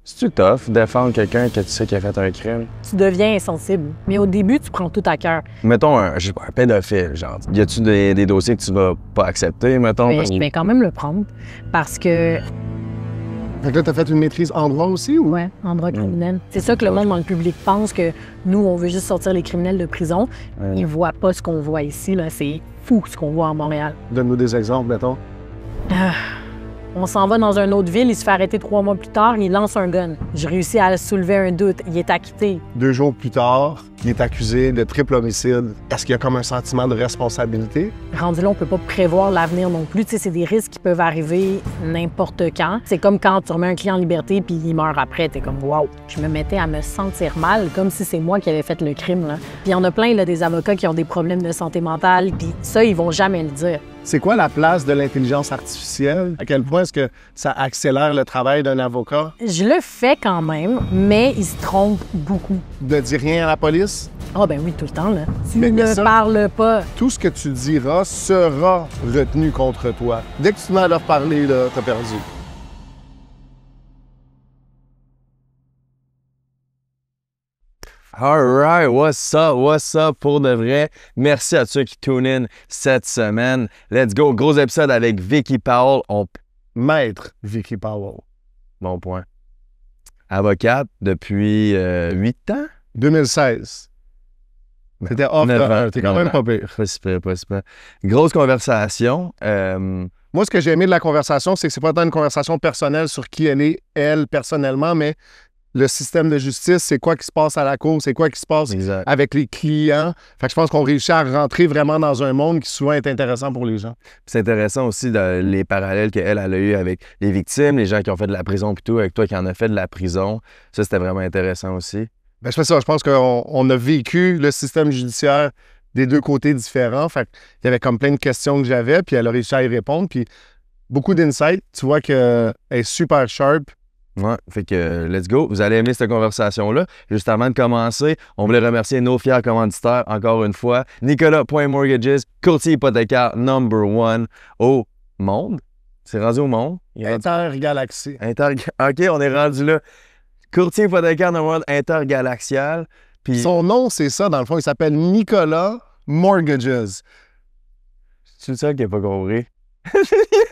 C'est-tu tough, défendre quelqu'un que tu sais qui a fait un crime? Tu deviens insensible. Mais au début, tu prends tout à cœur. Mettons, je sais pas, un pédophile, genre. Y a-tu des dossiers que tu vas pas accepter, mettons? Mais je vais quand même le prendre parce que, Fait que là, t'as fait une maîtrise en droit aussi, ou? ouais, en droit criminel. C'est ça que le monde dans le public pense, que nous, on veut juste sortir les criminels de prison. Ouais. Ils voient pas ce qu'on voit ici, là. C'est fou ce qu'on voit à Montréal. Donne-nous des exemples, mettons. On s'en va dans une autre ville, il se fait arrêter 3 mois plus tard, il lance un gun. Je réussis à soulever un doute, il est acquitté. 2 jours plus tard, il est accusé de triple homicide. Est-ce qu'il y a comme un sentiment de responsabilité? Rendu là, on peut pas prévoir l'avenir non plus. Tu sais, c'est des risques qui peuvent arriver n'importe quand. C'est comme quand tu remets un client en liberté puis il meurt après. T'es comme, wow! Je me mettais à me sentir mal, comme si c'est moi qui avais fait le crime, là. Puis il y en a plein, là, des avocats qui ont des problèmes de santé mentale, puis ça, ils vont jamais le dire. C'est quoi la place de l'intelligence artificielle? À quel point est-ce que ça accélère le travail d'un avocat? Je le fais quand même, mais ils se trompent beaucoup. De dire rien à la police? Ah ben oui, tout le temps, là. Tu Mais ne ça- parles pas. Tout ce que tu diras sera retenu contre toi. Dès que tu te mets à leur parler, là, t'as perdu. Alright, what's up pour de vrai? Merci à ceux qui tune in cette semaine. Let's go, gros épisode avec Vicky Powell. Maître Vicky Powell. Bon point. Avocate depuis 8 ans? 2016. C'était off. 9 ans. T'es quand même pas pire. Pas si pire, pas si pire. Grosse conversation. Moi, ce que j'ai aimé de la conversation, c'est que c'est pas tant une conversation personnelle sur qui elle est, elle, personnellement, mais le système de justice, c'est quoi qui se passe à la cour, c'est quoi qui se passe Exact. avec les clients. Fait que je pense qu'on réussit à rentrer vraiment dans un monde qui souvent est intéressant pour les gens. C'est intéressant aussi les parallèles qu'elle a eu avec les victimes, les gens qui ont fait de la prison plutôt, avec toi qui en as fait de la prison. Ça, c'était vraiment intéressant aussi. Ben, je fais ça. Je pense qu'on a vécu le système judiciaire des deux côtés différents. Fait qu'il y avait comme plein de questions que j'avais, puis elle a réussi à y répondre. Puis beaucoup d'insights. Tu vois qu'elle est super sharp. Ouais, fait que let's go. Vous allez aimer cette conversation-là. Juste avant de commencer, on voulait remercier nos fiers commanditaires, encore une fois. Nicolas.mortgages, courtier hypothécaire #1 au monde. C'est rendu au monde? Intergalaxie. OK, on est rendu là. Courtier hypothécaire #1 intergalaxial. Puis Son nom, c'est ça, dans le fond. Il s'appelle Nicolas Mortgages. c'est le seul qui n'a pas compris.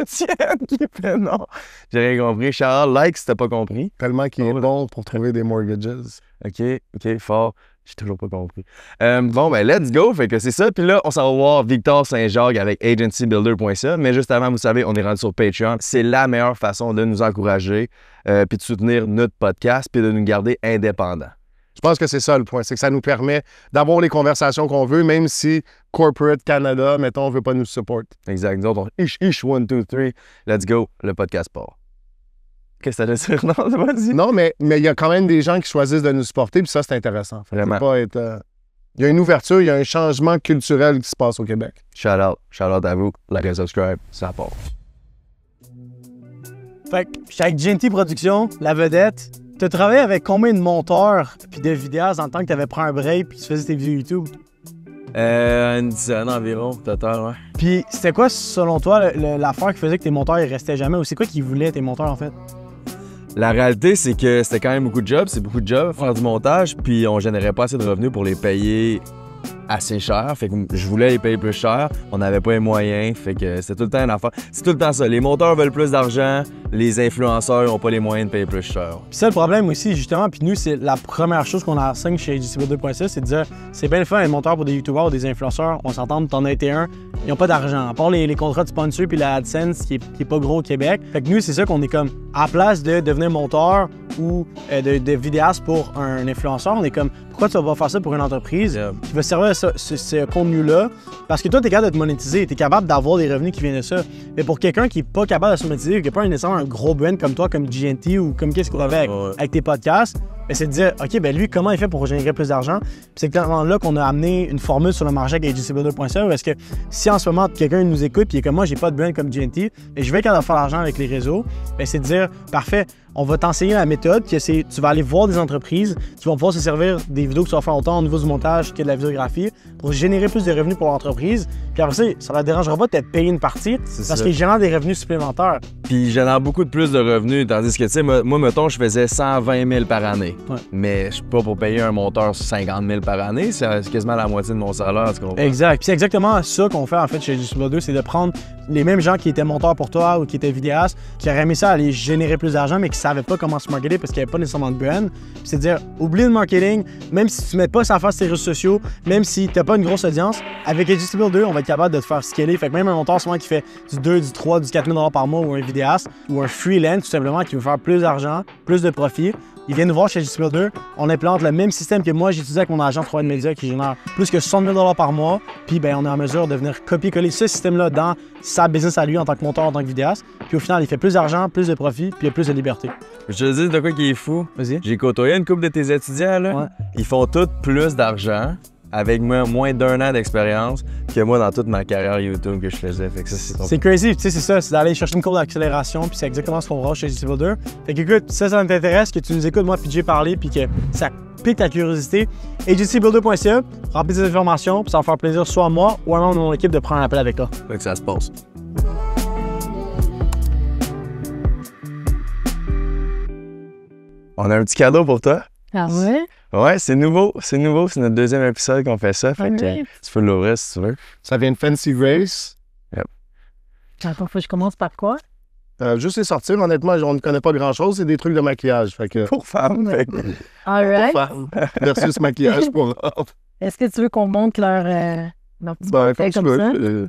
Tiens, qui fait non. J'ai rien compris. Charles, like si t'as pas compris. Tellement qu'il est Oh. bon pour trouver des mortgages. OK, fort. J'ai toujours pas compris. Bon, ben, let's go. Fait que c'est ça. Puis là, on s'en va voir Victor Saint-Jacques avec agencybuilder.ca. Mais juste avant, vous savez, on est rendu sur Patreon. C'est la meilleure façon de nous encourager, puis de soutenir notre podcast, puis de nous garder indépendants. Je pense que c'est ça le point. C'est que ça nous permet d'avoir les conversations qu'on veut, même si Corporate Canada, mettons, veut pas nous support. Exact. Nous autres, on 1, 2, 3. Let's go. Le podcast part. Qu'est-ce que ça veut dire? Non, c'est pas dit. Non, mais il y a quand même des gens qui choisissent de nous supporter, puis ça, c'est intéressant. Faut Vraiment. pas être, il y a une ouverture, il y a un changement culturel qui se passe au Québec. Shout out à vous. Like et subscribe. Ça part. Fait que j'étais avec GNT Productions, la vedette. T'as travaillé avec combien de monteurs puis de vidéastes en tant que t'avais pris un break puis tu faisais tes vidéos YouTube? Une dizaine environ, total, ouais. Puis c'était quoi, selon toi, l'affaire qui faisait que tes monteurs ils restaient jamais? Ou c'est quoi qu'ils voulaient, tes monteurs, en fait? La réalité, c'est que c'était quand même beaucoup de jobs. C'est beaucoup de jobs, faire du montage, puis on générait pas assez de revenus pour les payer assez cher. Fait que je voulais les payer plus cher. On n'avait pas les moyens. Fait que c'est tout le temps une affaire. C'est tout le temps ça. Les monteurs veulent plus d'argent. Les influenceurs n'ont pas les moyens de payer plus cher. Puis ça, le problème aussi, justement, puis nous, c'est la première chose qu'on enseigne chez agencybuilder.ca, c'est de dire, c'est bien le fun, les monteurs pour des youtubeurs ou des influenceurs, on s'entend, t'en as été un, ils n'ont pas d'argent. À part les contrats de sponsor puis la AdSense qui est pas gros au Québec. Fait que nous, c'est ça qu'on est comme, à la place de devenir monteur ou de vidéaste pour un influenceur, on est comme, pourquoi tu vas pas faire ça pour une entreprise qui va servir ce contenu-là? Parce que toi, t'es capable de te monétiser, t'es capable d'avoir des revenus qui viennent de ça. Mais pour quelqu'un qui est pas capable de se monétiser, qui n'a pas nécessairement un gros brand comme toi, comme GNT ou comme qu'est-ce qu'on avait avec tes podcasts, mais c'est de dire, OK, ben lui, comment il fait pour générer plus d'argent? Puis c'est clairement là qu'on a amené une formule sur le marché avec agencybuilder.ca où est-ce que si en ce moment, quelqu'un nous écoute et il est comme moi, j'ai pas de brand comme GNT, et je vais quand même faire l'argent avec les réseaux, ben c'est de dire, parfait, on va t'enseigner la méthode, que c'est, tu vas aller voir des entreprises qui vont pouvoir se servir des vidéos que tu vas faire autant au niveau du montage que de la vidéographie pour générer plus de revenus pour l'entreprise. Puis après ça ne la dérangera pas de te payer une partie parce qu'ils génèrent des revenus supplémentaires. Puis ils génèrent beaucoup de plus de revenus, tandis que, tu sais, moi, mettons, je faisais 120 000 par année. Ouais. Mais je suis pas pour payer un monteur 50 000 par année, c'est quasiment la moitié de mon salaire, tu comprends? Exact. Puis c'est exactement ça qu'on fait en fait chez Agencybuilder, c'est de prendre les mêmes gens qui étaient monteurs pour toi ou qui étaient vidéastes, qui auraient aimé ça aller générer plus d'argent, mais qui ne savaient pas comment se marketer parce qu'il n'y avait pas nécessairement de brand. Puis c'est de dire, oublie le marketing, même si tu ne mets pas ça en face tes réseaux sociaux, même si tu n'as pas une grosse audience, avec Agencybuilder, on va être capable de te faire scaler. Fait que même un monteur souvent qui fait du 2, du 3, du 4 000 $ par mois ou un vidéaste ou un freelance tout simplement qui veut faire plus d'argent, plus de profit, il vient nous voir chez Agencybuilder, on implémente le même système que moi j'ai utilisé avec mon agent 3 Media qui génère plus que 60 000 $ par mois, puis ben on est en mesure de venir copier-coller ce système-là dans sa business à lui en tant que monteur, en tant que vidéaste, puis au final il fait plus d'argent, plus de profit, puis il a plus de liberté. Je te dis de quoi qui est fou. Vas-y. J'ai côtoyé une couple de tes étudiants, là. Ouais. Ils font tous plus d'argent avec moins d'un an d'expérience que moi dans toute ma carrière YouTube que je faisais. Fait que ça, c'est crazy, tu sais, c'est ça, c'est d'aller chercher une courbe d'accélération, puis c'est exactement ce qu'on voit chez Agencybuilder. Fait que écoute, ça t'intéresse, que tu nous écoutes, moi, puis j'ai parlé, puis que ça pique ta curiosité, agencybuilder.ca, remplis tes informations, puis ça va faire plaisir soit à moi ou à un membre de mon équipe de prendre un appel avec toi. Fait que ça se passe. On a un petit cadeau pour toi. Ah ouais? Ouais, c'est nouveau, c'est notre deuxième épisode qu'on fait ça, fait que Ouais. tu peux l'ouvrir si tu veux. Ça vient de Fancy Grace. Attends, faut que je commence par quoi? Juste les sortir, honnêtement, on ne connaît pas grand-chose, c'est des trucs de maquillage. Fait que, Pour femmes, fait que... All right. femme versus maquillage pour homme. Est-ce que tu veux qu'on montre leur petit Ben, portrait comme tu comme ça? veux.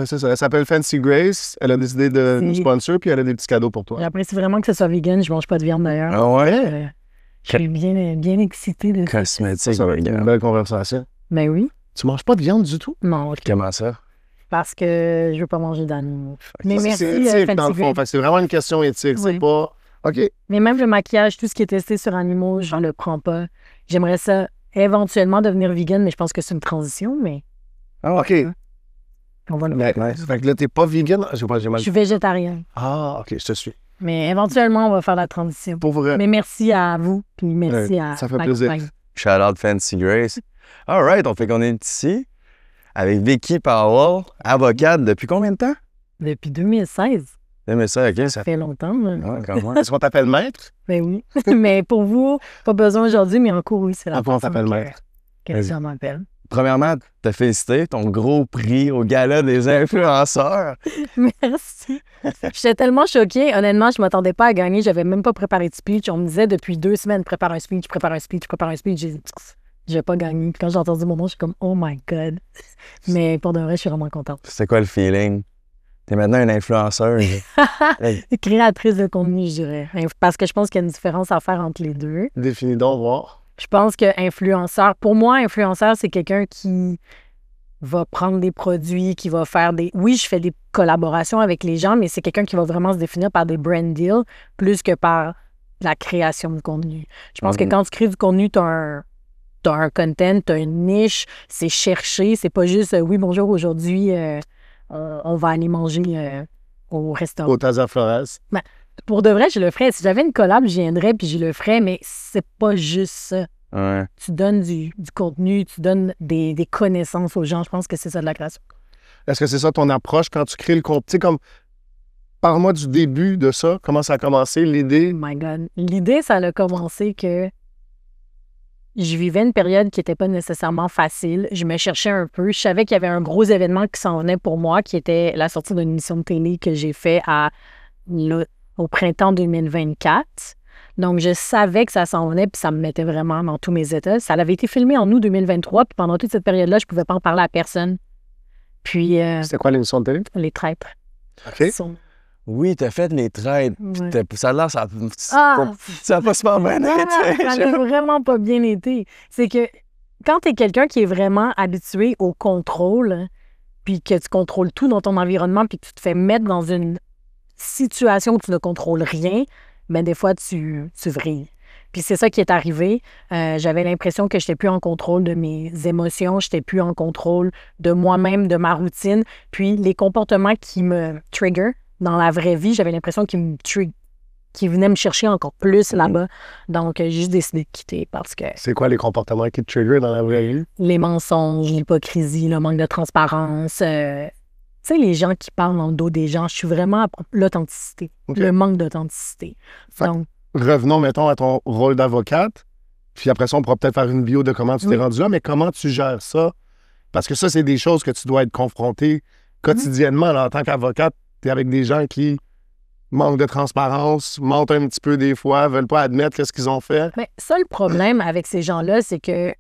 C'est ça. Elle s'appelle Fancy Grace. Elle a décidé de nous sponsor, puis elle a des petits cadeaux pour toi. J'apprécie vraiment que ce soit vegan. Je mange pas de viande d'ailleurs. Ah ouais? Je suis bien excitée de ça. Cosmétique, Ça va être une regarde. belle conversation. Ben oui. Tu manges pas de viande du tout? Non, ok. Comment ça? Parce que je veux pas manger d'animaux. Mais Ça, merci, c'est éthique, dans le Fancy fond. Grace. Fait que c'est vraiment une question éthique. Oui. C'est pas... OK. Mais même le maquillage, tout ce qui est testé sur animaux, j'en le prends pas. J'aimerais ça éventuellement devenir vegan, mais je pense que c'est une transition, mais Ah, OK. on va le Nice. Fait que là, t'es pas vegan? J'ai Je mal... suis végétarienne. Ah, OK, je te suis. Mais éventuellement, on va faire la transition. Pour vrai. Mais merci à vous, puis merci à ça fait ma plaisir. compagne. Shout out Fancy Grace. All right, on fait qu'on est ici avec Vicky Powell, avocate depuis combien de temps? Depuis 2016. Mais ça, OK, Ça ça fait longtemps. Là. Ouais, comment? Est-ce qu'on t'appelle maître? Ben oui. Mais pour vous, pas besoin aujourd'hui, mais en cours, oui, c'est la Après, on façon t'appelle que- maître. que Vas-y. ça m'appelle. Premièrement, t'as félicité ton gros prix au gala des influenceurs. Merci. J'étais tellement choquée. Honnêtement, je m'attendais pas à gagner. J'avais même pas préparé de speech. On me disait depuis 2 semaines, prépare un speech, prépare un speech, prépare un speech. J'ai dit, je vais pas gagner. Puis quand j'ai entendu mon nom, je suis comme, oh my God. Mais pour de vrai, je suis vraiment contente. C'était quoi le feeling? T'es maintenant une influenceuse. Hey. Créatrice de contenu, je dirais. Parce que je pense qu'il y a une différence à faire entre les deux. Définis donc, voir. Je pense que influenceur, pour moi, influenceur, c'est quelqu'un qui va prendre des produits, qui va faire des... Oui, je fais des collaborations avec les gens, mais c'est quelqu'un qui va vraiment se définir par des brand deals plus que par la création de contenu. Je pense que quand tu crées du contenu, tu as un content, tu as une niche, c'est cherché, c'est pas juste oui, bonjour, aujourd'hui, on va aller manger au restaurant. Au Taza Flores. Pour de vrai, je le ferais. Si j'avais une collab, je viendrais puis je le ferais, mais c'est pas juste ça. Ouais. Tu donnes du contenu, tu donnes des connaissances aux gens. Je pense que c'est ça de la création. Est-ce que c'est ça ton approche quand tu crées le contenu? Tu sais, comme, parle-moi du début de ça. Comment ça a commencé, l'idée? Oh my God. L'idée, ça a commencé que je vivais une période qui n'était pas nécessairement facile. Je me cherchais un peu. Je savais qu'il y avait un gros événement qui s'en venait pour moi, qui était la sortie d'une émission de télé que j'ai fait au printemps 2024. Donc, je savais que ça s'en venait, puis ça me mettait vraiment dans tous mes états. Ça avait été filmé en août 2023, puis pendant toute cette période-là, je ne pouvais pas en parler à personne. Puis, C'était quoi l'émission de télé? les traîtres. OK. sont- Oui, t'as fait les trades. Ouais. Ça a l'air, ça Ah! a pas super bien Non, été. ça n'a vraiment pas bien été. C'est que quand tu es quelqu'un qui est vraiment habitué au contrôle, puis que tu contrôles tout dans ton environnement, puis que tu te fais mettre dans une situation où tu ne contrôles rien, ben des fois, tu vrilles. Puis c'est ça qui est arrivé. J'avais l'impression que je n'étais plus en contrôle de mes émotions, je n'étais plus en contrôle de moi-même, de ma routine. Puis les comportements qui me trigger dans la vraie vie, j'avais l'impression qu'ils venaient me chercher encore plus là-bas. Donc, j'ai juste décidé de quitter parce que C'est quoi les comportements qui te trigger dans la vraie vie? les mensonges, l'hypocrisie, le manque de transparence, tu sais, les gens qui parlent dans le dos des gens, je suis vraiment à l'authenticité, OK. le manque d'authenticité. Fait- Donc, Revenons, mettons, à ton rôle d'avocate. Puis après ça, on pourra peut-être faire une bio de comment tu t'es Oui. rendu là, mais comment tu gères ça? Parce que ça, c'est des choses que tu dois être confronté quotidiennement. Là, en tant qu'avocate, tu es avec des gens qui manquent de transparence, mentent un petit peu des fois, veulent pas admettre qu'est-ce qu'ils ont fait. mais ça, le problème avec ces gens-là, c'est que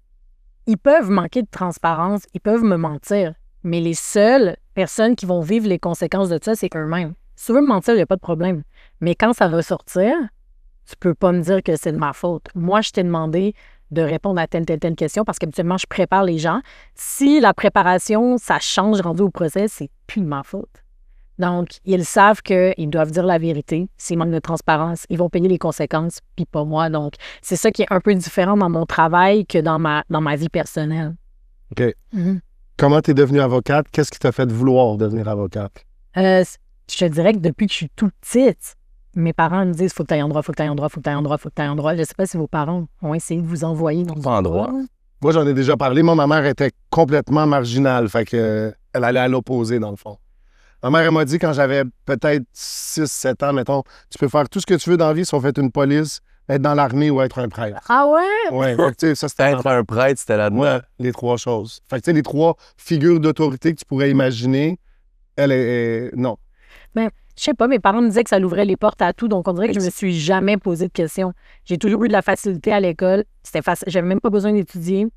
ils peuvent manquer de transparence, ils peuvent me mentir, mais les seules personnes qui vont vivre les conséquences de ça, c'est eux-mêmes. Si tu veux me mentir, il n'y a pas de problème. Mais quand ça va sortir, tu peux pas me dire que c'est de ma faute. Moi, je t'ai demandé de répondre à telle question parce qu'habituellement, je prépare les gens. Si la préparation, ça change rendu au procès, c'est plus de ma faute. Donc, ils savent qu'ils doivent dire la vérité. S'ils manquent de transparence, ils vont payer les conséquences, puis pas moi. Donc, c'est ça qui est un peu différent dans mon travail que dans ma vie personnelle. OK. Mhm. Comment tu es devenue avocate? Qu'est-ce qui t'a fait vouloir devenir avocate? Je te dirais que depuis que je suis toute petite, mes parents me disent « faut que tu ailles en droit, faut que tu ailles en droit, faut que tu ailles en droit, faut que tu ailles en droit ». Je ne sais pas si vos parents ont essayé de vous envoyer dans Pas en droit. Moi, j'en ai déjà parlé. Moi, ma mère était complètement marginale. Fait que, elle allait à l'opposé, dans le fond. Ma mère, elle m'a dit quand j'avais peut-être 6-7 ans, mettons, tu peux faire tout ce que tu veux dans la vie sauf être une police, être dans l'armée ou être un prêtre. Ah ouais? Ouais, fait que, tu sais, ça, c'était Être un prêtre, c'était là-dedans. ouais, les trois choses. Fait que, tu sais, les trois figures d'autorité que tu pourrais imaginer, elle est non. Je sais pas, mes parents me disaient que ça l'ouvrait les portes à tout, donc on dirait que je me suis jamais posé de questions. J'ai toujours eu de la facilité à l'école. C'était facile. J'avais même pas besoin d'étudier.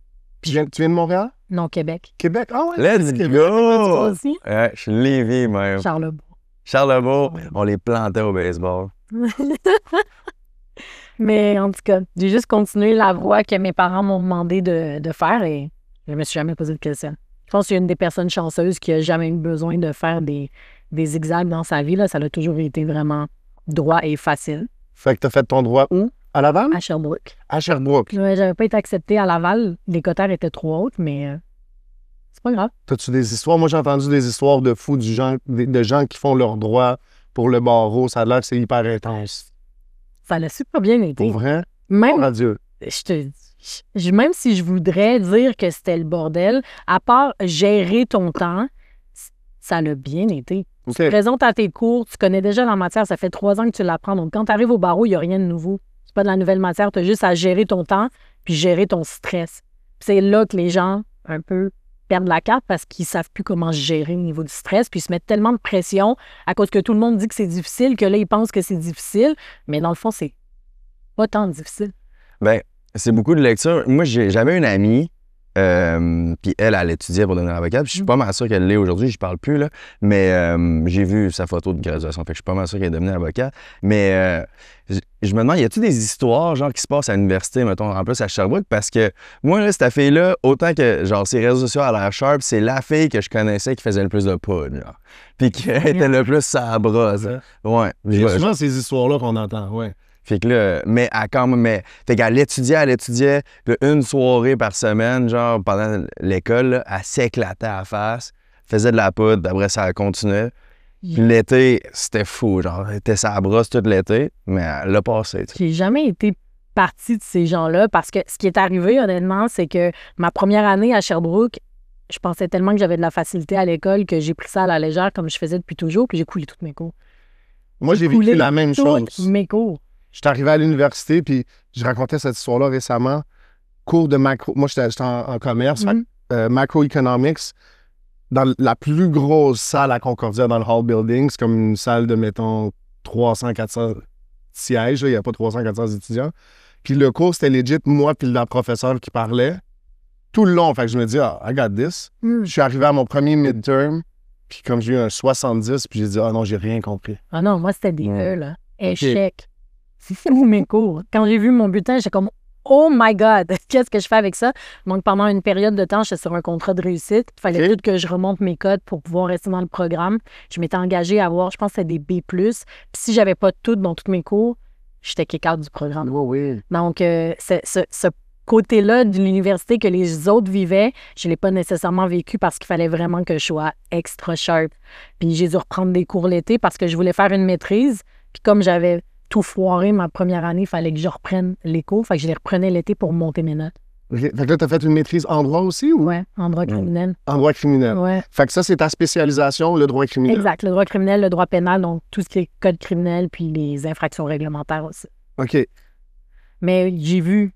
Tu viens de Montréal? Non, Québec. Québec? Ah ouais? Let's c'est Québec. Toi go! aussi? Ouais, je suis Lévis, même. Charlebourg. Charlebourg, on les plantait au baseball. Mais en tout cas, j'ai juste continué la voie que mes parents m'ont demandé de faire et je me suis jamais posé de questions. Je pense que je suis une des personnes chanceuses qui a jamais eu besoin de faire des zigzags dans sa vie. Là. Ça a toujours été vraiment droit et facile. Fait que t'as fait ton droit où? À Laval? À Sherbrooke. À Sherbrooke. Ouais, j'avais pas été acceptée à Laval. Les quotaires étaient trop hautes, mais c'est pas grave. T'as-tu des histoires? Moi, j'ai entendu des histoires de fous, de gens qui font leur droit pour le barreau. Ça a l'air que c'est hyper intense. Ça l'a super bien été. Pour vrai? Même, Oh, Dieu. même si je voudrais dire que c'était le bordel, à part gérer ton temps, ça l'a bien été. OK. Tu te présentes à tes cours, tu connais déjà la matière, ça fait 3 ans que tu l'apprends. Donc, quand tu arrives au barreau, il n'y a rien de nouveau. C'est pas de la nouvelle matière, tu as juste à gérer ton temps puis gérer ton stress. Puis c'est là que les gens, un peu, perdent la carte parce qu'ils savent plus comment gérer au niveau du stress, puis ils se mettent tellement de pression à cause que tout le monde dit que c'est difficile, que là, ils pensent que c'est difficile, mais dans le fond, c'est pas tant difficile. Ben, c'est beaucoup de lecture. Moi, j'avais une amie, puis elle étudiait pour devenir avocate. Puis je suis pas mal sûr qu'elle l'est aujourd'hui, je parle plus, là. Mais j'ai vu sa photo de graduation, fait que je suis pas mal sûr qu'elle est devenue avocate. Mais je me demande, y a-t-il des histoires, genre, qui se passent à l'université, mettons, en plus à Sherbrooke? Parce que moi, là, cette fille-là, autant que, genre, ses réseaux sociaux à l'air sharp, c'est la fille que je connaissais qui faisait le plus de poudre, genre. Puis qui était le plus sa brosse. Ouais. Il y a souvent ces histoires-là qu'on entend, ouais. Fait que là, mais fait qu'elle étudiait, puis une soirée par semaine, genre, pendant l'école, là, elle s'éclatait à la face, faisait de la poudre, après ça, elle continuait. Puis l'été, c'était fou, genre, elle était sa brosse tout l'été, mais elle l'a passé, tu sais. J'ai jamais été partie de ces gens-là parce que ce qui est arrivé, honnêtement, c'est que ma première année à Sherbrooke, je pensais tellement que j'avais de la facilité à l'école que j'ai pris ça à la légère comme je faisais depuis toujours, puis j'ai coulé toutes mes cours. Moi, j'ai vécu la même chose. Toutes mes cours. J'étais arrivé à l'université, puis je racontais cette histoire-là récemment. Cours de macro. Moi, j'étais en commerce, macroeconomics. Dans la plus grosse salle à Concordia, dans le Hall Building, c'est comme une salle de, mettons, 300-400 sièges. Il n'y a pas 300-400 étudiants. Puis le cours, c'était legit, moi puis la professeure qui parlait. Tout le long, fait que je me dis, I got this. Je suis arrivé à mon premier midterm, puis comme j'ai eu un 70, puis j'ai dit, non, j'ai rien compris. Ah non, moi, c'était des E, là. Échec. Ou mes cours. Quand j'ai vu mon bulletin, j'étais comme oh my God, qu'est-ce que je fais avec ça? Donc, pendant une période de temps, j'étais sur un contrat de réussite. Il fallait tout que je remonte mes codes pour pouvoir rester dans le programme. Je m'étais engagée à avoir, je pense que c'était des B+. Puis si j'avais pas tout dans tous mes cours, j'étais kick-out du programme. Oui. Donc, ce côté-là de l'université que les autres vivaient, je ne l'ai pas nécessairement vécu parce qu'il fallait vraiment que je sois extra sharp. Puis j'ai dû reprendre des cours l'été parce que je voulais faire une maîtrise. Puis comme j'avais tout foiré ma première année, il fallait que je reprenne les cours. Fait que je les reprenais l'été pour monter mes notes. OK. Fait que là, tu as fait une maîtrise en droit aussi ou? Ouais, en droit criminel. En droit criminel. Ouais. Fait que ça, c'est ta spécialisation, le droit criminel. Exact. Le droit criminel, le droit pénal, donc tout ce qui est code criminel, puis les infractions réglementaires aussi. OK. Mais j'ai vu,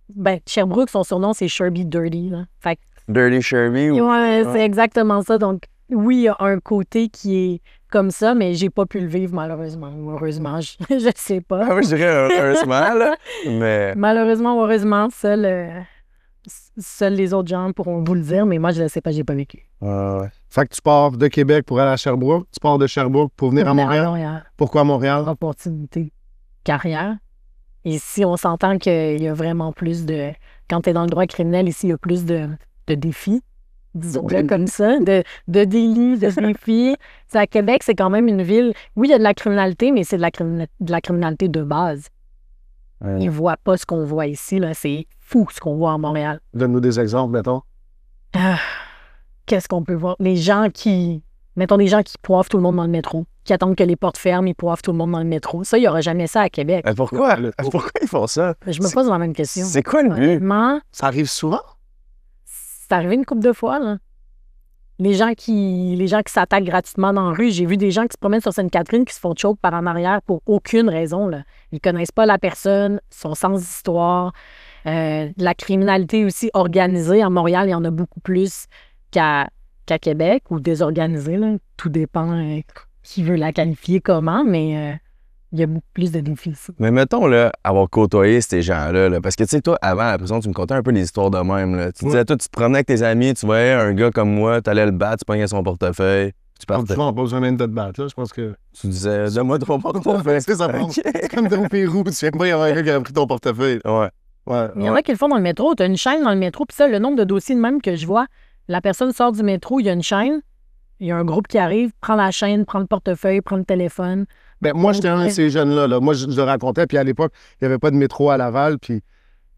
Sherbrooke, son surnom, c'est Sherby Dirty. Là. Fait que, Dirty Sherby ou... ouais, c'est exactement ça. Donc, oui, il y a un côté qui est comme ça, mais j'ai pas pu le vivre, malheureusement. Ou heureusement, je sais pas. Ah, moi, je dirais heureusement, là. Mais... Malheureusement ou heureusement, seuls les autres gens pourront vous le dire, mais moi, je ne sais pas, j'ai pas vécu. ouais. Fait que tu pars de Québec pour aller à Sherbrooke, tu pars de Sherbrooke pour venir à Montréal. Pourquoi Montréal? Opportunité, carrière. Ici, on s'entend qu'il y a vraiment plus de... Quand tu es dans le droit criminel, ici, il y a plus de défis, disons-le comme ça, de délits, de défis. À Québec, c'est quand même une ville... Oui, il y a de la criminalité, mais c'est de la criminalité de base. Ouais. Ils ne voient pas ce qu'on voit ici, là. C'est fou ce qu'on voit à Montréal. Donne-nous des exemples, mettons. Qu'est-ce qu'on peut voir? Les gens qui... Mettons des gens qui poivent tout le monde dans le métro, qui attendent que les portes ferment, ils poivent tout le monde dans le métro. Ça, il n'y aura jamais ça à Québec. Mais pourquoi? Pourquoi ils font ça? Je me pose la même question. C'est quoi le but? Honnêtement, Ça arrive souvent? c'est arrivé une couple de fois, là. Les gens qui s'attaquent gratuitement dans la rue, j'ai vu des gens qui se promènent sur Sainte-Catherine qui se font choke par en arrière pour aucune raison, là. Ils connaissent pas la personne, sont sans histoire. La criminalité aussi organisée à Montréal, il y en a beaucoup plus qu'à Québec ou désorganisée, là. Tout dépend qui veut la qualifier comment, mais il y a beaucoup plus de défis ici. Mais mettons, là, avoir côtoyé ces gens-là, là, parce que, tu sais, toi, avant, à la prison, tu me contais un peu les histoires de même, là. Tu disais, toi, tu te promenais avec tes amis, tu voyais un gars comme moi, tu allais le battre, tu pognais son portefeuille, tu partais. On n'a pas besoin même de te battre, là. Je pense que... Tu disais, donne-moi ton portefeuille. C'est ça, Ok. c'est comme dans le Pérou, tu viens pas y avoir un gars qui a pris ton portefeuille. Ouais. Ouais. Il y en a qui le font dans le métro. Tu as une chaîne dans le métro, puis ça, le nombre de dossiers de même que je vois, la personne sort du métro, il y a une chaîne, il y a un groupe qui arrive, prend la chaîne, prend le portefeuille, prend le téléphone. Ben, moi, j'étais un de ces jeunes-là. Là. Moi, je le racontais, puis à l'époque, il n'y avait pas de métro à Laval, puis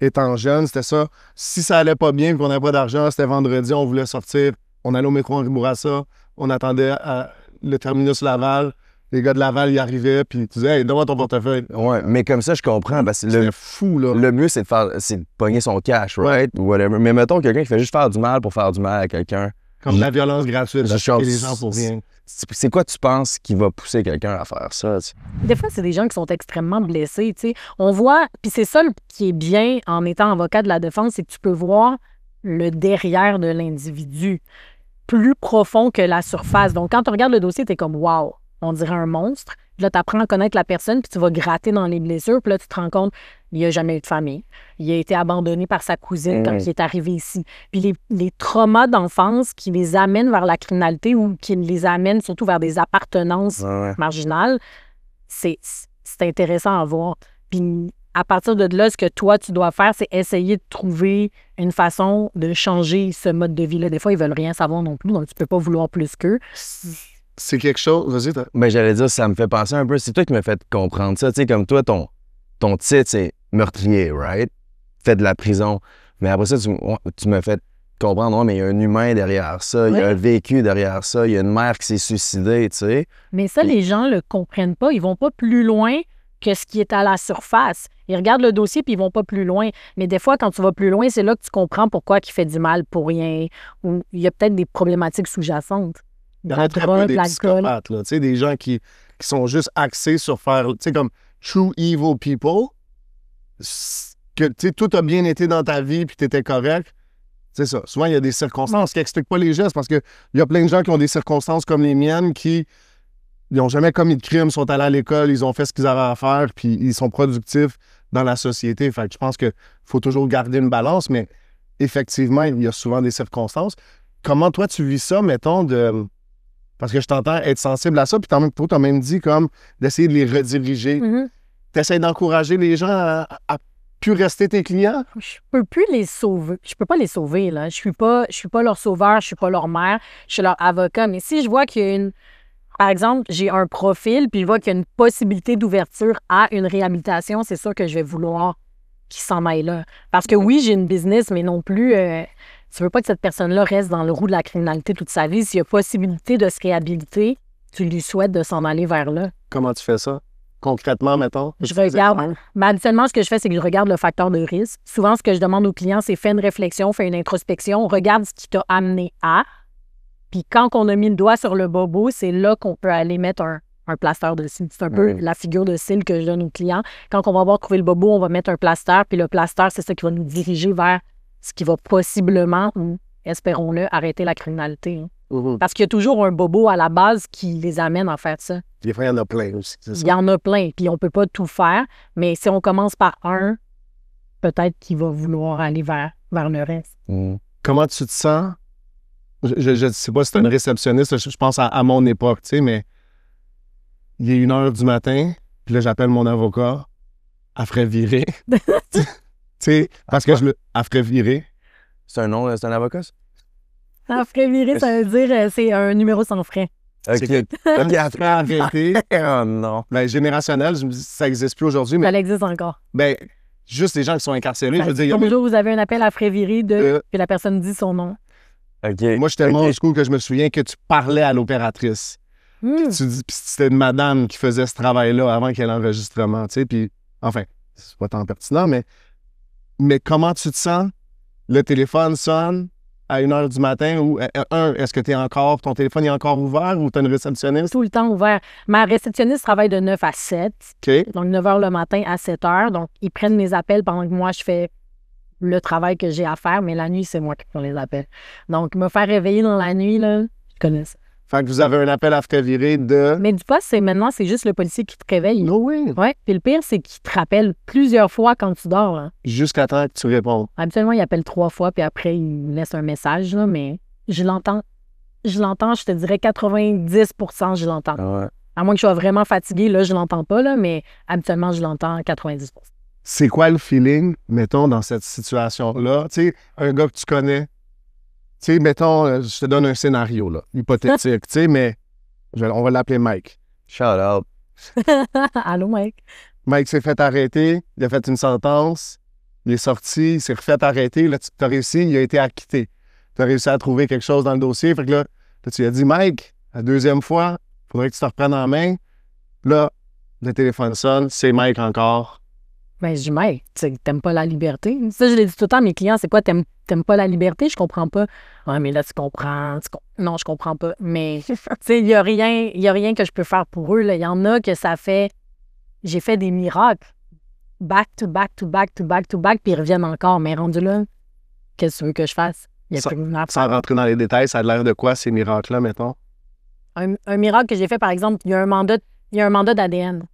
étant jeune, c'était ça. Si ça allait pas bien, qu'on n'avait pas d'argent, c'était vendredi, on voulait sortir, on allait au métro Henri Bourassa, on attendait à le terminus Laval, les gars de Laval y arrivaient, puis tu disais, hey, donne-moi ton portefeuille. Ouais, mais comme ça, je comprends, parce que C'était fou, là. le mieux, c'est de pogner son cash, right? Ou whatever. Mais mettons, quelqu'un qui fait juste faire du mal pour faire du mal à quelqu'un. Comme la violence gratuite, Je d'acheter pense- les gens pour rien. C'est quoi tu penses qui va pousser quelqu'un à faire ça? Tu sais? Des fois, c'est des gens qui sont extrêmement blessés, tu sais. On voit, puis c'est ça qui est bien en étant avocat de la défense, c'est que tu peux voir le derrière de l'individu, plus profond que la surface. Donc, quand tu regardes le dossier, tu es comme « wow », on dirait un monstre. Puis là, tu apprends à connaître la personne, puis tu vas gratter dans les blessures, puis là, tu te rends compte il n'a jamais eu de famille. Il a été abandonné par sa cousine quand il est arrivé ici. Puis les traumas d'enfance qui les amènent vers la criminalité ou qui les amènent surtout vers des appartenances Ouais. marginales, c'est intéressant à voir. Puis à partir de là, ce que toi, tu dois faire, c'est essayer de trouver une façon de changer ce mode de vie-là. Des fois, ils veulent rien savoir non plus, donc tu peux pas vouloir plus qu'eux. C'est quelque chose... Vas-y, Ben, j'allais dire, ça me fait penser un peu. C'est toi qui m'as fait comprendre ça. Tu sais, comme toi, ton titre, c'est meurtrier, right? Fait de la prison. Mais après ça, tu m'as fait comprendre, ouais, mais il y a un humain derrière ça, il y a un vécu derrière ça, il y a une mère qui s'est suicidée, tu sais. Mais ça, les gens le comprennent pas. Ils vont pas plus loin que ce qui est à la surface. Ils regardent le dossier puis ils vont pas plus loin. Mais des fois, quand tu vas plus loin, c'est là que tu comprends pourquoi il fait du mal pour rien. Ou il y a peut-être des problématiques sous-jacentes. Il y en a très peu des psychopathes, là. Tu sais, des gens qui sont juste axés sur faire, tu sais, comme true evil people, que, tu sais, tout a bien été dans ta vie puis t'étais correct. C'est ça. Souvent, il y a des circonstances qui expliquent pas les gestes parce qu'il y a plein de gens qui ont des circonstances comme les miennes qui n'ont jamais commis de crime, sont allés à l'école, ils ont fait ce qu'ils avaient à faire puis ils sont productifs dans la société. Fait que je pense qu'il faut toujours garder une balance, mais effectivement, il y a souvent des circonstances. Comment toi, tu vis ça, mettons, de... Parce que je t'entends être sensible à ça, puis tu as même dit comme d'essayer de les rediriger. Tu essaies d'encourager les gens à plus rester tes clients? Je peux plus les sauver. Je peux pas les sauver, là. Je suis pas leur sauveur, je suis pas leur mère, je suis leur avocat. Mais si je vois qu'il y a Par exemple, j'ai un profil, puis je vois qu'il y a une possibilité d'ouverture à une réhabilitation, c'est sûr que je vais vouloir qu'il s'en aille là. Parce que oui, j'ai une business, mais non plus, tu veux pas que cette personne-là reste dans le roue de la criminalité toute sa vie. S'il y a possibilité de se réhabiliter, tu lui souhaites de s'en aller vers là. Comment tu fais ça? Concrètement, mettons? Je regarde. Mais habituellement, ce que je fais, c'est que je regarde le facteur de risque. Souvent, ce que je demande aux clients, c'est fais une réflexion, fais une introspection, regarde ce qui t'a amené à. Puis quand on a mis le doigt sur le bobo, c'est là qu'on peut aller mettre un plaster de cils. C'est un peu la figure de cils que je donne aux clients. Quand on va avoir trouvé le bobo, on va mettre un plaster. Puis le plaster, c'est ça qui va nous diriger vers ce qui va possiblement, ou espérons-le, arrêter la criminalité. Parce qu'il y a toujours un bobo à la base qui les amène à faire ça. Des fois, il y en a plein aussi, c'est ça? Il y en a plein, puis on peut pas tout faire. Mais si on commence par un, peut-être qu'il va vouloir aller vers le reste. Comment tu te sens? Je ne sais pas si tu es une réceptionniste, je pense à mon époque, tu sais, mais il est 1h du matin, puis là, j'appelle mon avocat, elle ferait virer. Tu sais, parce que elle ferait virer. C'est un nom, c'est un avocat, ça? Ça ferait virer, ça veut dire c'est un numéro sans frais. OK. Elle ferait arrêter. Oh non. Ben, générationnel, je me dis, ça n'existe plus aujourd'hui, mais Ça existe encore. ben, juste les gens qui sont incarcérés, je veux dire, il y a Bonjour, vous avez un appel à frais virer puis la personne dit son nom. OK. moi, je suis tellement old school que je me souviens que tu parlais à l'opératrice. Puis tu dis, puis c'était une madame qui faisait ce travail-là avant qu'il y ait l'enregistrement, tu sais, puis enfin, c'est pas tant pertinent, mais comment tu te sens? Le téléphone sonne à 1h du matin ou, est-ce que ton téléphone est encore ouvert ou tu as une réceptionniste? Tout le temps ouvert. Ma réceptionniste travaille de 9 à 7, OK. donc 9 h le matin à 7 h. Donc, ils prennent mes appels pendant que moi, je fais le travail que j'ai à faire, mais la nuit, c'est moi qui prends les appels. Donc, me faire réveiller dans la nuit, là, je connais ça. Fait que vous avez un appel à frais virer de... Mais du poste, maintenant, c'est juste le policier qui te réveille. No way! Oui. Puis le pire, c'est qu'il te rappelle plusieurs fois quand tu dors. Hein. Jusqu'à temps que tu réponds. Habituellement, il appelle 3 fois, puis après, il me laisse un message, là, mais je l'entends. Je te dirais 90%, je l'entends. Ouais. À moins que je sois vraiment fatiguée, là, je l'entends pas, là, mais habituellement, je l'entends à 90%. C'est quoi le feeling, mettons, dans cette situation-là? Tu sais, un gars que tu connais, tu sais, mettons, je te donne un scénario, là, hypothétique, tu sais, mais on va l'appeler Mike. Shout out. Allô, Mike? Mike s'est fait arrêter, il a fait une sentence, il est sorti, il s'est refait arrêter, là, tu as réussi, il a été acquitté. Tu as réussi à trouver quelque chose dans le dossier, fait que là, tu lui as dit, Mike, la deuxième fois, il faudrait que tu te reprennes en main. Là, le téléphone sonne, c'est Mike encore. Ben, je dis, Mike, t'aimes pas la liberté? Ça, je l'ai dit tout le temps à mes clients, c'est quoi, t'aimes pas la liberté? Je comprends pas. Ouais, mais là, tu comprends. Non, je comprends pas. Mais, tu sais, il y a rien que je peux faire pour eux, là. Il y en a que ça fait... J'ai fait des miracles. Back to back to back to back to back, puis ils reviennent encore. Mais rendu là, qu'est-ce que tu veux que je fasse? Il y a plus rien à faire. Sans rentrer dans les détails, ça a l'air de quoi, ces miracles-là, mettons? Un miracle que j'ai fait, par exemple, il y a un mandat d'ADN.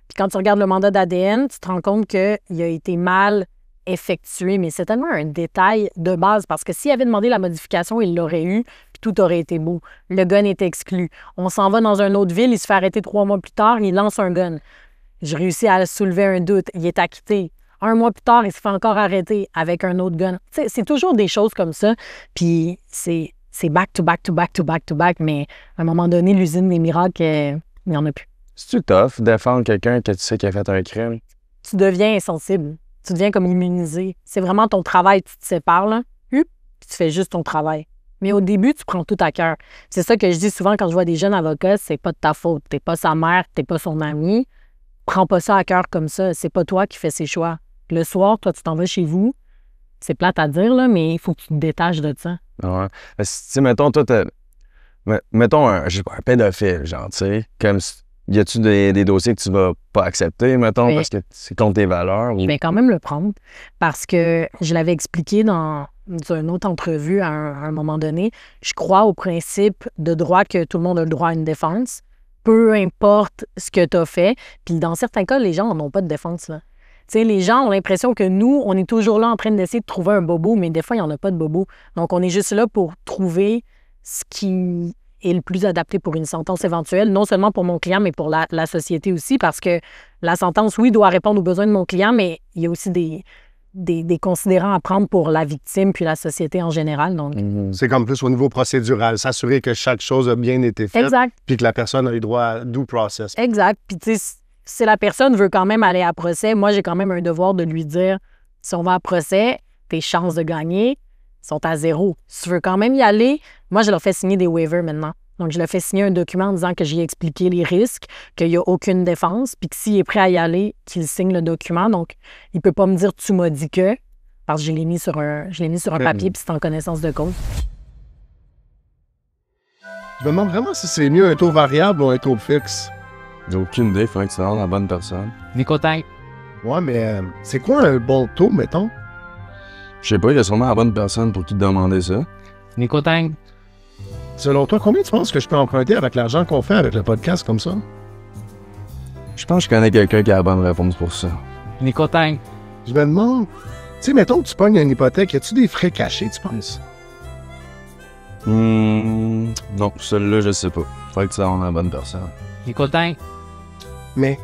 Puis quand tu regardes le mandat d'ADN, tu te rends compte qu'il a été mal effectué. Mais c'est tellement un détail de base parce que s'il avait demandé la modification, il l'aurait eu, puis tout aurait été beau. Le gun est exclu. On s'en va dans une autre ville, il se fait arrêter 3 mois plus tard, il lance un gun. Je réussis à soulever un doute, il est acquitté. 1 mois plus tard, il se fait encore arrêter avec un autre gun. Tu sais, c'est toujours des choses comme ça. Puis c'est back to back to back to back to back. Mais à un moment donné, l'usine des miracles, il n'y en a plus. C'est-tu tough défendre quelqu'un que tu sais qui a fait un crime? Tu deviens insensible. Tu deviens comme immunisé. C'est vraiment ton travail, tu te sépares, là. Puis tu fais juste ton travail. Mais au début, tu prends tout à cœur. C'est ça que je dis souvent quand je vois des jeunes avocats, c'est pas de ta faute. T'es pas sa mère, t'es pas son ami. Prends pas ça à cœur comme ça. C'est pas toi qui fais ses choix. Le soir, toi, tu t'en vas chez vous. C'est plate à dire, là, mais il faut que tu te détaches de ça. Ouais. Tu sais, mettons, toi, mettons un pédophile, genre, tu sais, comme... Y a-tu des dossiers que tu vas pas accepter, mettons, Oui. parce que c'est contre tes valeurs? Ou... Je vais quand même le prendre parce que je l'avais expliqué dans une autre entrevue à un moment donné. Je crois au principe de droit que tout le monde a le droit à une défense, peu importe ce que tu as fait. Puis dans certains cas, les gens n'en ont pas de défense, là. Tu sais, les gens ont l'impression que nous, on est toujours là en train d'essayer de trouver un bobo, mais des fois, il n'y en a pas de bobo. Donc, on est juste là pour trouver ce qui est le plus adapté pour une sentence éventuelle, non seulement pour mon client, mais pour la société aussi, parce que la sentence, oui, doit répondre aux besoins de mon client, mais il y a aussi des considérants à prendre pour la victime puis la société en général. Donc, C'est comme plus au niveau procédural, s'assurer que chaque chose a bien été faite, exact, puis que la personne a eu droit à due process. exact. Puis tu sais, si la personne veut quand même aller à procès, moi, j'ai quand même un devoir de lui dire, si on va à procès, tes chances de gagner sont à 0. Si tu veux quand même y aller, moi, je leur fais signer des waivers maintenant. Donc, je leur fais signer un document en disant que j'ai expliqué les risques, qu'il n'y a aucune défense, puis que s'il est prêt à y aller, qu'il signe le document. Donc, il ne peut pas me dire « tu m'as dit que », parce que je l'ai mis sur un papier, puis c'est en connaissance de cause. Je me demande vraiment si c'est mieux un taux variable ou un taux fixe. J'ai aucune idée, il faudrait que tu rendes la bonne personne. Nicotine. Ouais, mais c'est quoi un bon taux, mettons? Je sais pas, il y a sûrement la bonne personne pour qui te demander ça. Nicotine. Selon toi, combien tu penses que je peux emprunter avec l'argent qu'on fait avec le podcast comme ça? Je pense que je connais quelqu'un qui a la bonne réponse pour ça. Nicotine. Je me demande, tu sais, mettons que tu pognes une hypothèque, y a-tu des frais cachés, tu penses? Non, celle-là, je sais pas. Faudrait que tu rendes la bonne personne. Nicotine. Mais,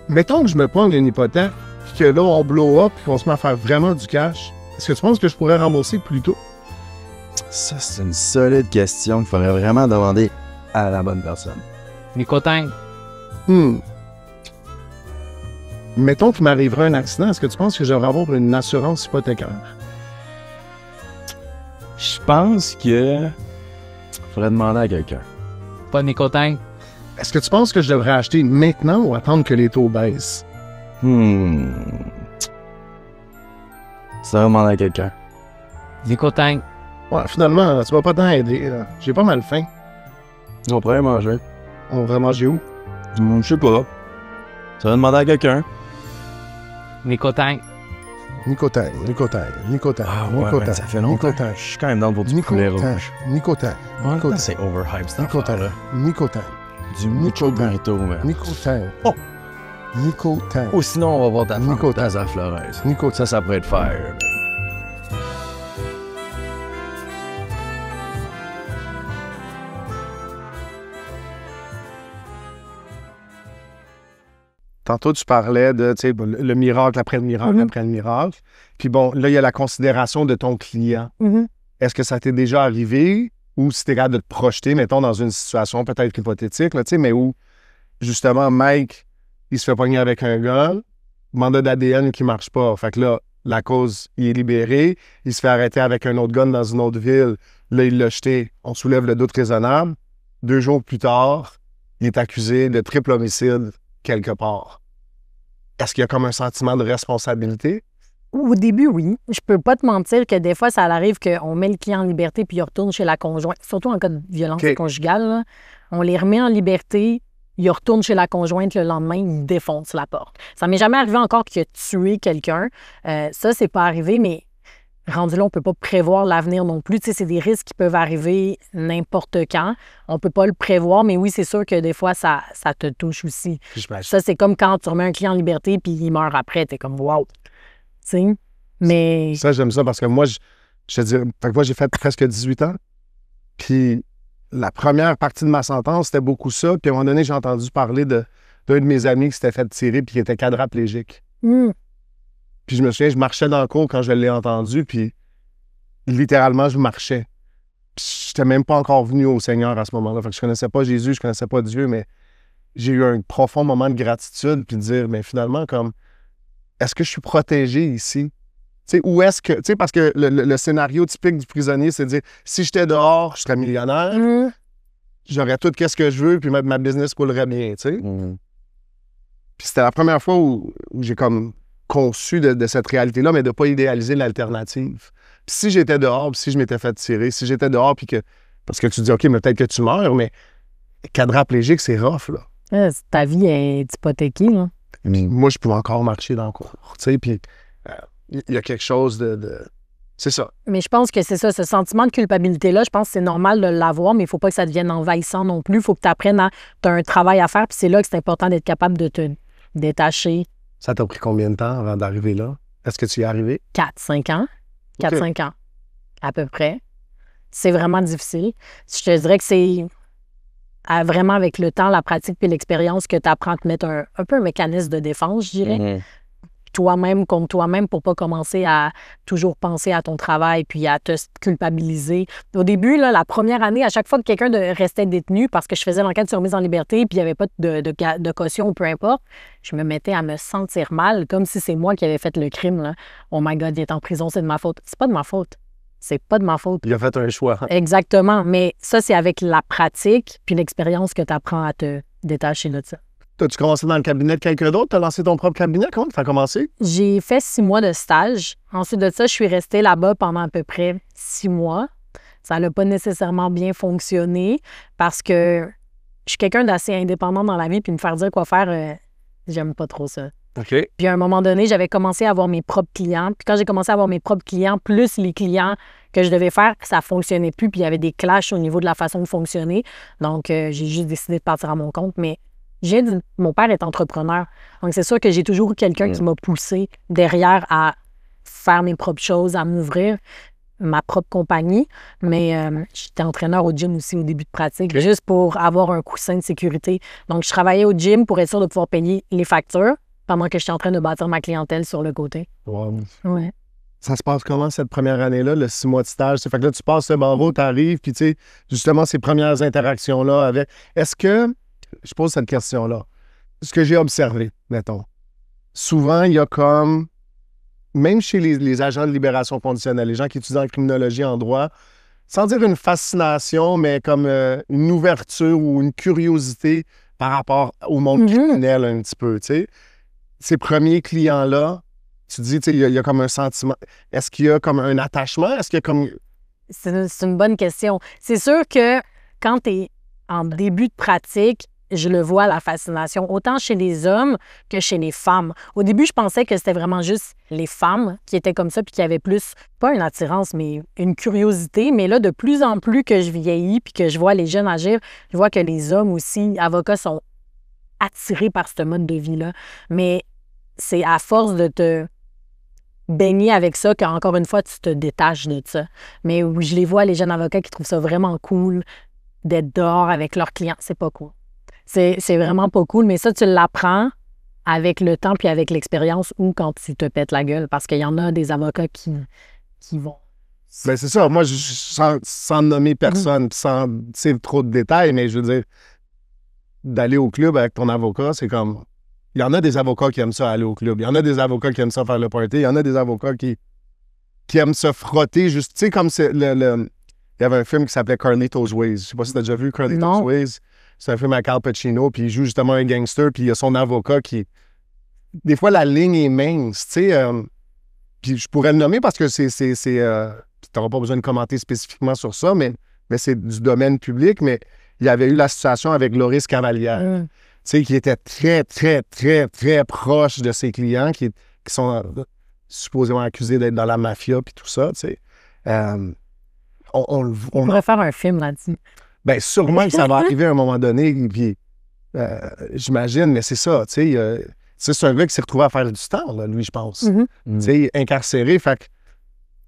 mettons que je me pogne une hypothèque, puis que là, on blow up, puis qu'on se met à faire vraiment du cash. Est-ce que tu penses que je pourrais rembourser plus tôt? Ça, c'est une solide question qu'il faudrait vraiment demander à la bonne personne. Nicotine. Mettons qu'il m'arriverait un accident, est-ce que tu penses que je devrais avoir une assurance hypothécaire? Je pense que faudrait demander à quelqu'un. Pas de nicotine. Est-ce que tu penses que je devrais acheter maintenant ou attendre que les taux baissent? Ça va demander à quelqu'un. Nicotine. Ouais, finalement, tu vas pas tant aider, là. J'ai pas mal faim. On pourrait manger. On va manger où? Je sais pas. Ça va demander à quelqu'un. Nicotine. Nicotine, nicotine, nicotine, nicotine. man, ça fait longtemps. Nicotine, Je suis quand même dans pour du poulet nicotine, rouge. nicotine, nicotine, C'est overhyped, cette nicotine, affaire-là. nicotine, Du mucho burrito, man. nicotine. Oh! Nicotine. Ou sinon, on va voir ta femme. Nicotine. Ta Flores. Nicotine. Ça pourrait être fire. Tantôt, tu parlais de, tu sais, le miracle après le miracle après le miracle. Puis bon, là, il y a la considération de ton client. Est-ce que ça t'est déjà arrivé ou si t'es capable de te projeter, mettons, dans une situation peut-être hypothétique, là, tu sais, mais où, justement, Mike, il se fait pogner avec un gars, mandat d'ADN qui marche pas. Fait que là, la cause, il est libéré, il se fait arrêter avec un autre gun dans une autre ville. Là, il l'a jeté. On soulève le doute raisonnable. 2 jours plus tard, il est accusé de triple homicide quelque part. Est-ce qu'il y a comme un sentiment de responsabilité? Au début, oui. Je peux pas te mentir que des fois, ça arrive qu'on met le client en liberté puis il retourne chez la conjointe. Surtout en cas de violence conjugale, là. On les remet en liberté, il retourne chez la conjointe le lendemain, il défonce la porte. Ça m'est jamais arrivé encore qu'il a tué quelqu'un. Ça, c'est pas arrivé, mais rendu là, on peut pas prévoir l'avenir non plus. Tu sais, c'est des risques qui peuvent arriver n'importe quand. On peut pas le prévoir, mais oui, c'est sûr que des fois, ça te touche aussi. Ça, c'est comme quand tu remets un client en liberté puis il meurt après. T'es comme « wow ». Tu sais, mais... Ça, j'aime ça parce que moi, je te dis, fait que moi, j'ai fait presque 18 ans. Puis la première partie de ma sentence, c'était beaucoup ça. Puis à un moment donné, j'ai entendu parler d'un de mes amis qui s'était fait tirer puis qui était quadraplégique. Puis je me souviens, je marchais dans le cours quand je l'ai entendu, puis littéralement, je marchais. Puis j'étais même pas encore venu au Seigneur à ce moment-là. Fait que je connaissais pas Jésus, je connaissais pas Dieu, mais j'ai eu un profond moment de gratitude, puis de dire, mais finalement, comme, est-ce que je suis protégé ici? Tu sais, où est-ce que... Tu sais, parce que le scénario typique du prisonnier, c'est de dire, si j'étais dehors, je serais millionnaire, j'aurais tout ce que je veux, puis ma business coulerait bien, tu sais. Puis c'était la première fois où j'ai comme conçu de cette réalité-là, mais de ne pas idéaliser l'alternative. Puis si j'étais dehors, puis si je m'étais fait tirer, si j'étais dehors, puis que... Parce que tu dis, OK, mais peut-être que tu meurs, mais quadraplégique, c'est rough, là. Ta vie est hypothéquée, là. Moi, je pouvais encore marcher dans le cours, tu sais, puis il y a quelque chose de... C'est ça. Mais je pense que c'est ça, ce sentiment de culpabilité-là, je pense que c'est normal de l'avoir, mais il ne faut pas que ça devienne envahissant non plus. Il faut que tu apprennes à... Tu as un travail à faire, puis c'est là que c'est important d'être capable de te détacher. Ça t'a pris combien de temps avant d'arriver là? Est-ce que tu y es arrivé? 4-5 ans. 4-5 ans, à peu près. C'est vraiment difficile. Je te dirais que c'est vraiment avec le temps, la pratique puis l'expérience que tu apprends à te mettre un peu un mécanisme de défense, je dirais. toi-même contre toi-même pour pas commencer à toujours penser à ton travail puis à te culpabiliser. Au début, là, la première année, à chaque fois que quelqu'un restait détenu parce que je faisais l'enquête sur remise en liberté puis il n'y avait pas de caution ou peu importe, je me mettais à me sentir mal comme si c'est moi qui avais fait le crime. Là. Oh my God, il est en prison, c'est de ma faute. C'est pas de ma faute. C'est pas de ma faute. Il a fait un choix. Exactement. Mais ça, c'est avec la pratique puis l'expérience que tu apprends à te détacher de ça. As-tu commencé dans le cabinet de quelqu'un d'autre? Tu as lancé ton propre cabinet? Comment tu as commencé? J'ai fait 6 mois de stage. Ensuite de ça, je suis restée là-bas pendant à peu près 6 mois. Ça n'a pas nécessairement bien fonctionné parce que je suis quelqu'un d'assez indépendant dans la vie, puis me faire dire quoi faire, j'aime pas trop ça. OK. Puis à un moment donné, j'avais commencé à avoir mes propres clients. Puis quand j'ai commencé à avoir mes propres clients, plus les clients que je devais faire, ça fonctionnait plus. Puis il y avait des clashs au niveau de la façon de fonctionner. Donc, j'ai juste décidé de partir à mon compte. Mais mon père est entrepreneur. Donc, c'est sûr que j'ai toujours eu quelqu'un qui m'a poussé derrière à faire mes propres choses, à m'ouvrir ma propre compagnie. Mais j'étais entraîneur au gym aussi au début de pratique, juste pour avoir un coussin de sécurité. Donc, je travaillais au gym pour être sûr de pouvoir payer les factures pendant que j'étais en train de bâtir ma clientèle sur le côté. Wow. Ouais. Ça se passe comment cette première année-là, le 6 mois de stage? Fait que là, tu passes le barreau, tu arrives, puis tu sais, justement, ces premières interactions-là avec. Est-ce que, je pose cette question-là, ce que j'ai observé, mettons, souvent, il y a comme, même chez les agents de libération conditionnelle, les gens qui étudient en criminologie, en droit, sans dire une fascination, mais comme une ouverture ou une curiosité par rapport au monde criminel un petit peu, tu sais. Ces premiers clients-là, tu dis, tu sais, il y a comme un sentiment. Est-ce qu'il y a comme un attachement? Est-ce qu'il y a comme... C'est une bonne question. C'est sûr que quand tu es en début de pratique, je le vois, la fascination, autant chez les hommes que chez les femmes. Au début, je pensais que c'était vraiment juste les femmes qui étaient comme ça puis qui avaient plus, pas une attirance, mais une curiosité. Mais là, de plus en plus que je vieillis puis que je vois les jeunes agir, je vois que les hommes aussi, avocats, sont attirés par ce mode de vie-là. Mais c'est à force de te baigner avec ça qu'encore une fois, tu te détaches de ça. Mais oui, je les vois, les jeunes avocats qui trouvent ça vraiment cool d'être dehors avec leurs clients. C'est pas cool. C'est vraiment pas cool, mais ça, tu l'apprends avec le temps puis avec l'expérience ou quand tu te pètes la gueule, parce qu'il y en a des avocats qui vont. Ben c'est ça. Moi, sans nommer personne, puis sans dire trop de détails, mais je veux dire, d'aller au club avec ton avocat, c'est comme... Il y en a des avocats qui aiment ça aller au club. Il y en a des avocats qui aiment ça faire le party. Il y en a des avocats qui aiment se frotter juste... Tu sais, comme c'est il y avait un film qui s'appelait Carlito's Ways. Je sais pas si tu as déjà vu Carlito's Ways. C'est un film avec Al Pacino, puis il joue justement un gangster, puis il y a son avocat qui... Des fois, la ligne est mince, tu sais. Puis je pourrais le nommer parce que c'est tu n'auras pas besoin de commenter spécifiquement sur ça, mais c'est du domaine public, mais il y avait eu la situation avec Loris Cavalière, tu sais, qui était très, très, très, très proche de ses clients, qui sont supposément accusés d'être dans la mafia, puis tout ça, tu sais. On pourrait faire un film là-dessus. Bien, sûrement que ça va arriver à un moment donné, puis j'imagine, mais c'est ça, tu sais. C'est un gars qui s'est retrouvé à faire du temps, là, lui, je pense. Tu sais, incarcéré, fait que...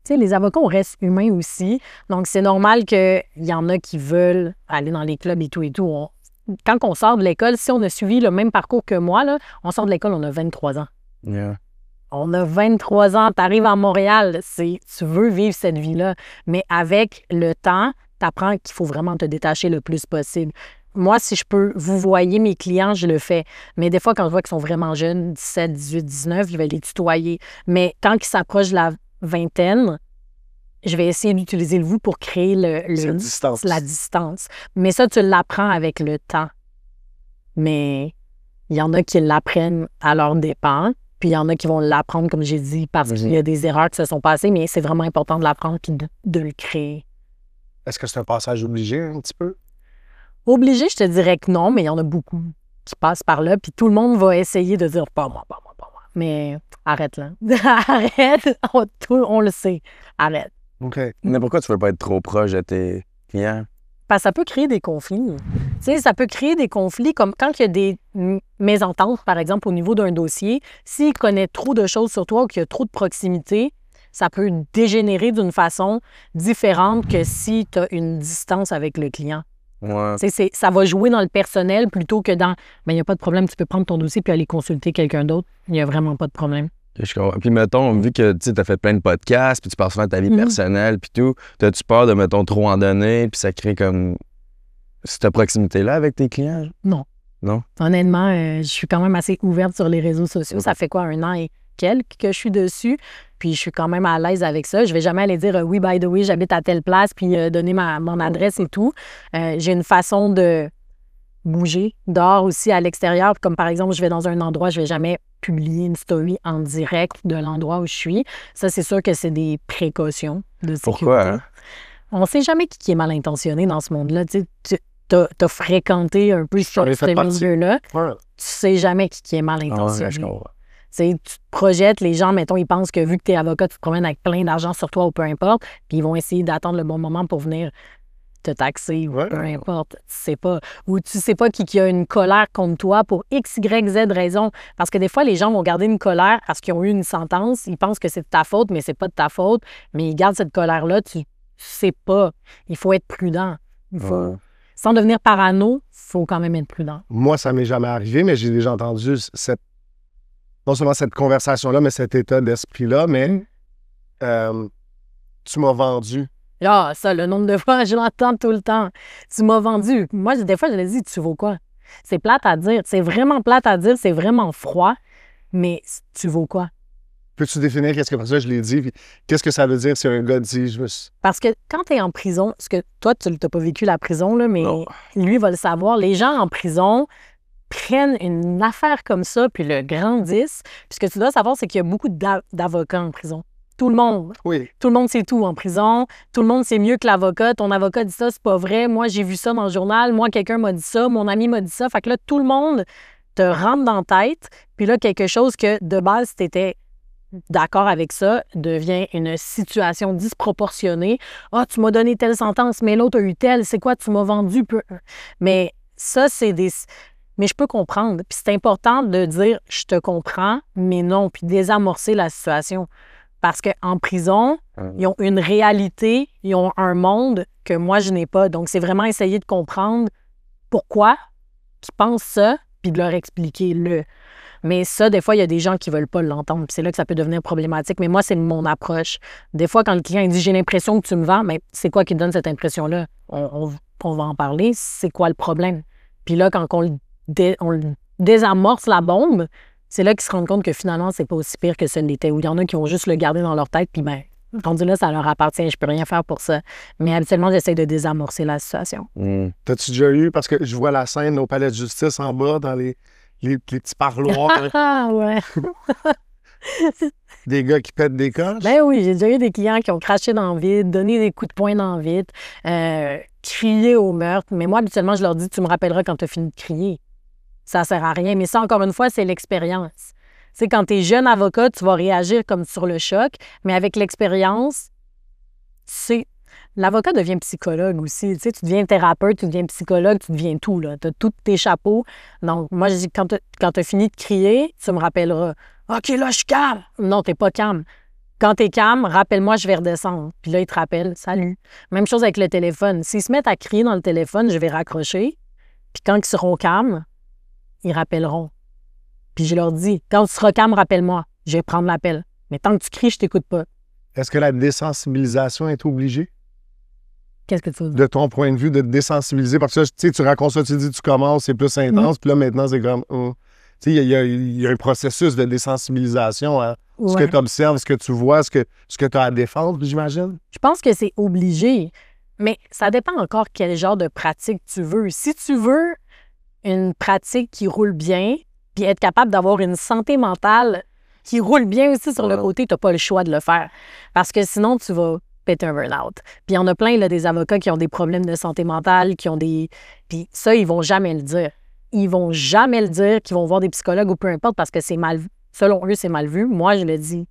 Tu sais, les avocats, on reste humains aussi. Donc, c'est normal qu'il y en a qui veulent aller dans les clubs et tout et tout. Quand on sort de l'école, si on a suivi le même parcours que moi, là, on sort de l'école, on a 23 ans. Yeah. On a 23 ans, tu arrives à Montréal, tu veux vivre cette vie-là. Mais avec le temps, tu apprends qu'il faut vraiment te détacher le plus possible. Moi, si je peux vous voyez mes clients, je le fais. Mais des fois, quand je vois qu'ils sont vraiment jeunes, 17, 18, 19, je vais les tutoyer. Mais tant qu'ils s'approchent de la vingtaine, je vais essayer d'utiliser le vous pour créer la distance. Mais ça, tu l'apprends avec le temps. Mais il y en a qui l'apprennent à leur dépens, puis il y en a qui vont l'apprendre, comme j'ai dit, parce qu'il y a des erreurs qui se sont passées, mais c'est vraiment important de l'apprendre puis de le créer. Est-ce que c'est un passage obligé, un petit peu? Obligé, je te dirais que non, mais il y en a beaucoup qui passent par là, puis tout le monde va essayer de dire « pas moi, pas moi, pas moi ». Mais arrête là. Arrête, on le sait. Arrête. OK. Mais pourquoi tu veux pas être trop proche de tes clients? Parce que ça peut créer des conflits. Tu sais, ça peut créer des conflits comme quand il y a des mésententes, par exemple, au niveau d'un dossier. S'il connaît trop de choses sur toi ou qu'il y a trop de proximité, ça peut dégénérer d'une façon différente que si tu as une distance avec le client. Ouais. Ça va jouer dans le personnel plutôt que dans « il n'y a pas de problème, tu peux prendre ton dossier puis aller consulter quelqu'un d'autre. Il n'y a vraiment pas de problème. » Je comprends. Puis mettons, vu que tu as fait plein de podcasts, puis tu parles souvent de ta vie personnelle, puis tout, as-tu peur de, mettons, trop en donner, puis ça crée comme cette proximité-là avec tes clients? Non. Non? Honnêtement, je suis quand même assez ouverte sur les réseaux sociaux. Ça fait quoi, 1 an et quelques que je suis dessus, puis je suis quand même à l'aise avec ça. Je vais jamais aller dire oui, by the way, j'habite à telle place, puis donner mon adresse et tout. J'ai une façon de bouger dehors aussi à l'extérieur. Comme par exemple, je vais dans un endroit, je vais jamais publier une story en direct de l'endroit où je suis. Ça, c'est sûr que c'est des précautions de sécurité. Pourquoi, hein? On sait jamais qui est mal intentionné dans ce monde-là. Tu as fréquenté un peu ce milieu-là. Ouais. Tu sais jamais qui est mal intentionné. Ouais, je comprends. Tu te projettes, les gens, mettons, ils pensent que vu que tu es avocat, tu te promènes avec plein d'argent sur toi ou peu importe, puis ils vont essayer d'attendre le bon moment pour venir te taxer ou peu importe. Tu sais pas. Ou tu sais pas qui a une colère contre toi pour X, Y, Z raison. Parce que des fois, les gens vont garder une colère parce qu'ils ont eu une sentence. Ils pensent que c'est de ta faute, mais c'est pas de ta faute. Mais ils gardent cette colère-là. Tu sais pas. Il faut être prudent. Il faut... Sans devenir parano, il faut quand même être prudent. Moi, ça m'est jamais arrivé, mais j'ai déjà entendu non seulement cette conversation-là, mais cet état d'esprit-là, mais tu m'as vendu. Ah, ça, le nombre de fois, je l'entends tout le temps. Tu m'as vendu. Moi, des fois, je le dis, tu vaux quoi? C'est plate à dire. C'est vraiment plate à dire. C'est vraiment froid. Mais tu vaux quoi? Peux-tu définir qu'est-ce que, parce que je l'ai dit, puis qu'est-ce que ça veut dire si un gars dit, je me suis... Parce que quand tu es en prison, parce que toi, tu n'as pas vécu la prison, là, mais lui va le savoir, les gens en prison prennent une affaire comme ça puis le grandissent. Puis ce que tu dois savoir, c'est qu'il y a beaucoup d'avocats en prison. Tout le monde. Oui. Tout le monde sait tout en prison. Tout le monde sait mieux que l'avocat. Ton avocat dit ça, c'est pas vrai. Moi, j'ai vu ça dans le journal. Moi, quelqu'un m'a dit ça. Mon ami m'a dit ça. Fait que là, tout le monde te rentre dans la tête. Puis là, quelque chose que, de base, si t'étais d'accord avec ça, devient une situation disproportionnée. Ah, tu m'as donné telle sentence, mais l'autre a eu telle. C'est quoi? Tu m'as vendu peu. Mais ça, c'est des... Mais je peux comprendre. Puis c'est important de dire « je te comprends », mais non, puis désamorcer la situation. Parce qu'en prison, ils ont une réalité, ils ont un monde que moi, je n'ai pas. Donc, c'est vraiment essayer de comprendre pourquoi ils pensent ça, puis de leur expliquer le. Mais ça, des fois, il y a des gens qui ne veulent pas l'entendre. Puis c'est là que ça peut devenir problématique. Mais moi, c'est mon approche. Des fois, quand le client dit « j'ai l'impression que tu me vends », mais c'est quoi qui donne cette impression-là? On va en parler. C'est quoi le problème? Puis là, quand on le désamorce la bombe, c'est là qu'ils se rendent compte que finalement, c'est pas aussi pire que ce l'était. Ou il y en a qui vont juste le garder dans leur tête, puis ben, rendu là, ça leur appartient, je peux rien faire pour ça. Mais habituellement, j'essaie de désamorcer la situation. T'as-tu déjà eu, parce que je vois la scène au palais de justice en bas, dans les petits parloirs. Ah ouais! Des gars qui pètent des coches? Ben oui, j'ai déjà eu des clients qui ont craché dans le vide, donné des coups de poing dans le vide, crié au meurtre. Mais moi, habituellement, je leur dis, tu me rappelleras quand tu as fini de crier. Ça sert à rien. Mais ça, encore une fois, c'est l'expérience. Tu sais, quand tu es jeune avocat, tu vas réagir comme sur le choc, mais avec l'expérience, tu sais, l'avocat devient psychologue aussi. Tu sais, tu deviens thérapeute, tu deviens psychologue, tu deviens tout, là. Tu as tous tes chapeaux. Donc, moi, je dis, quand tu as fini de crier, tu me rappelleras. OK, là, je suis calme. Non, t'es pas calme. Quand t'es calme, rappelle-moi, je vais redescendre. Puis là, il te rappelle, salut. Même chose avec le téléphone. S'ils se mettent à crier dans le téléphone, je vais raccrocher. Puis quand ils seront calmes, ils rappelleront. Puis je leur dis, quand tu seras calme, rappelle-moi. Je vais prendre l'appel. Mais tant que tu cries, je t'écoute pas. Est-ce que la désensibilisation est obligée? Qu'est-ce que tu veux dire? De ton point de vue, de te désensibiliser? Parce que tu sais, tu racontes ça, tu dis, tu commences, c'est plus intense, puis là, maintenant, c'est comme... Tu sais, il y a un processus de désensibilisation à ce que tu observes, ce que tu vois, ce que tu as à défendre, j'imagine? Je pense que c'est obligé, mais ça dépend encore quel genre de pratique tu veux. Si tu veux une pratique qui roule bien, puis être capable d'avoir une santé mentale qui roule bien aussi sur le côté, tu n'as pas le choix de le faire. Parce que sinon, tu vas péter un burn-out. Puis il y en a plein, là, des avocats qui ont des problèmes de santé mentale, qui ont des... Puis ça, ils vont jamais le dire. Ils vont jamais le dire qu'ils vont voir des psychologues ou peu importe parce que c'est mal vu. Selon eux, c'est mal vu. Moi, je le dis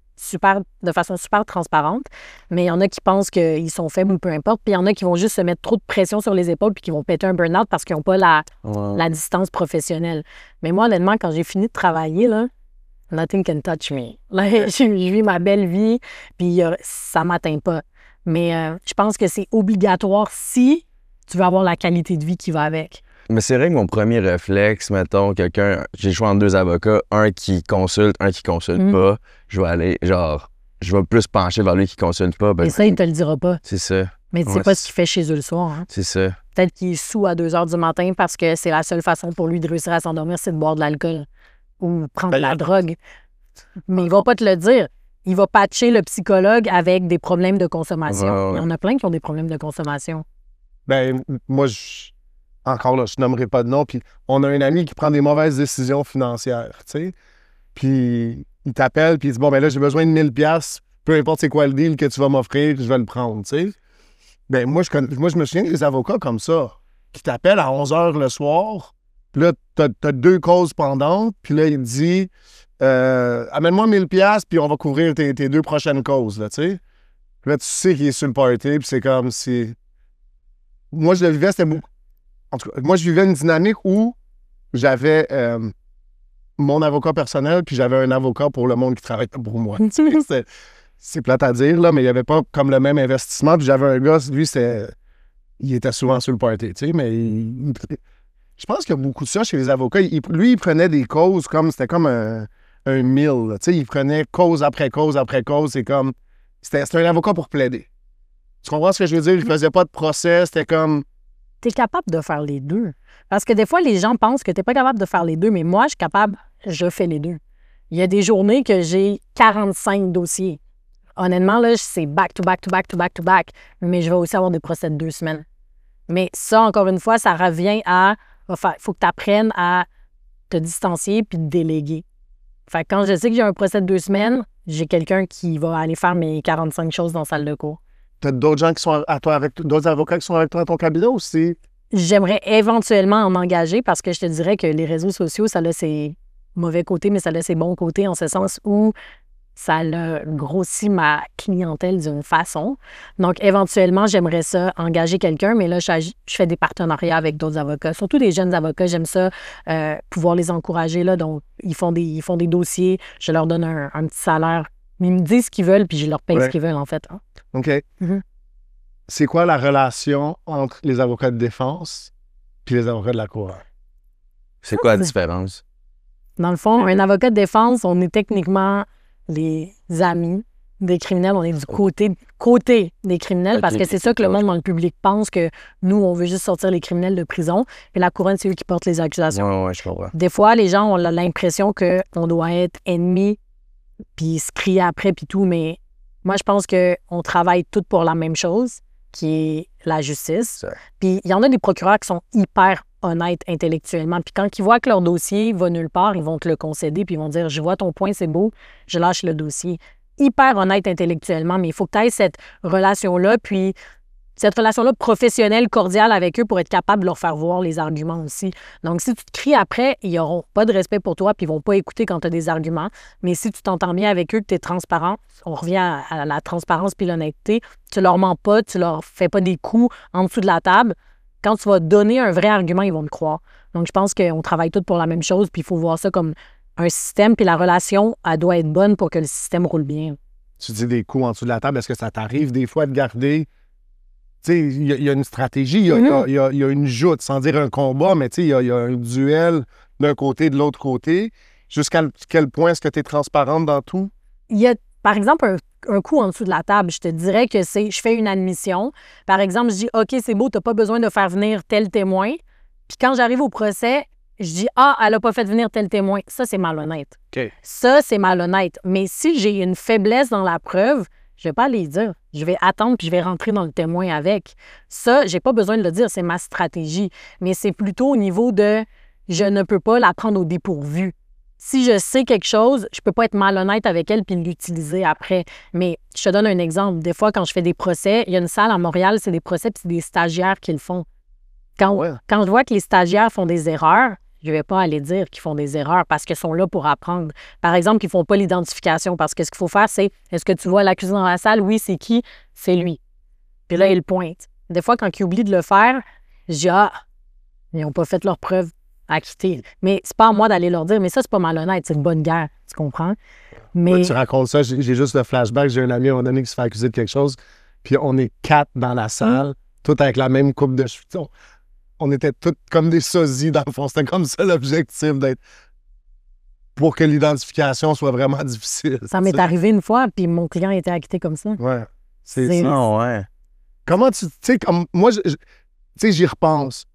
de façon super transparente, mais il y en a qui pensent qu'ils sont faibles ou peu importe, puis il y en a qui vont juste se mettre trop de pression sur les épaules puis qui vont péter un burn-out parce qu'ils n'ont pas la distance professionnelle. Mais moi, honnêtement, quand j'ai fini de travailler, là, nothing can touch me. Là, je vis ma belle vie, puis ça ne m'atteint pas. Mais je pense que c'est obligatoire si tu veux avoir la qualité de vie qui va avec. Mais c'est vrai que mon premier réflexe, mettons, j'ai le choix entre 2 avocats, un qui consulte pas, je vais aller, genre, je vais plus pencher vers lui qui consulte pas. Et ça, il te le dira pas. C'est ça. Mais tu sais pas ce qu'il fait chez eux le soir. Hein? C'est ça. Peut-être qu'il est sous à 2 h du matin parce que c'est la seule façon pour lui de réussir à s'endormir, c'est de boire de l'alcool ou prendre de la drogue. Mais il va pas te le dire. Il va patcher le psychologue avec des problèmes de consommation. Il y en a plein qui ont des problèmes de consommation. Ben, moi, encore là, je nommerai pas de nom. Puis on a un ami qui prend des mauvaises décisions financières, tu sais. Puis il t'appelle, puis il dit, bon, ben là, j'ai besoin de 1000$, peu importe c'est quoi le deal que tu vas m'offrir, je vais le prendre, tu sais. Ben, moi, je me souviens des avocats comme ça, qui t'appellent à 11 h le soir, puis là, t'as 2 causes pendantes, puis là, il dit, amène-moi 1000$, puis on va couvrir tes 2 prochaines causes, là, tu sais. Puis là, tu sais qu'il est sur le party, puis c'est comme si... Moi, je le vivais, c'était beaucoup. En tout cas, moi, je vivais une dynamique où j'avais mon avocat personnel, puis j'avais un avocat pour le monde qui travaille pour moi. C'est plate à dire, là, mais il n'y avait pas comme le même investissement. Puis j'avais un gars, lui, il était souvent sur le party, tu sais, mais je pense qu'il y a beaucoup de ça chez les avocats. Lui, il prenait des causes comme, c'était comme un mille, tu sais, il prenait cause après cause après cause. C'est comme, c'était un avocat pour plaider. Tu comprends ce que je veux dire? Il faisait pas de procès, c'était comme... T'es capable de faire les deux. Parce que des fois, les gens pensent que t'es pas capable de faire les deux, mais moi, je suis capable, je fais les deux. Il y a des journées que j'ai 45 dossiers. Honnêtement, là, c'est back to back to back to back to back. Mais je vais aussi avoir des procès de 2 semaines. Mais ça, encore une fois, ça revient à... Il faut que tu apprennes à te distancier puis te déléguer. Fait que quand je sais que j'ai un procès de 2 semaines, j'ai quelqu'un qui va aller faire mes 45 choses dans la salle de cours. T'as d'autres gens qui sont à toi, avec d'autres avocats qui sont avec toi dans ton cabinet aussi? J'aimerais éventuellement en engager parce que je te dirais que les réseaux sociaux, ça a ses mauvais côtés, mais ça a ses bons côtés en ce sens où ça a grossi ma clientèle d'une façon. Donc, éventuellement, j'aimerais ça engager quelqu'un, mais là, je fais des partenariats avec d'autres avocats, surtout des jeunes avocats. J'aime ça, pouvoir les encourager. Là, donc, ils font des dossiers, je leur donne un petit salaire. Ils me disent ce qu'ils veulent, puis je leur paye ce qu'ils veulent, en fait. Hein. OK. C'est quoi la relation entre les avocats de défense puis les avocats de la cour? C'est quoi la différence? Dans le fond, un avocat de défense, on est techniquement les amis des criminels. On est du côté des criminels parce que c'est ça que le monde dans le public pense, que nous, on veut juste sortir les criminels de prison. Et la couronne, c'est eux qui portent les accusations. Oui, je comprends. Des fois, les gens ont l'impression qu'on doit être ennemis puis se crier après puis tout, mais moi, je pense qu'on travaille tous pour la même chose, qui est la justice. Puis il y en a des procureurs qui sont hyper honnêtes intellectuellement. Puis quand ils voient que leur dossier va nulle part, ils vont te le concéder, puis ils vont dire « Je vois ton point, c'est beau, je lâche le dossier ». Hyper honnête intellectuellement, mais il faut que tu aies cette relation-là, puis cette relation-là professionnelle, cordiale avec eux pour être capable de leur faire voir les arguments aussi. Donc, si tu te cries après, ils n'auront pas de respect pour toi puis ils vont pas écouter quand tu as des arguments. Mais si tu t'entends bien avec eux, que tu es transparent, on revient à la transparence puis l'honnêteté, tu leur mens pas, tu leur fais pas des coups en dessous de la table. Quand tu vas donner un vrai argument, ils vont te croire. Donc, je pense qu'on travaille tous pour la même chose puis il faut voir ça comme un système puis la relation, elle doit être bonne pour que le système roule bien. Tu dis des coups en dessous de la table, est-ce que ça t'arrive des fois de garder... Tu sais, il y a une stratégie, il y a une joute, sans dire un combat, mais tu sais, il y a un duel d'un côté et de l'autre côté. Jusqu'à quel point est-ce que tu es transparente dans tout? Il y a, par exemple, un coup en dessous de la table. Je te dirais que je fais une admission. Par exemple, je dis, OK, c'est beau, tu n'as pas besoin de faire venir tel témoin. Puis quand j'arrive au procès, je dis, ah, elle n'a pas fait venir tel témoin. Ça, c'est malhonnête. OK. Ça, c'est malhonnête. Mais si j'ai une faiblesse dans la preuve, je vais pas aller dire. Je vais attendre puis je vais rentrer dans le témoin avec. Ça, j'ai pas besoin de le dire, c'est ma stratégie. Mais c'est plutôt au niveau de je ne peux pas la prendre au dépourvu. Si je sais quelque chose, je peux pas être malhonnête avec elle puis l'utiliser après. Mais je te donne un exemple. Des fois, quand je fais des procès, il y a une salle à Montréal, c'est des procès puis c'est des stagiaires qui le font. Quand je vois que les stagiaires font des erreurs, je ne vais pas aller dire qu'ils font des erreurs parce qu'ils sont là pour apprendre. Par exemple, qu'ils ne font pas l'identification parce que ce qu'il faut faire, c'est est-ce que tu vois l'accusé dans la salle? Oui, c'est qui? C'est lui. Puis là, il pointe. Des fois, quand ils oublient de le faire, je dis ils n'ont pas fait leur preuve à quitter. Mais c'est pas à moi d'aller leur dire, mais ça, c'est pas malhonnête, c'est une bonne guerre, tu comprends? Mais... Ouais, tu racontes ça, j'ai juste le flashback, j'ai un ami à un moment donné qui se fait accuser de quelque chose, puis on est 4 dans la salle, tout avec la même coupe de cheveux. on était tous comme des sosies dans le fond. C'était comme ça l'objectif d'être... Pour que l'identification soit vraiment difficile. Ça m'est arrivé une fois, puis mon client était acquitté comme ça. Ouais. C'est- ça. Ah ouais. Comment tu sais, comme moi, tu sais, j'y repense.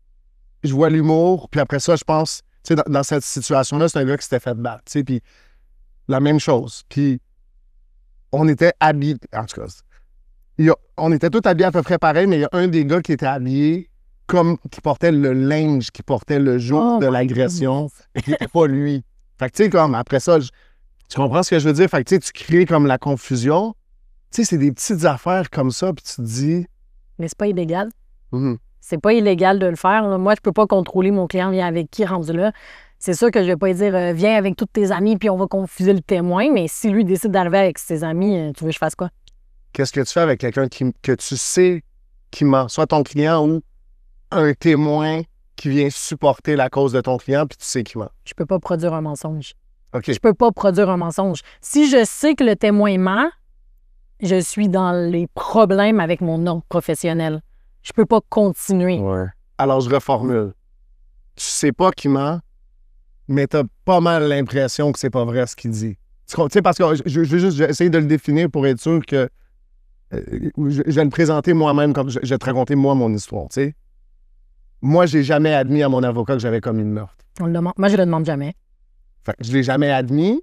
Je vois l'humour, puis après ça, je pense, tu sais, dans cette situation-là, c'est un gars qui s'était fait battre, tu sais, puis la même chose. Puis on était habillés, en tout cas, on était tous habillés à peu près pareil, mais il y a un des gars qui était habillé comme qui portait le linge qui portait le jour Oh de my l'agression, goodness. et qui n'était pas lui. Fait que, tu sais, comme après ça, tu comprends ce que je veux dire? Fait que, tu sais, tu crées comme la confusion. Tu sais, c'est des petites affaires comme ça, puis tu te dis... Mais c'est pas illégal. Hum, C'est pas illégal de le faire, là. Moi, je peux pas contrôler mon client vient avec qui rendu là. C'est sûr que je vais pas lui dire viens avec tous tes amis puis on va confuser le témoin, mais si lui décide d'arriver avec ses amis, tu veux que je fasse quoi? Qu'est-ce que tu fais avec quelqu'un que tu sais qui ment, soit ton client ou un témoin qui vient supporter la cause de ton client, puis tu sais qui ment? Je peux pas produire un mensonge. OK. Je peux pas produire un mensonge. Si je sais que le témoin ment, je suis dans les problèmes avec mon ordre professionnel. Je peux pas continuer. Ouais. Alors, je reformule. Tu sais pas qui ment, mais tu as pas mal l'impression que c'est pas vrai ce qu'il dit. Tu sais, parce que je veux juste essayer de le définir pour être sûr que je vais le présenter moi-même comme je vais te raconter moi mon histoire, tu sais. Moi, j'ai jamais admis à mon avocat que j'avais commis le meurtre. On le demande. Moi, je le demande jamais. Fait que je l'ai jamais admis.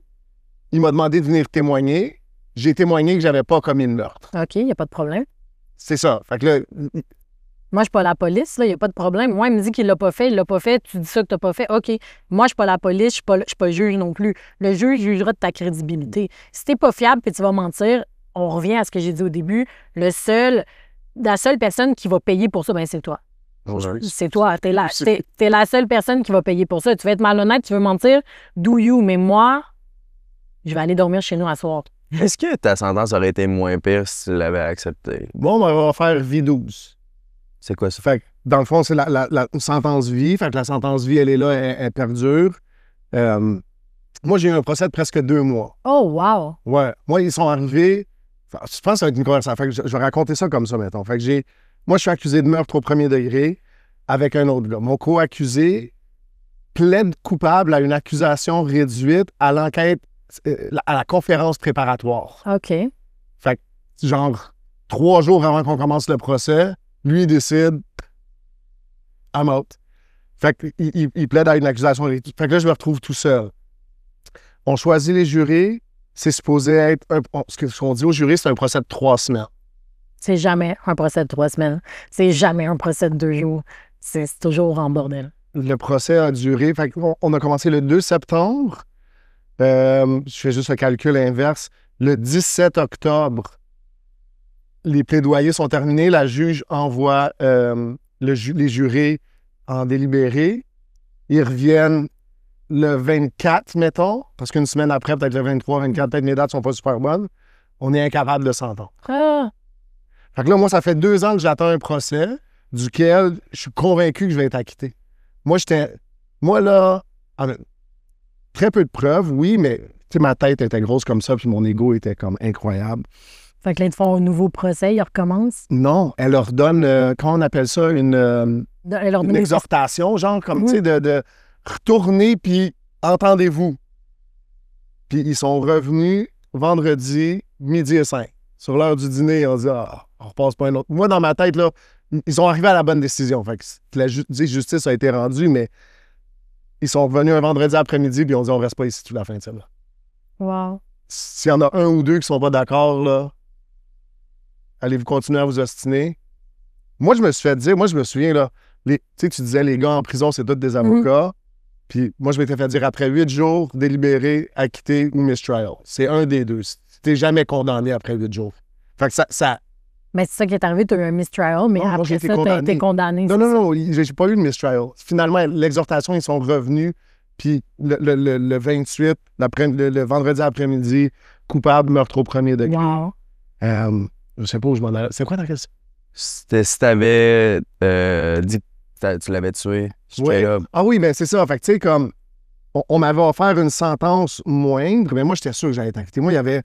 Il m'a demandé de venir témoigner. J'ai témoigné que j'avais pas commis le meurtre. OK, il n'y a pas de problème. C'est ça. Fait que là, Moi, je suis pas la police, il n'y a pas de problème. Moi, il me dit qu'il l'a pas fait, il l'a pas fait, tu dis ça que tu n'as pas fait. OK. Moi, je suis pas la police, je suis pas juge non plus. Le juge jugera de ta crédibilité. Si t'es pas fiable et tu vas mentir, on revient à ce que j'ai dit au début. La seule personne qui va payer pour ça, ben c'est toi. C'est toi. T'es la seule personne qui va payer pour ça. Tu veux être malhonnête, tu veux mentir, do you. Mais moi, je vais aller dormir chez nous à soir. Est-ce que ta sentence aurait été moins pire si tu l'avais accepté? bon, ben, on va faire vie 12. C'est quoi ça? Fait que, dans le fond, c'est la sentence vie. Fait que la sentence vie, elle est là, elle perdure. Moi, j'ai eu un procès de presque 2 mois. Oh, wow! Ouais. Moi, ils sont arrivés. Enfin, je pense que ça va être une conversation. Fait que je vais raconter ça comme ça, mettons. Fait que moi, je suis accusé de meurtre au premier degré avec un autre gars. Mon co-accusé plaide coupable à une accusation réduite à l'enquête, à la conférence préparatoire. OK. Fait que, genre, 3 jours avant qu'on commence le procès, lui, il décide I'm out. Fait qu'il plaide à une accusation réduite. Fait que là, je me retrouve tout seul. On choisit les jurés. C'est supposé être... ce qu'on dit aux jurés, c'est un procès de 3 semaines. C'est jamais un procès de 3 semaines. C'est jamais un procès de 2 jours. C'est toujours en bordel. Le procès a duré... Fait qu'on a commencé le 2 septembre. Je fais juste le calcul inverse. Le 17 octobre, les plaidoyers sont terminés. La juge envoie les jurés en délibéré. Ils reviennent le 24, mettons, parce qu'une semaine après, peut-être le 23, 24, peut-être mes dates sont pas super bonnes. On est incapable de s'entendre. Ah! Fait que là, moi, ça fait 2 ans que j'attends un procès duquel je suis convaincu que je vais être acquitté. Moi, là, très peu de preuves, oui, mais tu sais, ma tête était grosse comme ça, puis mon ego était comme incroyable. Fait que là, ils te font un nouveau procès, ils recommencent. Non, elle leur donne, comment on appelle ça, une exhortation, genre, comme, Oui. tu sais, de retourner, puis entendez-vous. Puis ils sont revenus vendredi, 12h05. Sur l'heure du dîner, on dit, on repasse pas un autre. Moi, dans ma tête, là, ils sont arrivés à la bonne décision. Fait que la justice a été rendue, mais ils sont revenus un vendredi après-midi, puis on dit, on reste pas ici toute la fin de semaine. Wow. S'il y en a un ou deux qui sont pas d'accord, là, allez-vous continuer à vous ostiner? Moi, je me suis fait dire, moi, je me souviens, là, tu sais, tu disais, les gars en prison, c'est tous des avocats. Puis moi, je m'étais fait dire, après 8 jours, délibéré, acquitté ou mistrial. C'est un des deux. T'es jamais condamné après 8 jours. Fait que ça... Mais c'est ça qui est arrivé, tu as eu un mistrial, mais Non, moi, j'ai après été ça, tu as été condamné. Non, non, non, j'ai pas eu le mistrial. Finalement, l'exhortation, ils sont revenus. Puis le 28, le vendredi après-midi, coupable, meurtre au premier degré. Wow. Je sais pas où je m'en allais. C'est quoi ta question? C'était si t'avais dit que tu l'avais tué. Ouais. Ah oui, mais c'est ça. Fait que tu sais, comme, on m'avait offert une sentence moindre, mais moi, j'étais sûr que j'allais être acquitté. Moi, il y avait...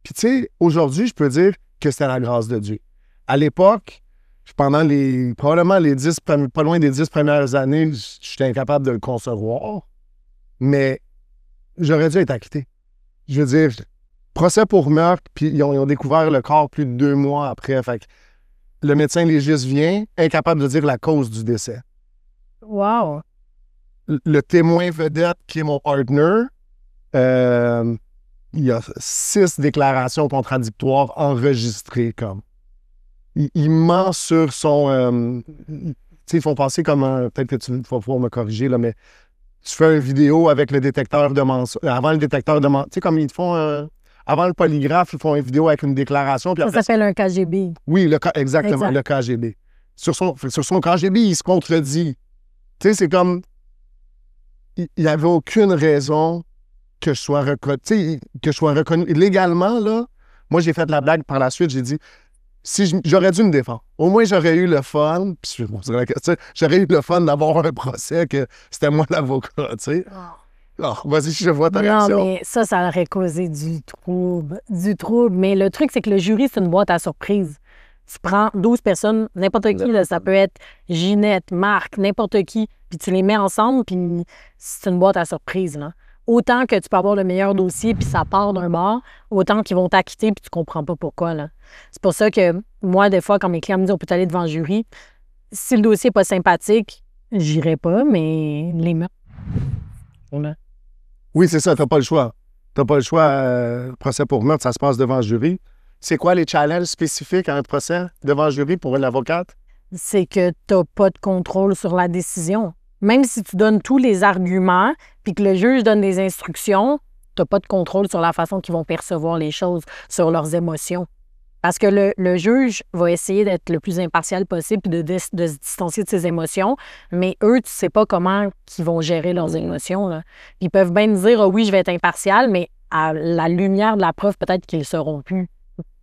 Puis tu sais, aujourd'hui, je peux dire que c'était la grâce de Dieu. À l'époque, Pendant probablement pas loin des 10 premières années, j'étais incapable de le concevoir. Mais j'aurais dû être acquitté. Je veux dire, procès pour meurtre, puis ils ont découvert le corps plus de 2 mois après. Fait que le médecin légiste vient, incapable de dire la cause du décès. Wow! Le témoin vedette, qui est mon partner, il y a 6 déclarations contradictoires enregistrées comme. Il ment sur son... tu sais, ils font passer comme un... Peut-être que tu vas pouvoir me corriger, là, mais tu fais une vidéo avec le détecteur de mensonges. Avant le détecteur de mensonges. Tu sais, comme ils font... avant le polygraphe, ils font une vidéo avec une déclaration. Puis Ça s'appelle un KGB. Oui, exactement, le KGB. Sur son KGB, il se contredit. Tu sais, c'est comme... Il n'y avait aucune raison que je sois reconnu. Légalement, là, moi, j'ai fait de la blague par la suite. J'ai dit, j'aurais dû me défendre. Au moins, j'aurais eu le fun. Puis je me poserais la question, j'aurais eu le fun d'avoir un procès que c'était moi l'avocat, tu sais. Alors, vas-y, je vois ta réaction. Non, mais ça aurait causé du trouble. Du trouble. Mais le truc, c'est que le jury, c'est une boîte à surprise. Tu prends 12 personnes, n'importe qui, là, ça peut être Ginette, Marc, n'importe qui, puis tu les mets ensemble, puis c'est une boîte à surprise, là. Autant que tu peux avoir le meilleur dossier, puis ça part d'un bord, autant qu'ils vont t'acquitter, puis tu comprends pas pourquoi, là. C'est pour ça que moi, des fois, quand mes clients me disent on peut aller devant le jury, si le dossier n'est pas sympathique, j'irai pas, mais les meurtres, voilà. Oui, c'est ça, t'as pas le choix. T'as pas le choix. Procès pour meurtre, ça se passe devant le jury. C'est quoi les challenges spécifiques à un procès devant le jury pour une avocate? C'est que tu n'as pas de contrôle sur la décision. Même si tu donnes tous les arguments puis que le juge donne des instructions, tu n'as pas de contrôle sur la façon qu'ils vont percevoir les choses, sur leurs émotions. Parce que le juge va essayer d'être le plus impartial possible puis de se distancier de ses émotions, mais eux, tu ne sais pas comment ils vont gérer leurs émotions, là. Ils peuvent bien dire « Ah oui, je vais être impartial », mais à la lumière de la preuve, peut-être qu'ils ne le seront plus.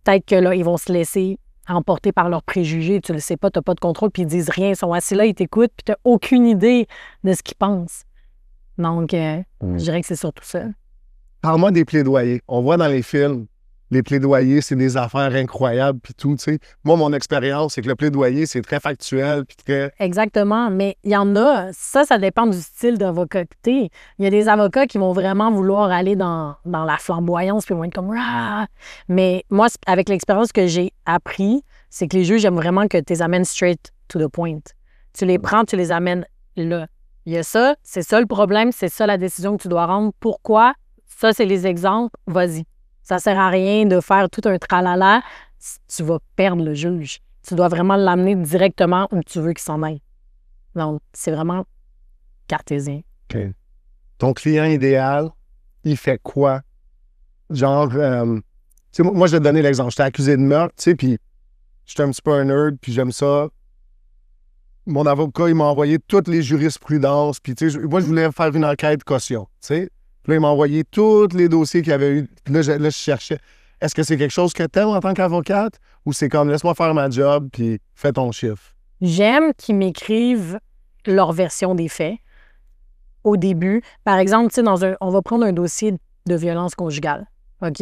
Peut-être que là, ils vont se laisser emporter par leurs préjugés. Tu ne le sais pas, tu n'as pas de contrôle, puis ils disent rien. Ils sont assis là, ils t'écoutent, puis tu n'as aucune idée de ce qu'ils pensent. Donc, je dirais que c'est surtout ça. Parle-moi des plaidoyers. On voit dans les films, les plaidoyers, c'est des affaires incroyables, puis tout, tu sais. Moi, mon expérience, c'est que le plaidoyer, c'est très factuel, puis très... Exactement, mais il y en a, ça dépend du style d'avocat que t'es. Il y a des avocats qui vont vraiment vouloir aller dans la flamboyance, puis ils vont être comme... Rah! Mais moi, avec l'expérience que j'ai appris, c'est que les juges aiment vraiment que tu les amènes straight to the point. Tu les prends, tu les amènes là. Il y a ça, c'est ça le problème, c'est ça la décision que tu dois rendre. Pourquoi? Ça, c'est les exemples, vas-y. Ça sert à rien de faire tout un tralala. Tu vas perdre le juge. Tu dois vraiment l'amener directement où tu veux qu'il s'en aille. Donc, c'est vraiment cartésien. OK. Ton client idéal, il fait quoi? Genre, tu sais, moi, je vais te donner l'exemple. J'étais accusé de meurtre, tu sais, puis j'étais un petit peu un nerd, puis j'aime ça. Mon avocat, il m'a envoyé toutes les jurisprudences, puis tu sais, moi, je voulais faire une enquête caution, tu sais. Puis là, il m'a envoyé tous les dossiers qu'il y avait eu. Puis là, je cherchais. Est-ce que c'est quelque chose que t'aimes en tant qu'avocate ou c'est comme laisse-moi faire ma job puis fais ton chiffre? J'aime qu'ils m'écrivent leur version des faits au début. Par exemple, tu sais, on va prendre un dossier de violence conjugale. OK?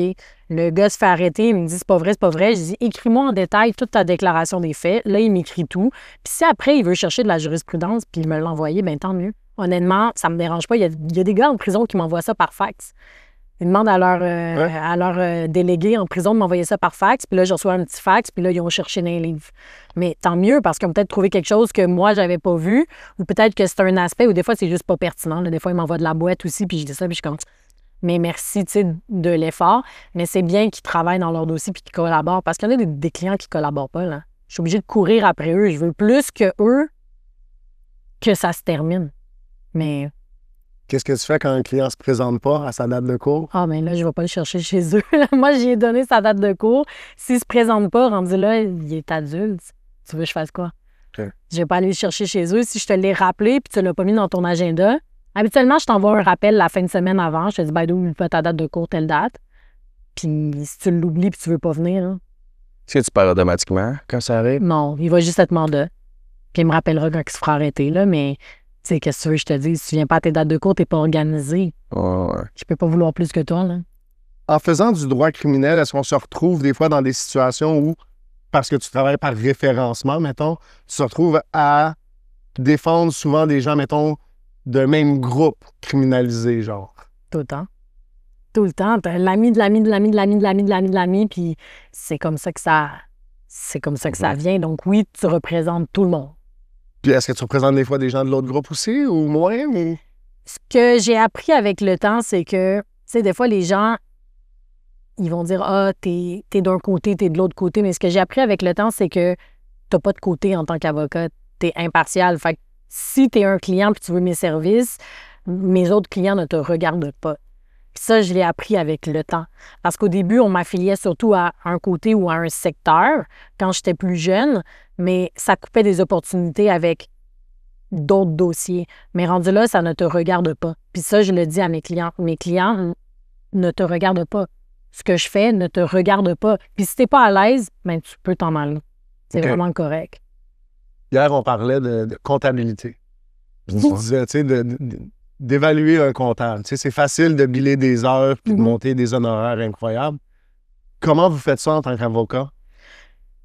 Le gars se fait arrêter, il me dit c'est pas vrai, c'est pas vrai. Je dis écris-moi en détail toute ta déclaration des faits. Là, il m'écrit tout. Puis si après, il veut chercher de la jurisprudence puis il me l'envoyer, bien tant mieux. Honnêtement, ça me dérange pas. Il y a des gars en prison qui m'envoient ça par fax. Ils demandent à leur délégué en prison de m'envoyer ça par fax, puis là, je reçois un petit fax, puis là, ils ont cherché dans les livres. Mais tant mieux, parce qu'ils ont peut-être trouvé quelque chose que moi, j'avais pas vu, ou peut-être que c'est un aspect, ou des fois, c'est juste pas pertinent. Là, des fois, ils m'envoient de la boîte aussi, puis je dis ça, puis je suis comme... Mais merci, tu sais, de l'effort. Mais c'est bien qu'ils travaillent dans leur dossier puis qu'ils collaborent, parce qu'il y en a des clients qui collaborent pas, là. Je suis obligée de courir après eux. Je veux plus que eux que ça se termine. Mais... Qu'est-ce que tu fais quand un client ne se présente pas à sa date de cours? Ah, bien là, je ne vais pas le chercher chez eux. Moi, j'y ai donné sa date de cours. S'il ne se présente pas, rendu là, il est adulte. Tu veux que je fasse quoi? Okay. Je ne vais pas aller le chercher chez eux. Si je te l'ai rappelé puis tu ne l'as pas mis dans ton agenda, habituellement, je t'envoie un rappel la fin de semaine avant. Je te dis, ben, oublie pas ta date de cours, telle date. Puis si tu l'oublies puis tu ne veux pas venir, là. Est-ce que tu pars automatiquement quand ça arrive? Non, il va juste être mandat. Puis il me rappellera quand il se fera arrêter, là, mais... Tu sais, qu'est-ce que tu veux que je te dise? Si tu viens pas à tes dates de cours, t'es pas organisé. Ouais. Je peux pas vouloir plus que toi, là. En faisant du droit criminel, est-ce qu'on se retrouve des fois dans des situations où parce que tu travailles par référencement, mettons, tu te retrouves à défendre souvent des gens, mettons, d'un même groupe criminalisé, genre. Tout le temps. Tout le temps. T'as l'ami de l'ami de l'ami de l'ami de l'ami de l'ami de l'ami, puis c'est comme ça que ça... C'est comme ça que ça vient. Donc oui, tu représentes tout le monde. Puis est-ce que tu représentes des fois des gens de l'autre groupe aussi, ou moins? Ou... Ce que j'ai appris avec le temps, c'est que, tu sais, des fois, les gens, ils vont dire « Ah, t'es d'un côté, t'es de l'autre côté », mais ce que j'ai appris avec le temps, c'est que t'as pas de côté en tant qu'avocat. T'es impartial. Fait que si t'es un client puis tu veux mes services, mes autres clients ne te regardent pas. Puis ça, je l'ai appris avec le temps. Parce qu'au début, on m'affiliait surtout à un côté ou à un secteur quand j'étais plus jeune, mais ça coupait des opportunités avec d'autres dossiers. Mais rendu là, ça ne te regarde pas. Puis ça, je le dis à mes clients. Mes clients ne te regardent pas. Ce que je fais ne te regarde pas. Puis si t'es pas à l'aise, ben tu peux t'en aller. C'est vraiment correct. Hier, on parlait de comptabilité. Je disais, tu sais, d'évaluer un comptable. Tu sais, c'est facile de biler des heures puis de monter des honoraires incroyables. Comment vous faites ça en tant qu'avocat?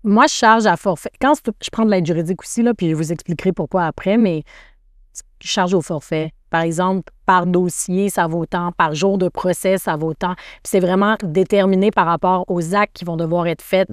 Moi, je charge à forfait. Quand je prends de l'aide juridique aussi, là, puis je vous expliquerai pourquoi après, mais je charge au forfait. Par exemple, par dossier, ça vaut tant. Par jour de procès, ça vaut tant. Puis c'est vraiment déterminé par rapport aux actes qui vont devoir être faits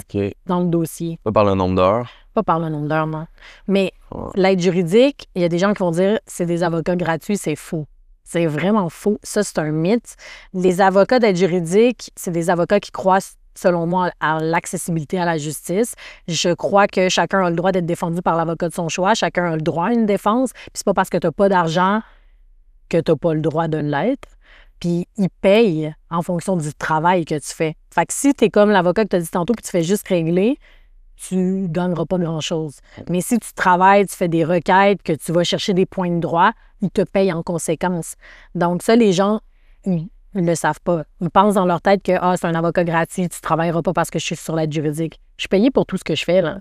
dans le dossier. Pas par le nombre d'heures. Pas par le nombre d'heures, non. Mais l'aide juridique, il y a des gens qui vont dire c'est des avocats gratuits, c'est faux. C'est vraiment faux. Ça, c'est un mythe. Les avocats d'aide juridique, c'est des avocats qui croient, selon moi, à l'accessibilité à la justice. Je crois que chacun a le droit d'être défendu par l'avocat de son choix. Chacun a le droit à une défense. Puis c'est pas parce que tu n'as pas d'argent que tu n'as pas le droit de l'être. Puis ils payent en fonction du travail que tu fais. Fait que si tu es comme l'avocat que tu as dit tantôt puis tu fais juste régler, tu ne gagneras pas grand-chose. Mais si tu travailles, tu fais des requêtes, que tu vas chercher des points de droit, ils te payent en conséquence. Donc ça, les gens, ils ne le savent pas. Ils pensent dans leur tête que c'est un avocat gratuit, tu ne travailleras pas parce que je suis sur l'aide juridique. Je suis payée pour tout ce que je fais, là.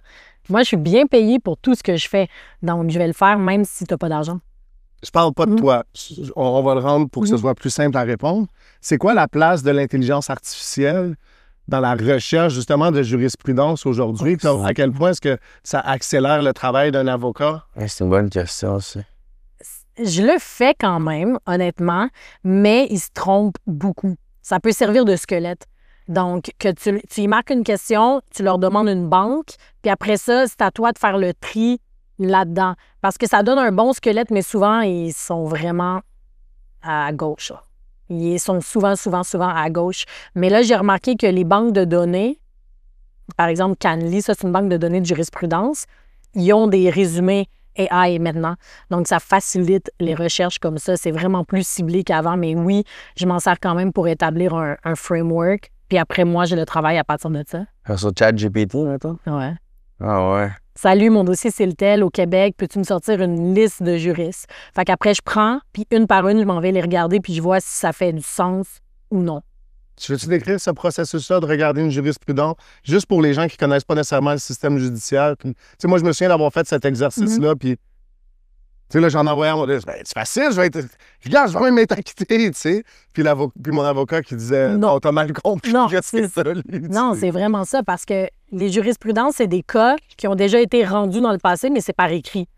Moi, je suis bien payée pour tout ce que je fais. Donc, je vais le faire même si tu n'as pas d'argent. Je parle pas de toi. On va le rendre pour que ce soit plus simple à répondre. C'est quoi la place de l'intelligence artificielle dans la recherche, justement, de jurisprudence aujourd'hui? À quel point est-ce que ça accélère le travail d'un avocat? C'est une bonne question, ça. Je le fais quand même, honnêtement, mais ils se trompent beaucoup. Ça peut servir de squelette. Donc, que tu y marques une question, tu leur demandes une banque, puis après ça, c'est à toi de faire le tri là-dedans. Parce que ça donne un bon squelette, mais souvent, ils sont vraiment à gauche. Là. Ils sont souvent à gauche. Mais là, j'ai remarqué que les banques de données, par exemple, Canly, ça, c'est une banque de données de jurisprudence, ils ont des résumés AI maintenant. Donc, ça facilite les recherches comme ça. C'est vraiment plus ciblé qu'avant. Mais oui, je m'en sers quand même pour établir un framework. Puis après, moi, je le travaille à partir de ça. Sur ChatGPT, maintenant? Ouais. Ah ouais. Salut, mon dossier, c'est le tel au Québec. Peux-tu me sortir une liste de juristes? Fait qu'après, je prends, puis une par une, je m'en vais les regarder, puis je vois si ça fait du sens ou non. Tu veux-tu décrire ce processus-là de regarder une jurisprudence, juste pour les gens qui ne connaissent pas nécessairement le système judiciaire? Tu sais, moi, je me souviens d'avoir fait cet exercice-là, puis... Tu sais, là, j'en envoyais à mon... C'est facile, regarde, je vais même être acquitté, tu sais. Puis mon avocat qui disait, non, t'as mal compris. Non, c'est ça, lui, non, c'est vraiment ça, parce que les jurisprudences, c'est des cas qui ont déjà été rendus dans le passé, mais c'est par écrit.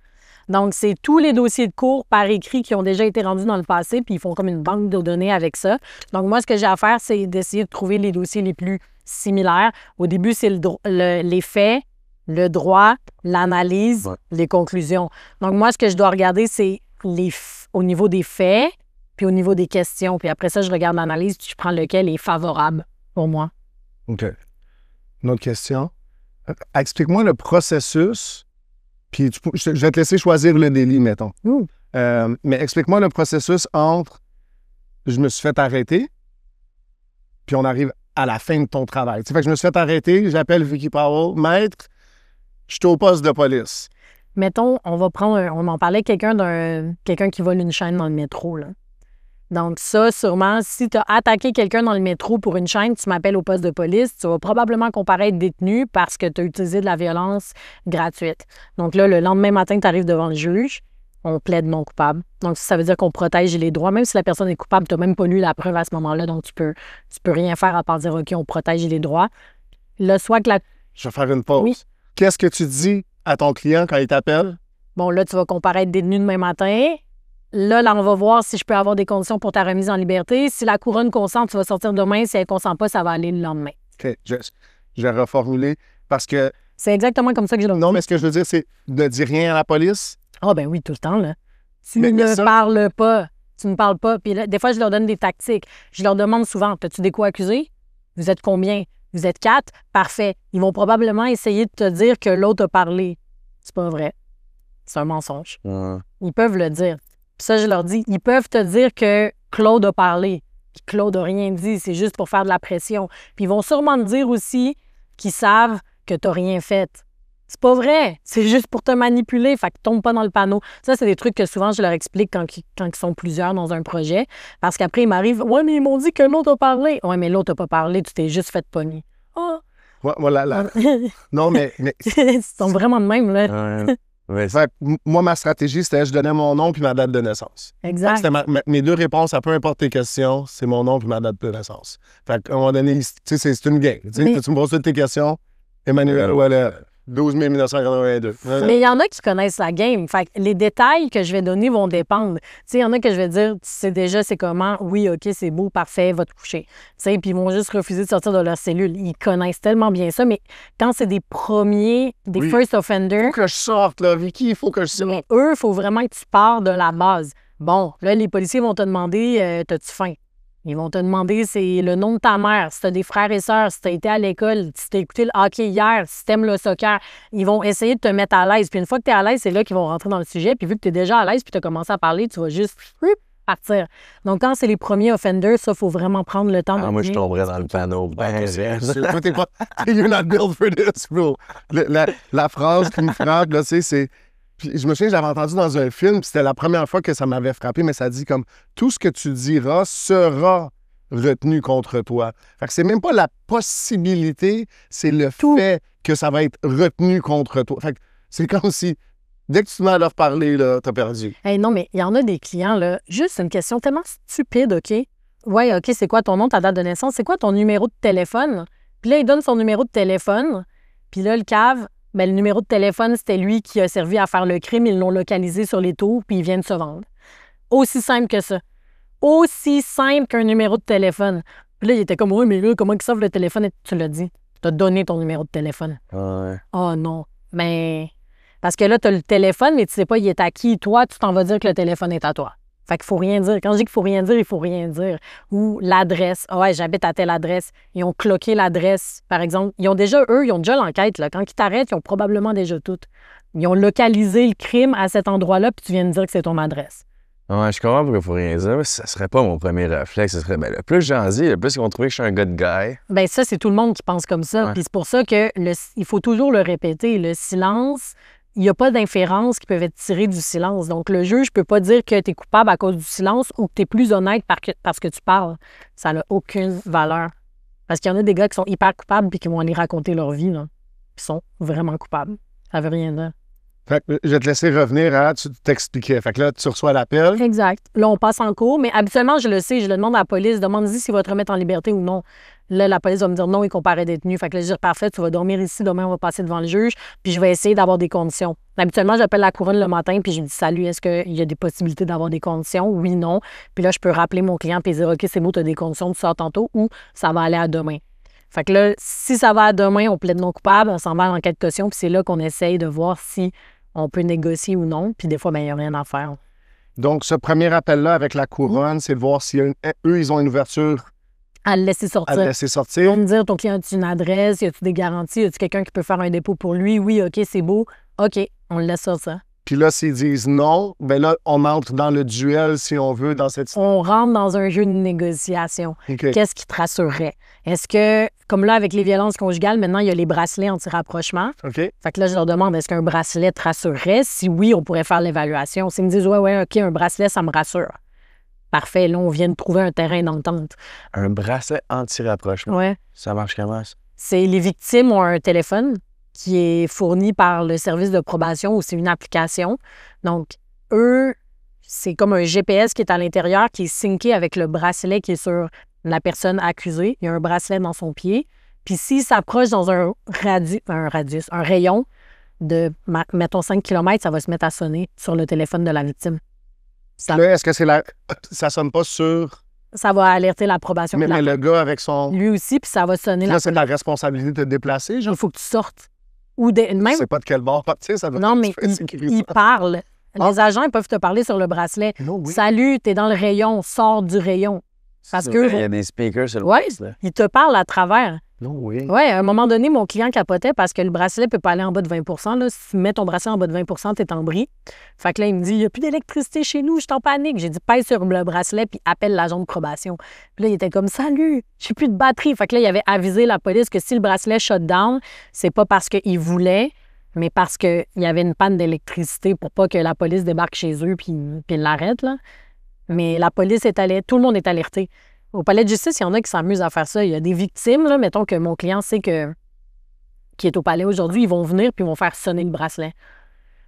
Donc, c'est tous les dossiers de cours par écrit qui ont déjà été rendus dans le passé, puis ils font comme une banque de données avec ça. Donc, moi, ce que j'ai à faire, c'est d'essayer de trouver les dossiers les plus similaires. Au début, c'est les faits, le droit, l'analyse, les conclusions. Donc, moi, ce que je dois regarder, c'est au niveau des faits, puis au niveau des questions. Puis après ça, je regarde l'analyse, puis je prends lequel est favorable pour moi. OK. Une autre question. Explique-moi le processus, puis je vais te laisser choisir le délit, mettons. Mais explique-moi le processus entre je me suis fait arrêter, puis on arrive à la fin de ton travail. Fait que je me suis fait arrêter, j'appelle Vicky Powell, maître, je suis au poste de police. Mettons, on en parlait quelqu'un qui vole une chaîne dans le métro, là. Donc ça, sûrement, si tu as attaqué quelqu'un dans le métro pour une chaîne, tu m'appelles au poste de police, tu vas probablement comparaître détenu parce que tu as utilisé de la violence gratuite. Donc là, le lendemain matin, tu arrives devant le juge, on plaide non coupable. Donc ça veut dire qu'on protège les droits. Même si la personne est coupable, tu n'as même pas lu la preuve à ce moment-là, donc tu peux rien faire à part dire « OK, on protège les droits ». Là, soit que Je vais faire une pause. Oui. Qu'est-ce que tu dis à ton client quand il t'appelle? Bon, là, tu vas comparaître détenu demain matin. Là, on va voir si je peux avoir des conditions pour ta remise en liberté. Si la couronne consent, tu vas sortir demain. Si elle ne consent pas, ça va aller le lendemain. OK, je vais reformuler parce que... C'est exactement comme ça que je le Non, mais ce que je veux dire, c'est ne dis rien à la police. Ah ben oui, tout le temps, là. Tu Mais ne ça- parles pas. Tu ne parles pas. Puis là, des fois, je leur donne des tactiques. Je leur demande souvent, as-tu des co-accusés? Vous êtes combien? Vous êtes 4? Parfait. Ils vont probablement essayer de te dire que l'autre a parlé. C'est pas vrai. C'est un mensonge. Ouais. Ils peuvent le dire. Puis ça, je leur dis, ils peuvent te dire que Claude a parlé. Puis Claude n'a rien dit. C'est juste pour faire de la pression. Puis ils vont sûrement te dire aussi qu'ils savent que tu n'as rien fait. C'est pas vrai. C'est juste pour te manipuler. Fait que tombe pas dans le panneau. Ça, c'est des trucs que souvent, je leur explique quand ils sont plusieurs dans un projet. Parce qu'après, ils m'arrivent. Ouais, mais ils m'ont dit que l'autre a parlé. Ouais, mais l'autre n'a pas parlé. Tu t'es juste fait pogner. Ah! Voilà. Non, mais Ils sont vraiment de même, là. Ouais. Ouais, fait que moi, ma stratégie, c'était je donnais mon nom puis ma date de naissance. Fait que Exact. c'était mes deux réponses à peu importe tes questions, c'est mon nom puis ma date de naissance. Fait qu'à un moment donné, tu sais, c'est une game. Tu sais, Mais- tu me poses toutes tes questions, Emmanuel Ouellet, 12 mai 1982. Mais il y en a qui connaissent la game. Fait que les détails que je vais donner vont dépendre. Tu sais, il y en a que je vais dire, tu sais déjà c'est comment, oui, OK, c'est beau, parfait, va te coucher. Tu sais, puis ils vont juste refuser de sortir de leur cellule. Ils connaissent tellement bien ça, mais quand c'est des premiers, des Oui. first Il offenders, faut que je sorte, là, Vicky, il faut que je sorte. mais eux, il faut vraiment que tu pars de la base. Bon, là, les policiers vont te demander, t'as-tu faim? Ils vont te demander c'est le nom de ta mère, si tu as des frères et sœurs, si tu as été à l'école, si tu as écouté le hockey hier, si tu aimes le soccer. Ils vont essayer de te mettre à l'aise. Puis une fois que tu es à l'aise, c'est là qu'ils vont rentrer dans le sujet. Puis vu que tu es déjà à l'aise puis tu as commencé à parler, tu vas juste partir. Donc quand c'est les premiers offenders, ça, il faut vraiment prendre le temps de moi, je bien- tomberais dans le panneau. Ben, Toi, t'es pas. You're not built for this, bro. La phrase qui me frappe, là, c'est. Puis je me souviens, j'avais entendu dans un film, puis c'était la première fois que ça m'avait frappé, mais ça dit comme tout ce que tu diras sera retenu contre toi. Fait que c'est même pas la possibilité, c'est le fait que ça va être retenu contre toi. Fait que c'est comme si dès que tu te mets à leur parler, là, t'as perdu. Hey, non, mais il y en a des clients, là, juste une question tellement stupide, OK? Ouais, OK, c'est quoi ton nom, ta date de naissance? C'est quoi ton numéro de téléphone? Puis là, il donne son numéro de téléphone. Puis là, le cave, ben, le numéro de téléphone, c'était lui qui a servi à faire le crime. Ils l'ont localisé sur les tours, puis ils viennent se vendre. Aussi simple que ça. Aussi simple qu'un numéro de téléphone. Puis là, il était comme, oui, mais là, comment ils savent le téléphone? Et tu l'as dit. Tu as donné ton numéro de téléphone. Ouais. Oh non. Mais. Parce que là, tu as le téléphone, mais tu sais pas, il est à qui. Toi, tu t'en vas dire que le téléphone est à toi. Fait qu'il faut rien dire. Quand je dis qu'il faut rien dire, il faut rien dire. Ou l'adresse. Ah ouais, j'habite à telle adresse. Ils ont cloqué l'adresse, par exemple. Ils ont déjà l'enquête, là. Quand ils t'arrêtent, ils ont probablement déjà tout. Ils ont localisé le crime à cet endroit-là, puis tu viens de dire que c'est ton adresse. Ouais, je comprends pourquoi il faut rien dire, mais ça serait pas mon premier réflexe. Ce serait, ben, le plus j'en dis, le plus ils vont trouver que je suis un good guy. Ben ça, c'est tout le monde qui pense comme ça. Ouais. Puis c'est pour ça que il faut toujours le répéter. Le silence, il n'y a pas d'inférences qui peuvent être tirées du silence. Donc, le juge ne peut pas dire que tu es coupable à cause du silence ou que tu es plus honnête parce que tu parles. Ça n'a aucune valeur. Parce qu'il y en a des gars qui sont hyper coupables puis qui vont aller raconter leur vie, là. Ils sont vraiment coupables. Ça veut rien dire. Fait que je vais te laisser revenir à tu t'expliquais. Fait que là, tu reçois l'appel. Exact. Là, on passe en cours, mais habituellement, je le sais, je le demande à la police, demande-y s'il va te remettre en liberté ou non. Là, la police va me dire non, il comparaît détenu. Fait que là, je dis parfait, tu vas dormir ici, demain, on va passer devant le juge, puis je vais essayer d'avoir des conditions. Habituellement, j'appelle la couronne le matin, puis je lui dis salut, est-ce qu'il y a des possibilités d'avoir des conditions? Oui, non. Puis là, je peux rappeler mon client puis dire OK, c'est beau, tu as des conditions, tu sors tantôt, ou ça va aller à demain. Fait que là, si ça va à demain, on plaide non coupable, on s'en va à l'enquête de caution, puis c'est là qu'on essaye de voir si on peut négocier ou non. Puis des fois, ben, il n'y a rien à faire. Donc, ce premier appel-là avec la couronne, c'est de voir si eux, ils ont une ouverture À le laisser à sortir. te laisser Ils vont sortir. me dire, ton client a-tu une adresse? Y a-tu des garanties? Y a-tu quelqu'un qui peut faire un dépôt pour lui? Oui, OK, c'est beau. OK, on le laisse sortir. Puis là, s'ils disent non, ben là, on entre dans le duel, si on veut, dans cette... On rentre dans un jeu de négociation. OK. Qu'est-ce qui te rassurerait? Est-ce que, comme là, avec les violences conjugales, maintenant, il y a les bracelets anti-rapprochement. OK. Fait que là, je leur demande, est-ce qu'un bracelet te rassurerait? Si oui, on pourrait faire l'évaluation. S'ils me disent, ouais, OK, un bracelet, ça me rassure. Parfait, là, on vient de trouver un terrain d'entente. Un bracelet anti-rapprochement. Ouais. Ça marche comment, ça? C'est les victimes ont un téléphone qui est fourni par le service de probation ou c'est une application. Donc, eux, c'est comme un GPS qui est à l'intérieur, qui est synqué avec le bracelet qui est sur la personne accusée. Il y a un bracelet dans son pied. Puis s'il s'approche dans un rayon de, mettons, 5 km, ça va se mettre à sonner sur le téléphone de la victime. Là, est-ce que ça sonne pas sur... Ça va alerter l'approbation. Mais le gars avec son... Lui aussi, puis ça va sonner. Là, c'est de la responsabilité de te déplacer, genre? Il faut que tu sortes. Ou même... Je sais pas de quel bord, tu sais, ça doit Non, mais sécurisant. il parle. Les agents, ils peuvent te parler sur le bracelet. Non, oui. Salut, t'es dans le rayon, sors du rayon. Parce Il que... y a des speakers sur le Ouais, bracelet. il te parle à travers. Non, oui. Oui, à un moment donné, mon client capotait parce que le bracelet ne peut pas aller en bas de 20 là. Si tu mets ton bracelet en bas de 20 t'es en bris. Fait que là, il me dit, il n'y a plus d'électricité chez nous, je suis en panique. J'ai dit, pèse sur le bracelet puis appelle l'agent de probation. Puis là, il était comme, salut, j'ai plus de batterie. Fait que là, il avait avisé la police que si le bracelet shut down, c'est pas parce qu'il voulait, mais parce qu'il y avait une panne d'électricité pour pas que la police débarque chez eux puis l'arrête, là. Mais la police est allée, tout le monde est alerté. Au palais de justice, il y en a qui s'amusent à faire ça. Il y a des victimes, là, mettons que mon client sait qui est au palais aujourd'hui, ils vont venir puis ils vont faire sonner le bracelet.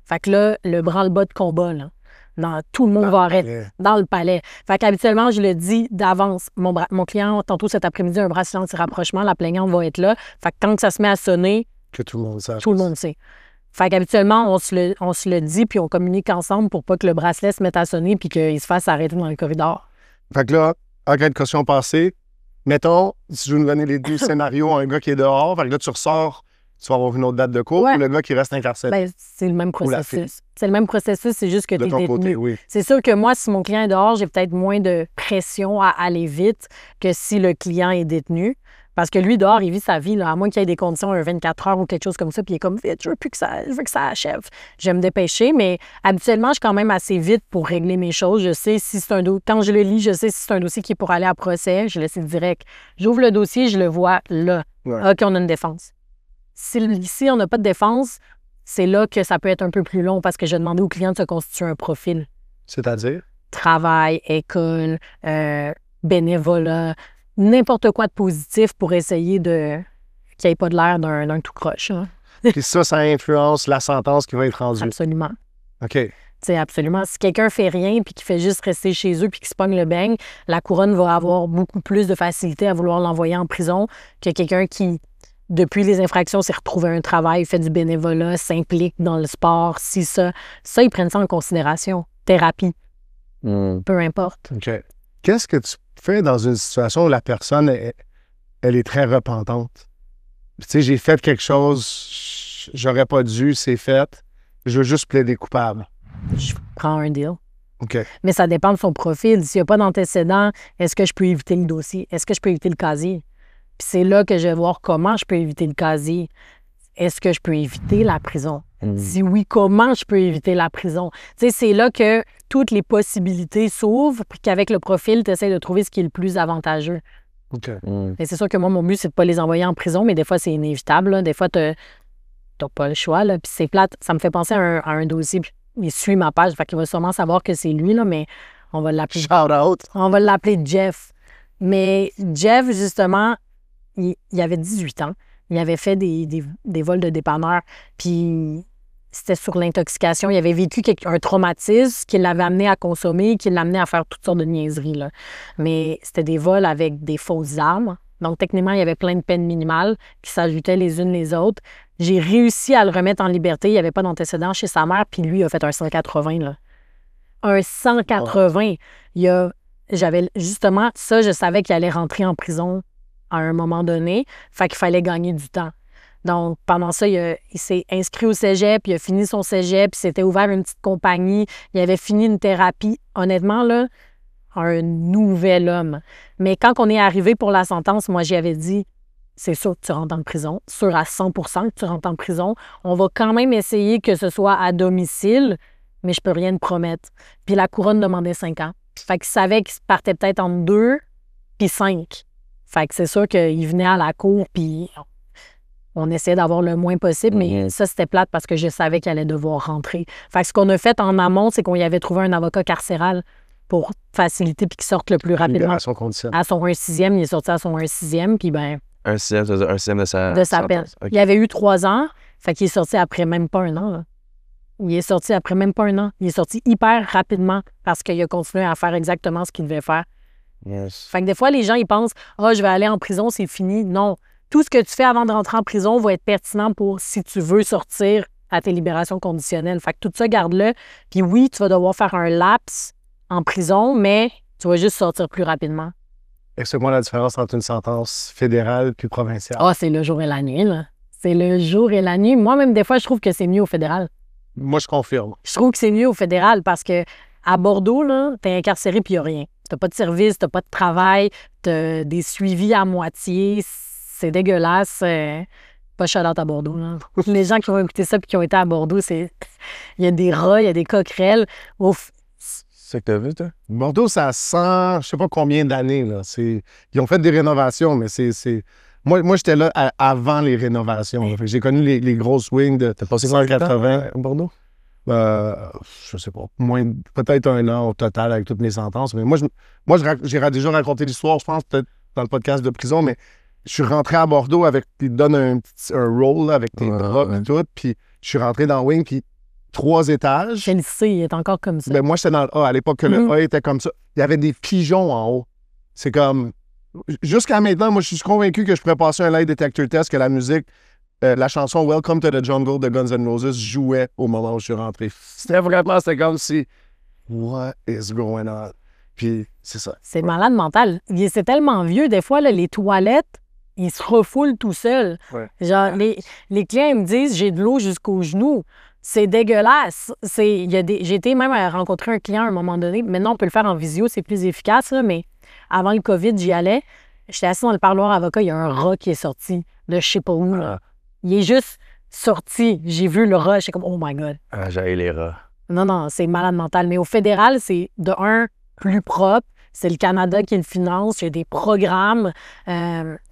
Fait que là, le branle-bas de combat, là, tout le monde va arrêter dans le palais. Fait qu'habituellement, je le dis d'avance. Mon client, tantôt cet après-midi, un bracelet anti-rapprochement, la plaignante va être là. Fait que quand ça se met à sonner, Que tout le monde sache. tout le monde sait. Fait qu'habituellement, on se le dit puis on communique ensemble pour pas que le bracelet se mette à sonner puis qu'il se fasse arrêter dans le corridor. Fait que là, en cas de caution passée, mettons, si je veux nous donner les deux scénarios, un gars qui est dehors, fait que là, tu ressors, tu vas avoir une autre date de cours, Ouais. ou le gars qui reste incarcéré. Ben, c'est le même Ou la fille. processus. C'est le même processus, c'est juste que de tu es ton détenu. côté, oui. C'est sûr que moi, si mon client est dehors, j'ai peut-être moins de pression à aller vite que si le client est détenu. Parce que lui, dehors, il vit sa vie, là, à moins qu'il y ait des conditions, un 24 heures ou quelque chose comme ça, puis il est comme vite, je veux que ça achève. Je vais me dépêcher, mais habituellement, je suis quand même assez vite pour régler mes choses. Je sais si c'est un dossier. Quand je le lis, je sais si c'est un dossier qui est pour aller à procès. Je le sais direct. J'ouvre le dossier, je le vois là. Ouais. OK, on a une défense. Si on n'a pas de défense, c'est là que ça peut être un peu plus long parce que je demandais au client de se constituer un profil. C'est-à-dire? Travail, école, bénévolat, n'importe quoi de positif pour essayer qu'il n'y ait pas de l'air d'un tout croche. Hein. Puis ça influence la sentence qui va être rendue. Absolument. OK. T'sais, absolument. Si quelqu'un fait rien puis qu'il fait juste rester chez eux puis qu'il se pogne le beigne, la couronne va avoir beaucoup plus de facilité à vouloir l'envoyer en prison que quelqu'un qui, depuis les infractions, s'est retrouvé un travail, fait du bénévolat, s'implique dans le sport, si ça. Ça, ils prennent ça en considération. Thérapie, peu importe. OK. Qu'est-ce que tu fais dans une situation où la personne, elle est très repentante? Tu sais, j'ai fait quelque chose, j'aurais pas dû, c'est fait. Je veux juste plaider coupable. Je prends un deal. OK. Mais ça dépend de son profil. S'il n'y a pas d'antécédent, est-ce que je peux éviter le dossier? Est-ce que je peux éviter le casier? Puis c'est là que je vais voir comment je peux éviter le casier. Est-ce que je peux éviter la prison? Si oui, comment je peux éviter la prison? Tu sais, c'est là que toutes les possibilités s'ouvrent, puis qu'avec le profil, tu essaies de trouver ce qui est le plus avantageux. OK. Et c'est sûr que moi, mon but, c'est de pas les envoyer en prison, mais des fois, c'est inévitable. Là. Des fois, t'as pas le choix. Là. Puis c'est plate. Ça me fait penser à un dossier. Il suit ma page, fait qu'il va sûrement savoir que c'est lui, là, mais on va l'appeler. Shout out. On va l'appeler Jeff. Mais Jeff, justement, il avait 18 ans. Il avait fait des vols de dépanneurs. Puis c'était sur l'intoxication. Il avait vécu un traumatisme qui l'avait amené à consommer, qui l'amenait à faire toutes sortes de niaiseries. Là. Mais c'était des vols avec des fausses armes. Donc, techniquement, il y avait plein de peines minimales qui s'ajoutaient les unes les autres. J'ai réussi à le remettre en liberté. Il n'y avait pas d'antécédent chez sa mère, puis lui a fait un 180. Là. Un 180. J'avais justement ça, je savais qu'il allait rentrer en prison à un moment donné. Fait qu'il fallait gagner du temps. Donc, pendant ça, il s'est inscrit au cégep, il a fini son cégep, il s'était ouvert une petite compagnie, il avait fini une thérapie. Honnêtement, là, un nouvel homme. Mais quand on est arrivé pour la sentence, moi, j'y avais dit, c'est sûr que tu rentres en prison, sûr à 100 que tu rentres en prison. On va quand même essayer que ce soit à domicile, mais je peux rien te promettre. Puis la couronne demandait 5 ans. Fait qu'il savait qu'il partait peut-être entre 2 puis 5. Fait que c'est sûr qu'il venait à la cour, puis on essayait d'avoir le moins possible, mais ça, c'était plate parce que je savais qu'il allait devoir rentrer. Fait que ce qu'on a fait en amont, c'est qu'on y avait trouvé un avocat carcéral pour faciliter puis qu'il sorte le plus rapidement. Libération conditionnelle. À son 1/6e, il est sorti à son 1/6e, puis ben Un sixième, ça veut dire un sixième de sa sa peine. sentence. OK. Il avait eu 3 ans, fait qu'il est sorti après même pas 1 an. Là. Il est sorti après même pas 1 an. Il est sorti hyper rapidement parce qu'il a continué à faire exactement ce qu'il devait faire. Yes. Fait que des fois, les gens, ils pensent « Ah, je vais aller en prison, c'est fini. » Non. tout ce que tu fais avant de rentrer en prison va être pertinent pour si tu veux sortir à tes libérations conditionnelles. Fait que tout ça, garde-le. Puis oui, tu vas devoir faire un laps en prison, mais tu vas juste sortir plus rapidement. Explique-moi la différence entre une sentence fédérale puis provinciale. Ah, c'est le jour et la nuit, là. C'est le jour et la nuit. Moi, même des fois, je trouve que c'est mieux au fédéral. Moi, je confirme. Je trouve que c'est mieux au fédéral parce que à Bordeaux, là, t'es incarcéré puis il n'y a rien. T'as pas de service, t'as pas de travail, t'as des suivis à moitié. C'est dégueulasse. Pas shout-out à Bordeaux, là. Les gens qui ont écouté ça puis qui ont été à Bordeaux, c'est... Il y a des rats, il y a des coquerelles. Ouf. C'est ça que t'as vu, toi? Bordeaux, ça sent, je sais pas combien d'années, là. Ils ont fait des rénovations, mais Moi, j'étais là avant les rénovations. Fait que j'ai connu les grosses wings de T'as passé combien de temps 180. à Bordeaux? Je sais pas. Peut-être 1 an au total avec toutes mes sentences. Mais j'ai déjà raconté l'histoire, je pense, peut-être dans le podcast de prison, mais je suis rentré à Bordeaux avec. Ils te donnent un roll là, avec tes bras et tout. Puis je suis rentré dans Wing, puis 3 étages. Quel C, il est encore comme ça. Ben, moi, j'étais dans le A. À l'époque, que le A était comme ça. Il y avait des pigeons en haut. C'est comme. Jusqu'à maintenant, moi, je suis convaincu que je pourrais passer un lie detector test, que la musique, la chanson Welcome to the Jungle de Guns N' Roses jouait au moment où je suis rentré. C'était comme si. What is going on? Puis, c'est ça. C'est malade mental. C'est tellement vieux, des fois, là, les toilettes, ils se refoulent tout seuls. Ouais. Genre, les clients, ils me disent, j'ai de l'eau jusqu'aux genoux. C'est dégueulasse. J'ai été même à rencontrer un client à un moment donné. Maintenant, on peut le faire en visio, c'est plus efficace, là, mais avant le COVID, j'y allais. J'étais assis dans le parloir avocat, il y a un rat qui est sorti de je sais pas où. Là. Il est juste sorti. J'ai vu le rat, j'étais comme, oh my God. Ah, j'ai les rats. Non, c'est malade mental. Mais au fédéral, c'est de un, plus propre. C'est le Canada qui le finance. Il y a des programmes.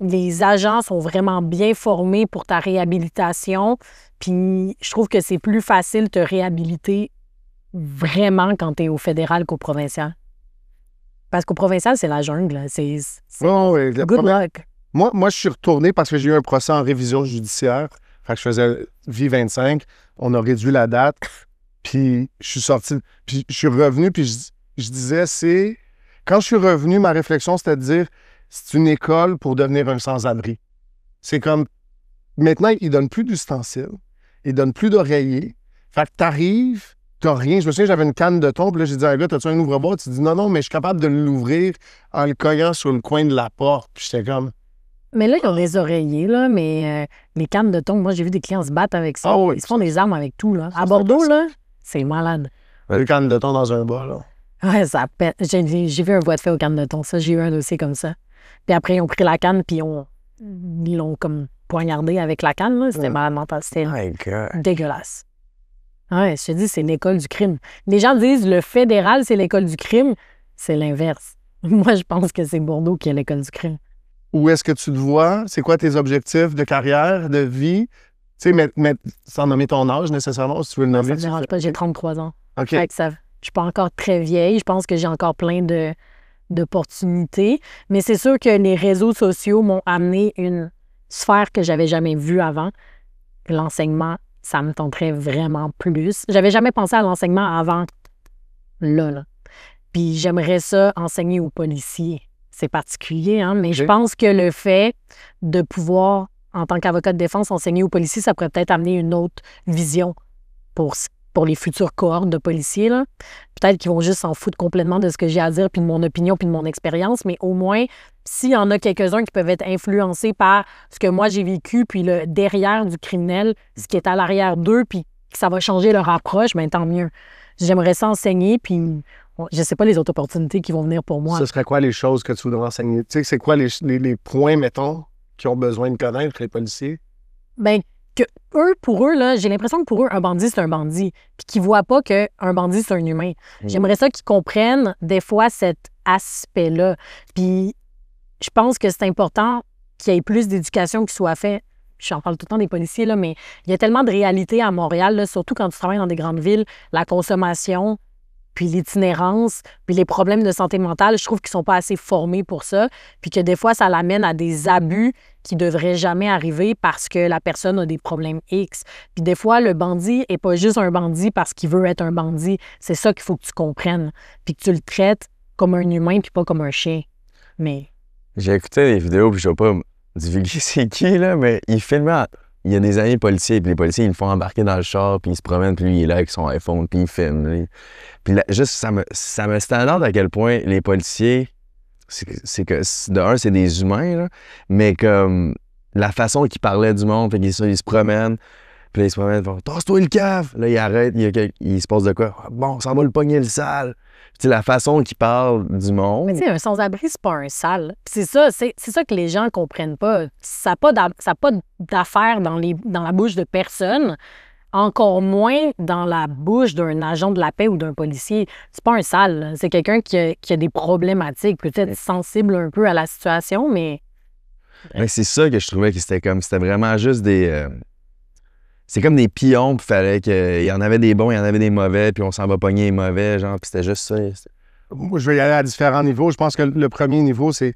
Les agents sont vraiment bien formés pour ta réhabilitation. Puis je trouve que c'est plus facile de te réhabiliter vraiment quand tu es au fédéral qu'au provincial. Parce qu'au provincial, c'est la jungle. C'est good luck. Moi, je suis retourné parce que j'ai eu un procès en révision judiciaire. Fait que je faisais vie 25. On a réduit la date. Puis je suis sorti. Puis je suis revenu. Puis je disais, quand je suis revenu, ma réflexion, c'était de dire, c'est une école pour devenir un sans-abri. C'est comme, maintenant, ils donnent plus d'ustensiles. Ils donnent plus d'oreillers. Fait que t'arrives, t'as rien. Je me souviens, j'avais une canne de thon, puis là, j'ai dit à un gars, t'as-tu un ouvre-boîte? Tu dis, non, mais je suis capable de l'ouvrir en le coglant sur le coin de la porte. Puis j'étais comme... Mais là, ils ont des oreillers, là, mais les cannes de thon, moi, j'ai vu des clients se battre avec ça. Ah oui. Ils se font des armes avec tout, là. À Bordeaux, là, c'est malade. Une canne de thon dans un bas, là. Ouais, ça pète. J'ai vu un voie de fait aux cannes de thon, ça. J'ai eu un dossier comme ça. Puis après, ils ont pris la canne, puis ils l'ont comme poignardé avec la canne, là. C'était malade mental. C'était dégueulasse. Ouais, je te dis, c'est l'école du crime. Les gens disent le fédéral, c'est l'école du crime. C'est l'inverse. Moi, je pense que c'est Bordeaux qui est l'école du crime. Où est-ce que tu te vois? C'est quoi tes objectifs de carrière, de vie? Tu sais, mais sans nommer ton âge nécessairement, si tu veux le nommer. Ça me dérange pas, j'ai 33 ans. OK. Fait que je suis pas encore très vieille. Je pense que j'ai encore plein d'opportunités. Mais c'est sûr que les réseaux sociaux m'ont amené une sphère que j'avais jamais vue avant. L'enseignement, ça me tenterait vraiment plus. J'avais jamais pensé à l'enseignement avant là. Puis j'aimerais ça enseigner aux policiers. C'est particulier, hein? Mais je pense que le fait de pouvoir, en tant qu'avocat de défense, enseigner aux policiers, ça pourrait peut-être amener une autre vision pour les futures cohortes de policiers, là. Peut-être qu'ils vont juste s'en foutre complètement de ce que j'ai à dire, puis de mon opinion, puis de mon expérience, mais au moins, s'il y en a quelques-uns qui peuvent être influencés par ce que moi j'ai vécu, puis le derrière du criminel, ce qui est à l'arrière d'eux, puis que ça va changer leur approche, bien tant mieux. J'aimerais ça enseigner, puis je sais pas les autres opportunités qui vont venir pour moi. Ce serait quoi les choses que tu voudrais enseigner? Tu sais, c'est quoi les points, mettons, qu'ils ont besoin de connaître, les policiers? Bien, pour eux, là, j'ai l'impression que pour eux, un bandit, c'est un bandit. Puis qu'ils voient pas qu'un bandit, c'est un humain. J'aimerais ça qu'ils comprennent, des fois, cet aspect-là. Puis je pense que c'est important qu'il y ait plus d'éducation qui soit faite. J'en parle tout le temps des policiers, là, mais il y a tellement de réalités à Montréal, là, surtout quand tu travailles dans des grandes villes, la consommation, puis l'itinérance, puis les problèmes de santé mentale, je trouve qu'ils sont pas assez formés pour ça, puis que des fois, ça l'amène à des abus qui devraient jamais arriver parce que la personne a des problèmes X. Puis des fois, le bandit est pas juste un bandit parce qu'il veut être un bandit. C'est ça qu'il faut que tu comprennes, puis que tu le traites comme un humain puis pas comme un chien. Mais... J'ai écouté les vidéos, puis je vais pas divulguer c'est qui, là, mais il filmait. Il y a des amis policiers, puis les policiers, ils le font embarquer dans le char, puis ils se promènent, puis lui, il est là avec son iPhone, puis il filme. Là. Puis là, juste, ça me stand à quel point les policiers, c'est que, de un, c'est des humains, là, mais comme la façon qu'ils parlaient du monde, fait qu'ils se promènent, puis là, ils se promènent, ils font « Tasse-toi le cave! » Là, ils arrêtent, il se passe de quoi? « Bon, ça va le pogner le sale! » Tu sais, la façon qu'ils parlent du monde. Mais tu sais, un sans-abri, c'est pas un sale. Puis c'est ça que les gens comprennent pas. Ça n'a pas d'affaire dans la bouche de personne, encore moins dans la bouche d'un agent de la paix ou d'un policier. C'est pas un sale, là. C'est quelqu'un qui a des problématiques, peut-être sensible un peu à la situation, mais... Mais c'est ça que je trouvais que c'était vraiment juste des... c'est comme des pions, puis fallait qu'il y en avait des bons, il y en avait des mauvais, puis on s'en va pogner les mauvais, genre, puis c'était juste ça. Moi, je vais y aller à différents niveaux. Je pense que le premier niveau, c'est...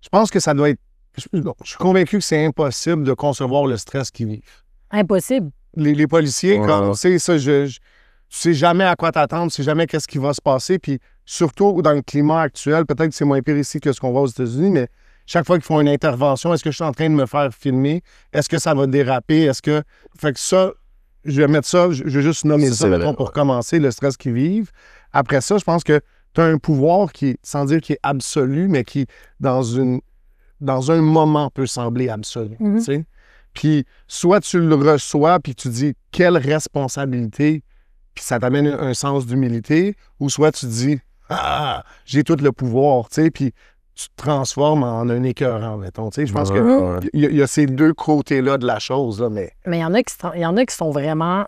Je pense que ça doit être... Je suis convaincu que c'est impossible de concevoir le stress qu'ils vivent. Impossible. Les policiers, Ouais. quand, tu sais, ça, tu sais jamais à quoi t'attendre, tu sais jamais qu'est-ce qui va se passer, puis surtout dans le climat actuel, peut-être que c'est moins pire ici que ce qu'on voit aux États-Unis, mais chaque fois qu'ils font une intervention, est-ce que je suis en train de me faire filmer? Est-ce que ça va déraper? Est-ce que... Fait que ça, je vais mettre ça, je vais juste nommer ça, vrai, mettons, pour commencer, le stress qu'ils vivent. Après ça, je pense que tu as un pouvoir qui, sans dire qu'il est absolu, mais qui, dans un moment, peut sembler absolu, tu sais? Puis soit tu le reçois, puis tu dis « quelle responsabilité », puis ça t'amène un sens d'humilité, ou soit tu dis « ah, j'ai tout le pouvoir », tu sais, puis tu te transformes en un écœurant, mettons, tu sais. Je pense qu'il y a ces deux côtés-là de la chose, là, mais... Mais il y en a qui sont vraiment...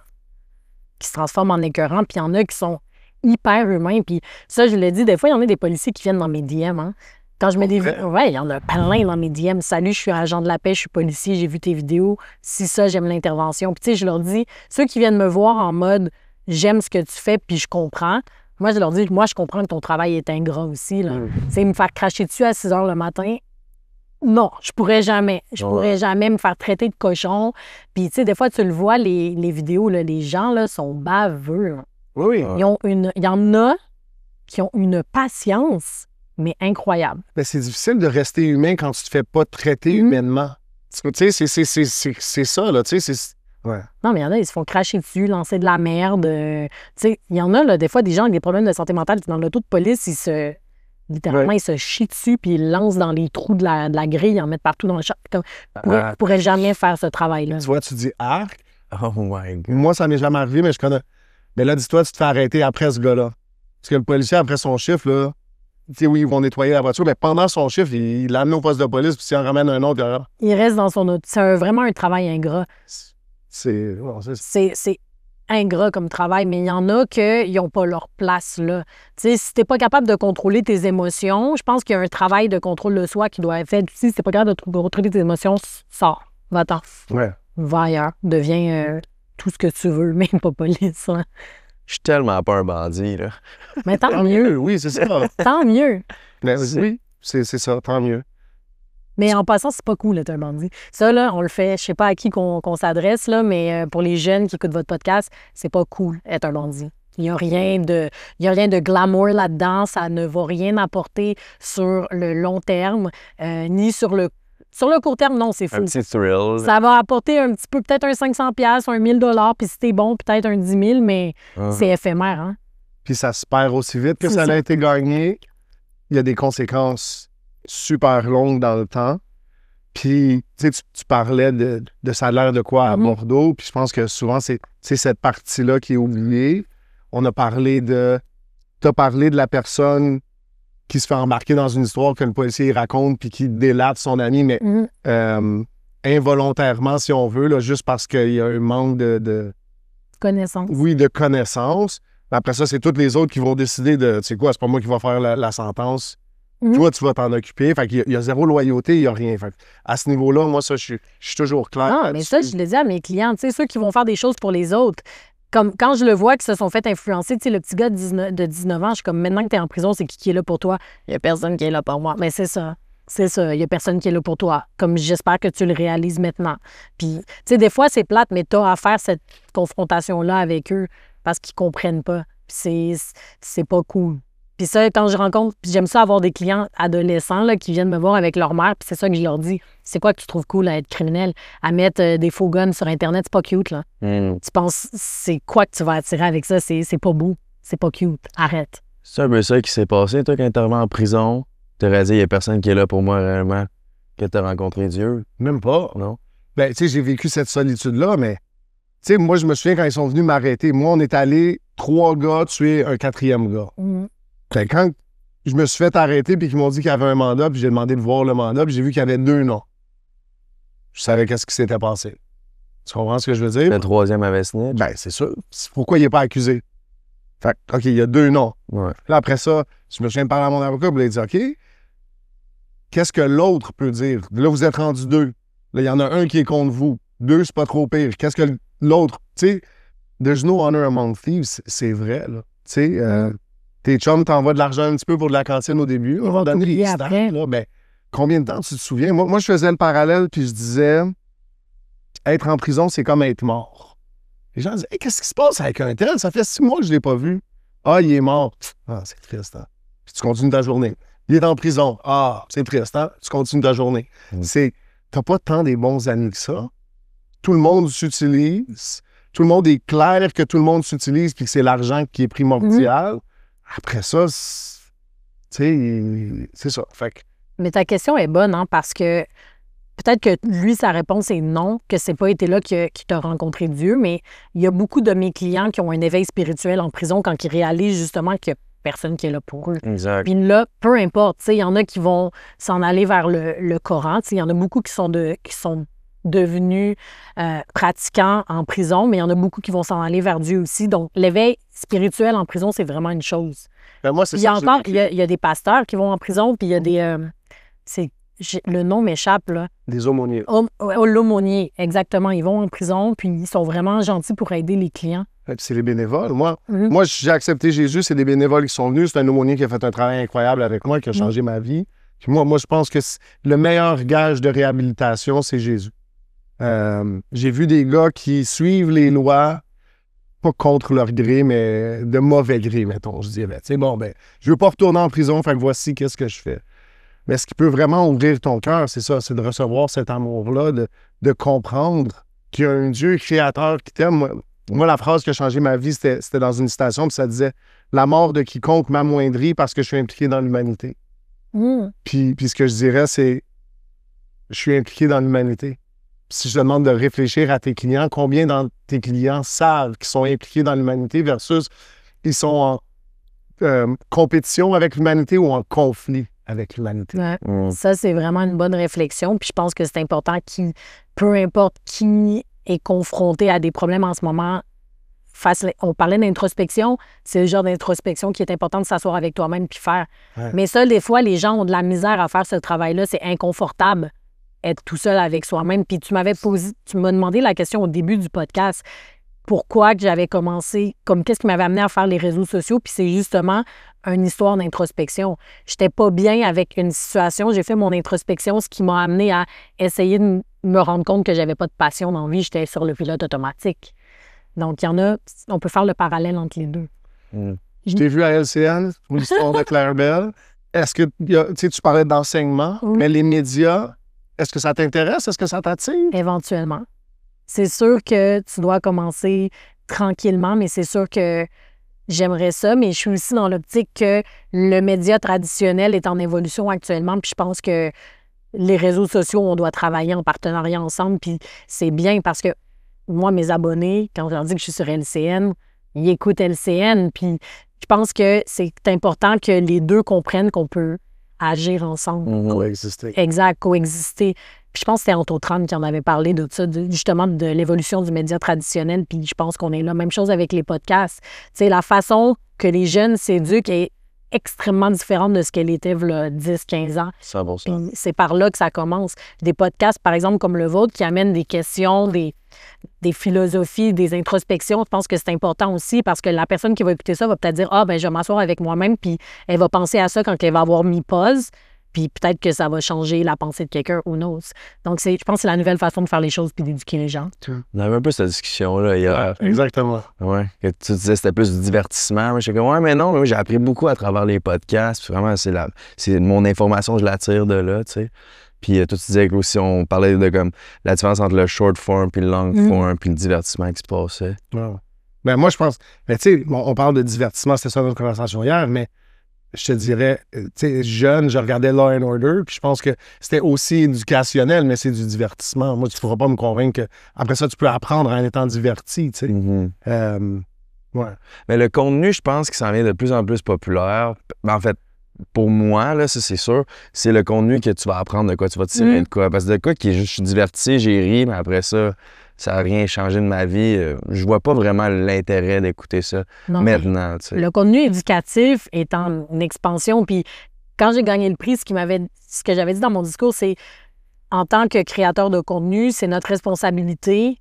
qui se transforment en écœurants, puis il y en a qui sont hyper humains. Puis ça, je l'ai dit, des fois, il y en a des policiers qui viennent dans mes DM, hein. Quand je mets des vidéos, ouais, il y en a plein dans mes DM. Salut, je suis agent de la paix, je suis policier, j'ai vu tes vidéos. Si ça, j'aime l'intervention. Puis tu sais, je leur dis, ceux qui viennent me voir en mode j'aime ce que tu fais, puis je comprends. Moi, je leur dis, moi, je comprends que ton travail est ingrat aussi. Là. Tu sais, me faire cracher dessus à 6 h le matin, non, je pourrais jamais. Je pourrais jamais me faire traiter de cochon. Puis tu sais, des fois, tu le vois, les vidéos, là, les gens là, sont baveux. Là. Oui. Il y en a qui ont une patience, mais incroyable. Mais c'est difficile de rester humain quand tu te fais pas traiter humainement. Tu sais, c'est ça, là, tu sais, c'est... Ouais. Non, mais il y en a, ils se font cracher dessus, lancer de la merde. Tu sais, il y en a, là, des fois, des gens avec des problèmes de santé mentale, dans l'auto de police, littéralement, ils se chient dessus, puis ils lancent dans les trous de la grille, ils en mettent partout dans le chat. Je pourrais jamais faire ce travail-là. Tu vois, tu dis « arc Oh my God. ». Moi, ça m'est jamais arrivé, mais je connais... Mais là, dis-toi, tu te fais arrêter après ce gars-là. Parce que le policier, après son chiffre, là... Tu sais, oui, ils vont nettoyer la voiture, mais pendant son chiffre, il l'amène au poste de police, puis s'il en ramène un autre, il reste dans son auto. C'est vraiment un travail ingrat. C'est ingrat comme travail, mais il y en a qui n'ont pas leur place là. Tu sais, si t'es pas capable de contrôler tes émotions, je pense qu'il y a un travail de contrôle de soi qui doit être fait. Si t'es pas capable de contrôler tes émotions, sors, va-t'en. Ouais. Va ailleurs, deviens tout ce que tu veux, même pas police. Hein. Je suis tellement pas un bandit, là. Mais tant mieux. Oui, c'est ça. Tant mieux. Mais oui, c'est ça, tant mieux. Mais en passant, c'est pas cool d'être un bandit. Ça, là, on le fait, je sais pas à qui qu'on s'adresse, là, mais pour les jeunes qui écoutent votre podcast, c'est pas cool d'être un bandit. Il n'y a rien de glamour là-dedans. Ça ne va rien apporter sur le long terme, ni sur le court terme. Non, c'est fou. Un petit thrill. Ça va apporter un petit peu, peut-être un 500$, un 1000$, puis si t'es bon, peut-être un 10 000$, mais c'est éphémère, hein? Puis ça se perd aussi vite que ça a été gagné. Il y a des conséquences super longues dans le temps. Puis, tu sais, tu parlais de salaire de quoi à Bordeaux, puis je pense que souvent, c'est cette partie-là qui est oubliée. On a parlé t'as parlé de la personne qui se fait embarquer dans une histoire que le policier raconte puis qui délate son ami, mais involontairement, si on veut, là, juste parce qu'il y a un manque de connaissance. Oui, de connaissances. Après ça, c'est toutes les autres qui vont décider de, tu sais quoi, c'est pas moi qui va faire la sentence. Toi, tu vas t'en occuper. Fait qu'il y a zéro loyauté, il y a rien. Fait à ce niveau-là, moi, ça, je suis toujours clair. Ah, mais ça, je le dis à mes clients, tu sais, ceux qui vont faire des choses pour les autres. Comme quand je le vois qu'ils se sont fait influencer, tu sais, le petit gars de 19 ans, je suis comme, maintenant que tu es en prison, c'est qui est là pour toi? Il n'y a personne qui est là pour moi. Mais c'est ça. C'est ça. Il n'y a personne qui est là pour toi. Comme j'espère que tu le réalises maintenant. Puis, tu sais, des fois, c'est plate, mais tu as à faire cette confrontation-là avec eux parce qu'ils comprennent pas. Puis c'est pas cool. Puis ça, quand je rencontre, puis j'aime ça avoir des clients adolescents là, qui viennent me voir avec leur mère, puis c'est ça que je leur dis. C'est quoi que tu trouves cool à être criminel? À mettre des faux guns sur Internet, c'est pas cute, là. Tu penses, c'est quoi que tu vas attirer avec ça? C'est pas beau, c'est pas cute. Arrête. C'est un peu ça qui s'est passé, toi, quand t'es arrivé en prison. T'aurais dit, il y a personne qui est là pour moi réellement, que t'as rencontré Dieu, Même pas. non? Ben, tu sais, j'ai vécu cette solitude-là, mais, tu sais, moi, je me souviens quand ils sont venus m'arrêter. Moi, on est allé 3 gars tuer un 4e gars. Fait que quand je me suis fait arrêter puis qu'ils m'ont dit qu'il y avait un mandat, puis j'ai demandé de voir le mandat, puis j'ai vu qu'il y avait 2 noms. Je savais qu'est-ce qui s'était passé. Tu comprends ce que je veux dire? Le 3e avait snitch. Ben, c'est sûr. C'est pourquoi il n'est pas accusé? Fait que, OK, il y a 2 noms. Ouais. Là, après ça, je me souviens de parler à mon avocat, puis il a dit, OK, qu'est-ce que l'autre peut dire? Là, vous êtes rendu 2. Là, il y en a un qui est contre vous. 2, c'est pas trop pire. Qu'est-ce que l'autre... Tu sais, there's no honor among thieves, c'est vrai, là. Tu sais, tes chums t'envoient de l'argent un petit peu pour de la cantine au début. À un moment donné, t'oublier ils se après. tardent, là. Ben, combien de temps tu te souviens? Moi, je faisais le parallèle, puis je disais, être en prison, c'est comme être mort. Les gens disaient, hey, qu'est-ce qui se passe avec un tel? Ça fait 6 mois que je ne l'ai pas vu. Ah, il est mort. Ah, c'est triste, hein? Puis tu continues ta journée. Il est en prison. Ah, c'est triste, hein? Tu continues ta journée. T'as pas tant des bons amis que ça. Tout le monde s'utilise. Tout le monde est clair que tout le monde s'utilise puis que c'est l'argent qui est primordial. Après ça, tu sais, c'est ça. Fait que, Mais ta question est bonne, hein, parce que peut-être que lui, sa réponse est non, que c'est pas été là qu'il t'a rencontré Dieu, mais il y a beaucoup de mes clients qui ont un éveil spirituel en prison quand ils réalisent justement qu'il y a personne qui est là pour eux. Exact. Puis là, peu importe, il y en a qui vont s'en aller vers le Coran. Il y en a beaucoup qui sont devenus pratiquants en prison, mais il y en a beaucoup qui vont s'en aller vers Dieu aussi. Donc, l'éveil spirituel en prison, c'est vraiment une chose. ben moi, c'est Puis il y a ça. encore, il y a des pasteurs qui vont en prison, puis il y a des... le nom m'échappe, là. Des aumôniers. L'aumônier, exactement. Ils vont en prison, puis ils sont vraiment gentils pour aider les clients. Puis c'est les bénévoles. Moi, j'ai accepté Jésus, c'est des bénévoles qui sont venus. C'est un aumônier qui a fait un travail incroyable avec moi, qui a changé ma vie. Puis moi, je pense que le meilleur gage de réhabilitation, c'est Jésus. J'ai vu des gars qui suivent les lois, pas contre leur gré, mais de mauvais gré, mettons, je dirais. Tu sais, bon, ben, je veux pas retourner en prison, fait que voici qu'est-ce que je fais. Mais ce qui peut vraiment ouvrir ton cœur, c'est ça, c'est de recevoir cet amour-là, de comprendre qu'il y a un Dieu créateur qui t'aime. Moi, la phrase qui a changé ma vie, c'était dans une citation, puis ça disait « La mort de quiconque m'amoindrit parce que je suis impliqué dans l'humanité. » Puis ce que je dirais, c'est « Je suis impliqué dans l'humanité. » Si je te demande de réfléchir à tes clients, combien de tes clients savent qu'ils sont impliqués dans l'humanité versus ils sont en compétition avec l'humanité ou en conflit avec l'humanité? Ouais. Ça, c'est vraiment une bonne réflexion. Puis je pense que c'est important peu importe qui est confronté à des problèmes en ce moment, on parlait d'introspection, c'est le genre d'introspection qui est important de s'asseoir avec toi-même puis faire. Ouais. Mais ça, des fois, les gens ont de la misère à faire ce travail-là. C'est inconfortable être tout seul avec soi-même. Puis tu m'as demandé la question au début du podcast, pourquoi que j'avais commencé, comme qu'est-ce qui m'avait amené à faire les réseaux sociaux, puis c'est justement une histoire d'introspection. J'étais pas bien avec une situation, j'ai fait mon introspection, ce qui m'a amené à essayer de me rendre compte que j'avais pas de passion dans la vie, j'étais sur le pilote automatique. Donc, il y en a, on peut faire le parallèle entre les deux. Je t'ai vu à LCN, l'histoire de Claire Bell. Est-ce que, tu parlais d'enseignement, mais les médias, est-ce que ça t'intéresse? Est-ce que ça t'attire? Éventuellement. C'est sûr que tu dois commencer tranquillement, mais c'est sûr que j'aimerais ça, mais je suis aussi dans l'optique que le média traditionnel est en évolution actuellement, puis je pense que les réseaux sociaux, on doit travailler en partenariat ensemble, puis c'est bien parce que moi, mes abonnés, quand je leur dis que je suis sur LCN, ils écoutent LCN, puis je pense que c'est important que les deux comprennent qu'on peut agir ensemble. Coexister. Exact, coexister. Puis je pense que c'était Anto Tran qui en avait parlé de ça, justement de l'évolution du média traditionnel, puis je pense qu'on est là. Même chose avec les podcasts. Tu sais, la façon que les jeunes s'éduquent est extrêmement différente de ce qu'elle était il y a 10-15 ans. 100%. Puis c'est par là que ça commence. Des podcasts, par exemple, comme le vôtre, qui amènent des questions, des philosophies, des introspections, je pense que c'est important aussi parce que la personne qui va écouter ça va peut-être dire « Ah, ben je vais m'asseoir avec moi-même », puis elle va penser à ça quand elle va avoir mis pause. Puis peut-être que ça va changer la pensée de quelqu'un, who knows. Donc, je pense que c'est la nouvelle façon de faire les choses puis d'éduquer les gens. On avait un peu cette discussion-là hier. Exactement. Ouais. Que tu disais que c'était plus du divertissement. Moi, j'étais comme, ouais, mais non, mais moi, j'ai appris beaucoup à travers les podcasts. Puis vraiment, c'est mon information, je la tire de là, tu sais. Puis toi, tu disais que aussi, on parlait de comme la différence entre le short form puis le long form puis le divertissement qui se passait. Ouais. Ben, moi, je pense. Mais tu sais, on parle de divertissement, c'était ça notre conversation hier, mais je te dirais, tu sais, jeune, je regardais Law and Order, puis je pense que c'était aussi éducationnel, mais c'est du divertissement. Moi, tu ne pourras pas me convaincre qu'après ça, tu peux apprendre en étant diverti, tu sais. Ouais. Mais le contenu, je pense qu'il s'en vient de plus en plus populaire. Ben, en fait, pour moi, là, ça c'est sûr, c'est le contenu que tu vas apprendre de quoi, tu vas tirer de quoi. Parce que de quoi qui est juste, je suis diverti, j'ai ri, mais après ça n'a rien changé de ma vie. Je vois pas vraiment l'intérêt d'écouter ça maintenant. Tu sais. Le contenu éducatif est en expansion. Puis quand j'ai gagné le prix, ce que j'avais dit dans mon discours, c'est en tant que créateur de contenu, c'est notre responsabilité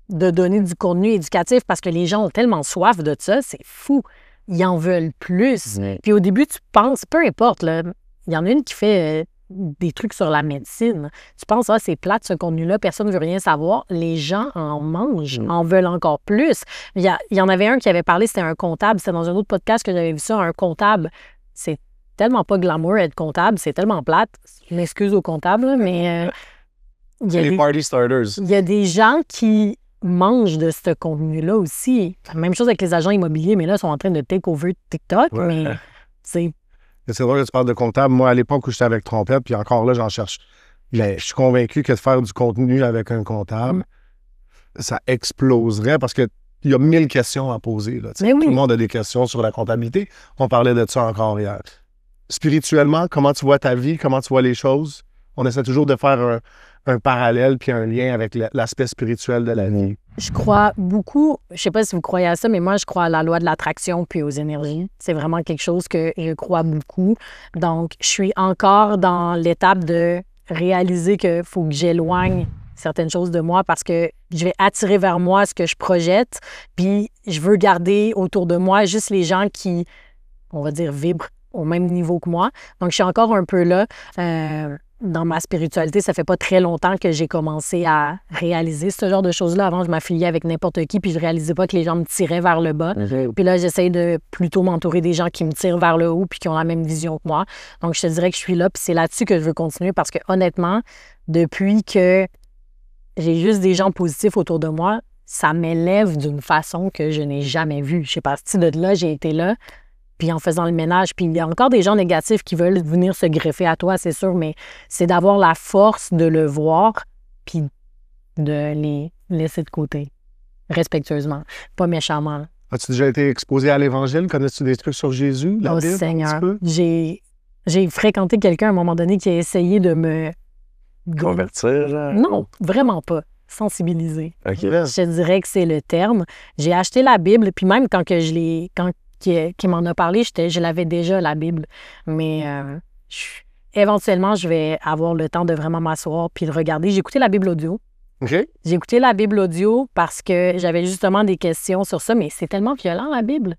de donner du contenu éducatif parce que les gens ont tellement soif de ça, c'est fou. Ils en veulent plus. Puis au début, tu penses, peu importe, là, il y en a une qui fait des trucs sur la médecine. Tu penses, c'est plate ce contenu-là, personne ne veut rien savoir. Les gens en mangent, en veulent encore plus. Il y en avait un qui avait parlé, c'était un comptable, c'était dans un autre podcast que j'avais vu ça, un comptable. C'est tellement pas glamour être comptable, c'est tellement plate. Je m'excuse aux comptables, là, mais les party starters. Il y a des gens qui mangent de ce contenu-là aussi. Même chose avec les agents immobiliers, mais là, ils sont en train de take over TikTok, mais c'est... C'est drôle que tu parles de comptable. Moi, à l'époque où j'étais avec Trompette, puis encore là, j'en cherche. Je suis convaincu que de faire du contenu avec un comptable, ça exploserait parce qu'il y a 1000 questions à poser. Là, Tout le monde a des questions sur la comptabilité. On parlait de ça encore hier. Spirituellement, comment tu vois ta vie, comment tu vois les choses? On essaie toujours de faire un parallèle puis un lien avec l'aspect spirituel de la vie. Je crois beaucoup, je sais pas si vous croyez à ça, mais moi, je crois à la loi de l'attraction puis aux énergies. C'est vraiment quelque chose que je crois beaucoup. Donc, je suis encore dans l'étape de réaliser qu'il faut que j'éloigne certaines choses de moi parce que je vais attirer vers moi ce que je projette, puis je veux garder autour de moi juste les gens qui, on va dire, vibrent au même niveau que moi. Donc, je suis encore un peu là. Dans ma spiritualité, ça fait pas très longtemps que j'ai commencé à réaliser ce genre de choses-là. Avant, je m'affiliais avec n'importe qui, puis je réalisais pas que les gens me tiraient vers le bas. Puis là, j'essaie de plutôt m'entourer des gens qui me tirent vers le haut puis qui ont la même vision que moi. Donc, je te dirais que je suis là, puis c'est là-dessus que je veux continuer parce que honnêtement, depuis que j'ai juste des gens positifs autour de moi, ça m'élève d'une façon que je n'ai jamais vue. Je sais pas, si de là, j'ai été là, puis en faisant le ménage. Puis il y a encore des gens négatifs qui veulent venir se greffer à toi, c'est sûr, mais c'est d'avoir la force de le voir puis de les laisser de côté, respectueusement, pas méchamment. As-tu déjà été exposé à l'Évangile? Connais-tu des trucs sur Jésus, la Bible, Seigneur, j'ai fréquenté quelqu'un à un moment donné qui a essayé de me... Convertir, là? Non, vraiment pas. Sensibiliser. OK. Je te dirais que c'est le terme. J'ai acheté la Bible, puis même quand qui m'en a parlé, je l'avais déjà, la Bible. Mais éventuellement, je vais avoir le temps de vraiment m'asseoir puis de regarder. J'ai écouté la Bible audio. OK. J'ai écouté la Bible audio parce que j'avais justement des questions sur ça, mais c'est tellement violent, la Bible.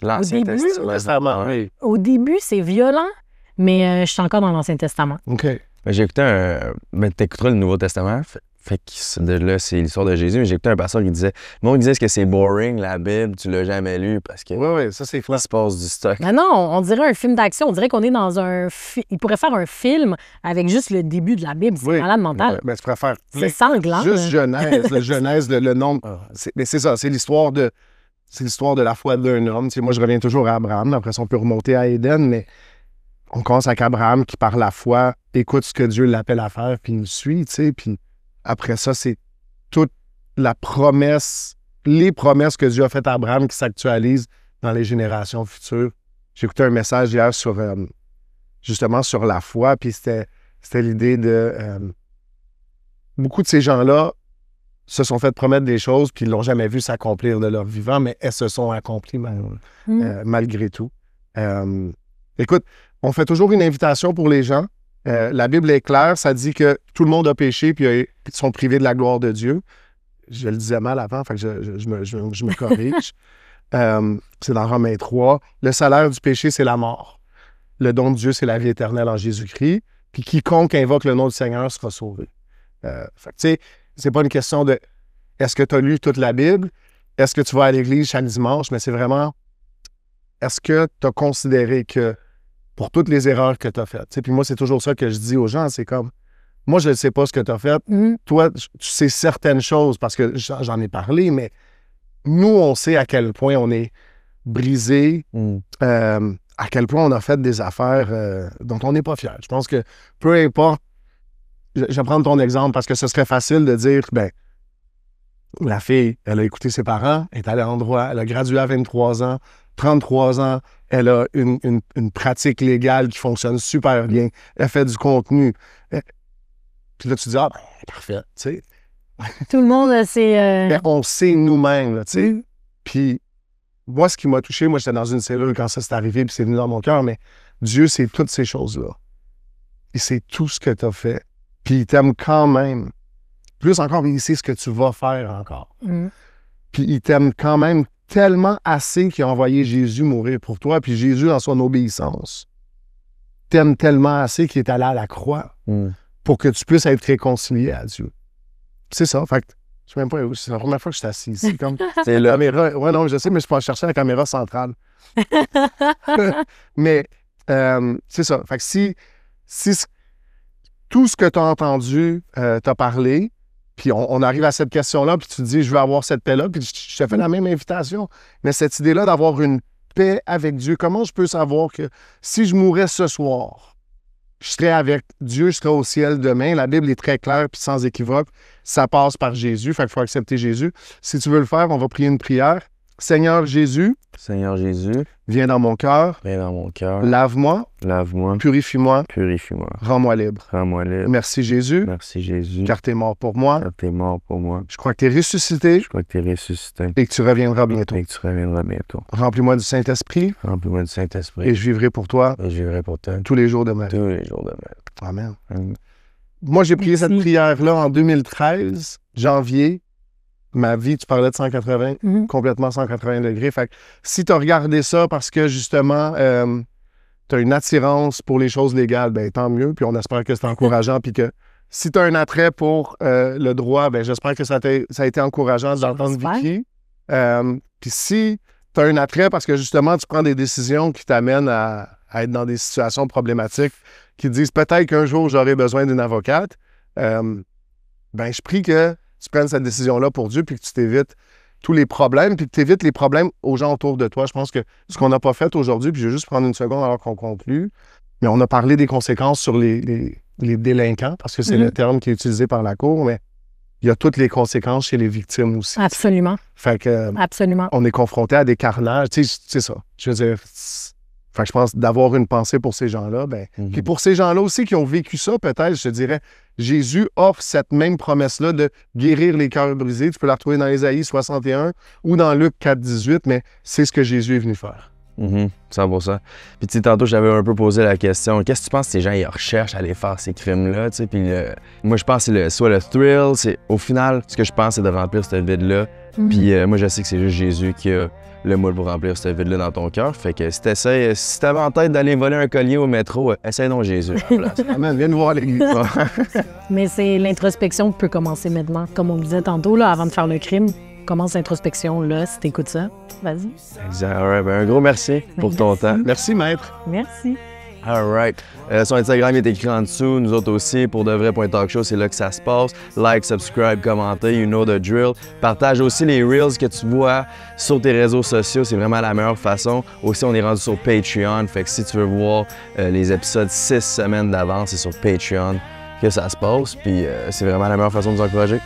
L'Ancien Testament. Oui. Au début, c'est violent, mais je suis encore dans l'Ancien Testament. OK. J'ai écouté mais t'écouteras le Nouveau Testament. Fait que là, c'est l'histoire de Jésus. Mais j'ai écouté un pasteur qui disait... Le monde disait que c'est boring, la Bible, tu l'as jamais lu parce que... Oui, ça c'est fou. Il se passe du stock. Mais non, on dirait un film d'action. On dirait qu'on est dans un... Il pourrait faire un film avec juste le début de la Bible. C'est malade mental. Mais tu préfères... C'est sanglant. Juste Genèse. Genèse, le nombre... Mais c'est ça, c'est l'histoire de la foi d'un homme. Tu sais, moi, je reviens toujours à Abraham. Après ça, on peut remonter à Éden, mais on commence avec Abraham qui, par la foi, écoute ce que Dieu l'appelle à faire, puis il nous suit, tu sais, puis... Après ça, c'est toute la promesse, les promesses que Dieu a faites à Abraham qui s'actualisent dans les générations futures. J'ai écouté un message hier sur, justement, sur la foi, puis c'était l'idée de... beaucoup de ces gens-là se sont fait promettre des choses, puis ils ne l'ont jamais vu s'accomplir de leur vivant, mais elles se sont accomplies malgré tout. Écoute, on fait toujours une invitation pour les gens. La Bible est claire, ça dit que tout le monde a péché puis ils sont privés de la gloire de Dieu. Je le disais mal avant, fait que je me corrige. C'est dans Romains 3. Le salaire du péché, c'est la mort. le don de Dieu, c'est la vie éternelle en Jésus-Christ. Puis quiconque invoque le nom du Seigneur sera sauvé. Fait que, tu sais, c'est pas une question de est-ce que tu as lu toute la Bible? Est-ce que tu vas à l'église chaque dimanche? Mais c'est vraiment est-ce que tu as considéré que pour toutes les erreurs que tu as faites? Puis moi, c'est toujours ça que je dis aux gens, c'est comme moi, je ne sais pas ce que tu as fait. Toi, tu sais certaines choses parce que j'en ai parlé, mais nous, on sait à quel point on est brisé, à quel point on a fait des affaires dont on n'est pas fier. Je pense que peu importe, je vais prendre ton exemple parce que ce serait facile de dire, ben, la fille, elle a écouté ses parents, elle est allée à l'endroit, elle a gradué à 23 ans, 33 ans, elle a une pratique légale qui fonctionne super bien, elle fait du contenu. Puis là, tu dis, ah, ben, parfait, tu sais. Tout le monde, c'est... Ben, on sait nous-mêmes, tu sais. Puis moi, ce qui m'a touché, moi, j'étais dans une cellule quand ça s'est arrivé, puis c'est venu dans mon cœur, mais Dieu sait toutes ces choses-là. Il sait tout ce que tu as fait. Puis il t'aime quand même. Plus encore, il sait ce que tu vas faire encore. Puis il t'aime quand même tellement assez qu'il a envoyé Jésus mourir pour toi. Puis Jésus, dans son obéissance, t'aime tellement assez qu'il est allé à la croix pour que tu puisses être réconcilié à Dieu. C'est ça. Fait que je sais même pas où. C'est la première fois que je suis assis ici. Comme... C'est là. Caméra. Ouais, non, je sais, mais je peux chercher la caméra centrale. Mais c'est ça. Fait que si tout ce que tu as entendu t'a parlé, puis on arrive à cette question-là, puis tu te dis, je veux avoir cette paix-là, puis je te fais la même invitation. Mais cette idée-là d'avoir une paix avec Dieu, comment je peux savoir que si je mourais ce soir, je serais avec Dieu, je serais au ciel demain. La Bible est très claire puis sans équivoque. Ça passe par Jésus, fait qu'il faut accepter Jésus. Si tu veux le faire, on va prier une prière. Seigneur Jésus, Seigneur Jésus, viens dans mon cœur, viens dans mon cœur, lave-moi, lave-moi, purifie-moi, purifie-moi, rends-moi libre. rends-moi libre. Merci Jésus, Merci Jésus, car tu es mort pour moi. car t'es mort pour moi. Je crois que tu es ressuscité Je crois que t'es ressuscité et que tu reviendras bientôt. et que tu reviendras bientôt. Remplis-moi du Saint-Esprit Remplis-moi du Saint-Esprit et je vivrai pour toi et je vivrai pour toi tous les jours de ma vie. tous les jours de ma vie. Amen. Amen. Moi, j'ai prié Merci. cette prière-là en 2013, janvier. Ma vie, tu parlais de 180, complètement 180 degrés. Fait que si tu as regardé ça parce que, justement, tu as une attirance pour les choses légales, ben tant mieux. Puis on espère que c'est encourageant. Puis que si tu as un attrait pour le droit, ben j'espère que ça a été encourageant d'entendre J'espère. Vicky. Puis si tu as un attrait parce que, justement, tu prends des décisions qui t'amènent à être dans des situations problématiques, qui te disent peut-être qu'un jour j'aurai besoin d'une avocate, ben je prie que tu prennes cette décision-là pour Dieu puis que tu t'évites tous les problèmes puis que tu évites les problèmes aux gens autour de toi. Je pense que ce qu'on n'a pas fait aujourd'hui, puis je vais juste prendre une seconde alors qu'on conclut, mais on a parlé des conséquences sur les délinquants parce que c'est le terme qui est utilisé par la Cour, mais il y a toutes les conséquences chez les victimes aussi. Absolument. Fait que Absolument. on est confronté à des carnages. Tu sais, c'est ça. Je veux dire, fait que je pense d'avoir une pensée pour ces gens-là. Ben, puis pour ces gens-là aussi qui ont vécu ça, peut-être, je te dirais, Jésus offre cette même promesse-là de guérir les cœurs brisés. Tu peux la retrouver dans Ésaïe 61 ou dans Luc 4, 18, mais c'est ce que Jésus est venu faire. 100%. Puis tu sais, tantôt, j'avais un peu posé la question, qu'est-ce que tu penses que ces gens ils recherchent à aller faire ces crimes-là, tu sais? Puis moi, je pense que c'est soit le thrill, c'est au final, ce que je pense, c'est de remplir cette vide-là. Puis moi, je sais que c'est juste Jésus qui a le moule pour remplir cette vide-là dans ton cœur. Fait que si t'avais en tête d'aller voler un collier au métro, essaye donc Jésus à la place. Amen, viens nous voir à l'église. Mais c'est l'introspection qui peut commencer maintenant. Comme on disait tantôt, là, avant de faire le crime, commence l'introspection là, si t'écoutes ça. Vas-y. Exact. All right. Ben, un gros merci pour ton temps. Merci, maître. Merci. All right. Son Instagram est écrit en dessous. Nous autres aussi, pour devrais.talkshow, c'est là que ça se passe. Like, subscribe, commentez, you know the drill. Partage aussi les reels que tu vois sur tes réseaux sociaux. C'est vraiment la meilleure façon. Aussi, on est rendu sur Patreon. Fait que si tu veux voir les épisodes 6 semaines d'avance, c'est sur Patreon que ça se passe. Puis c'est vraiment la meilleure façon de nous encourager.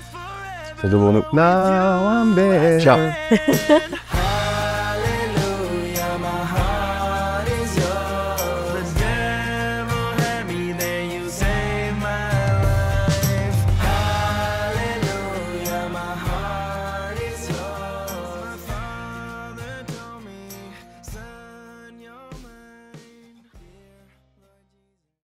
C'est tout pour nous. Now I'm better. Ciao.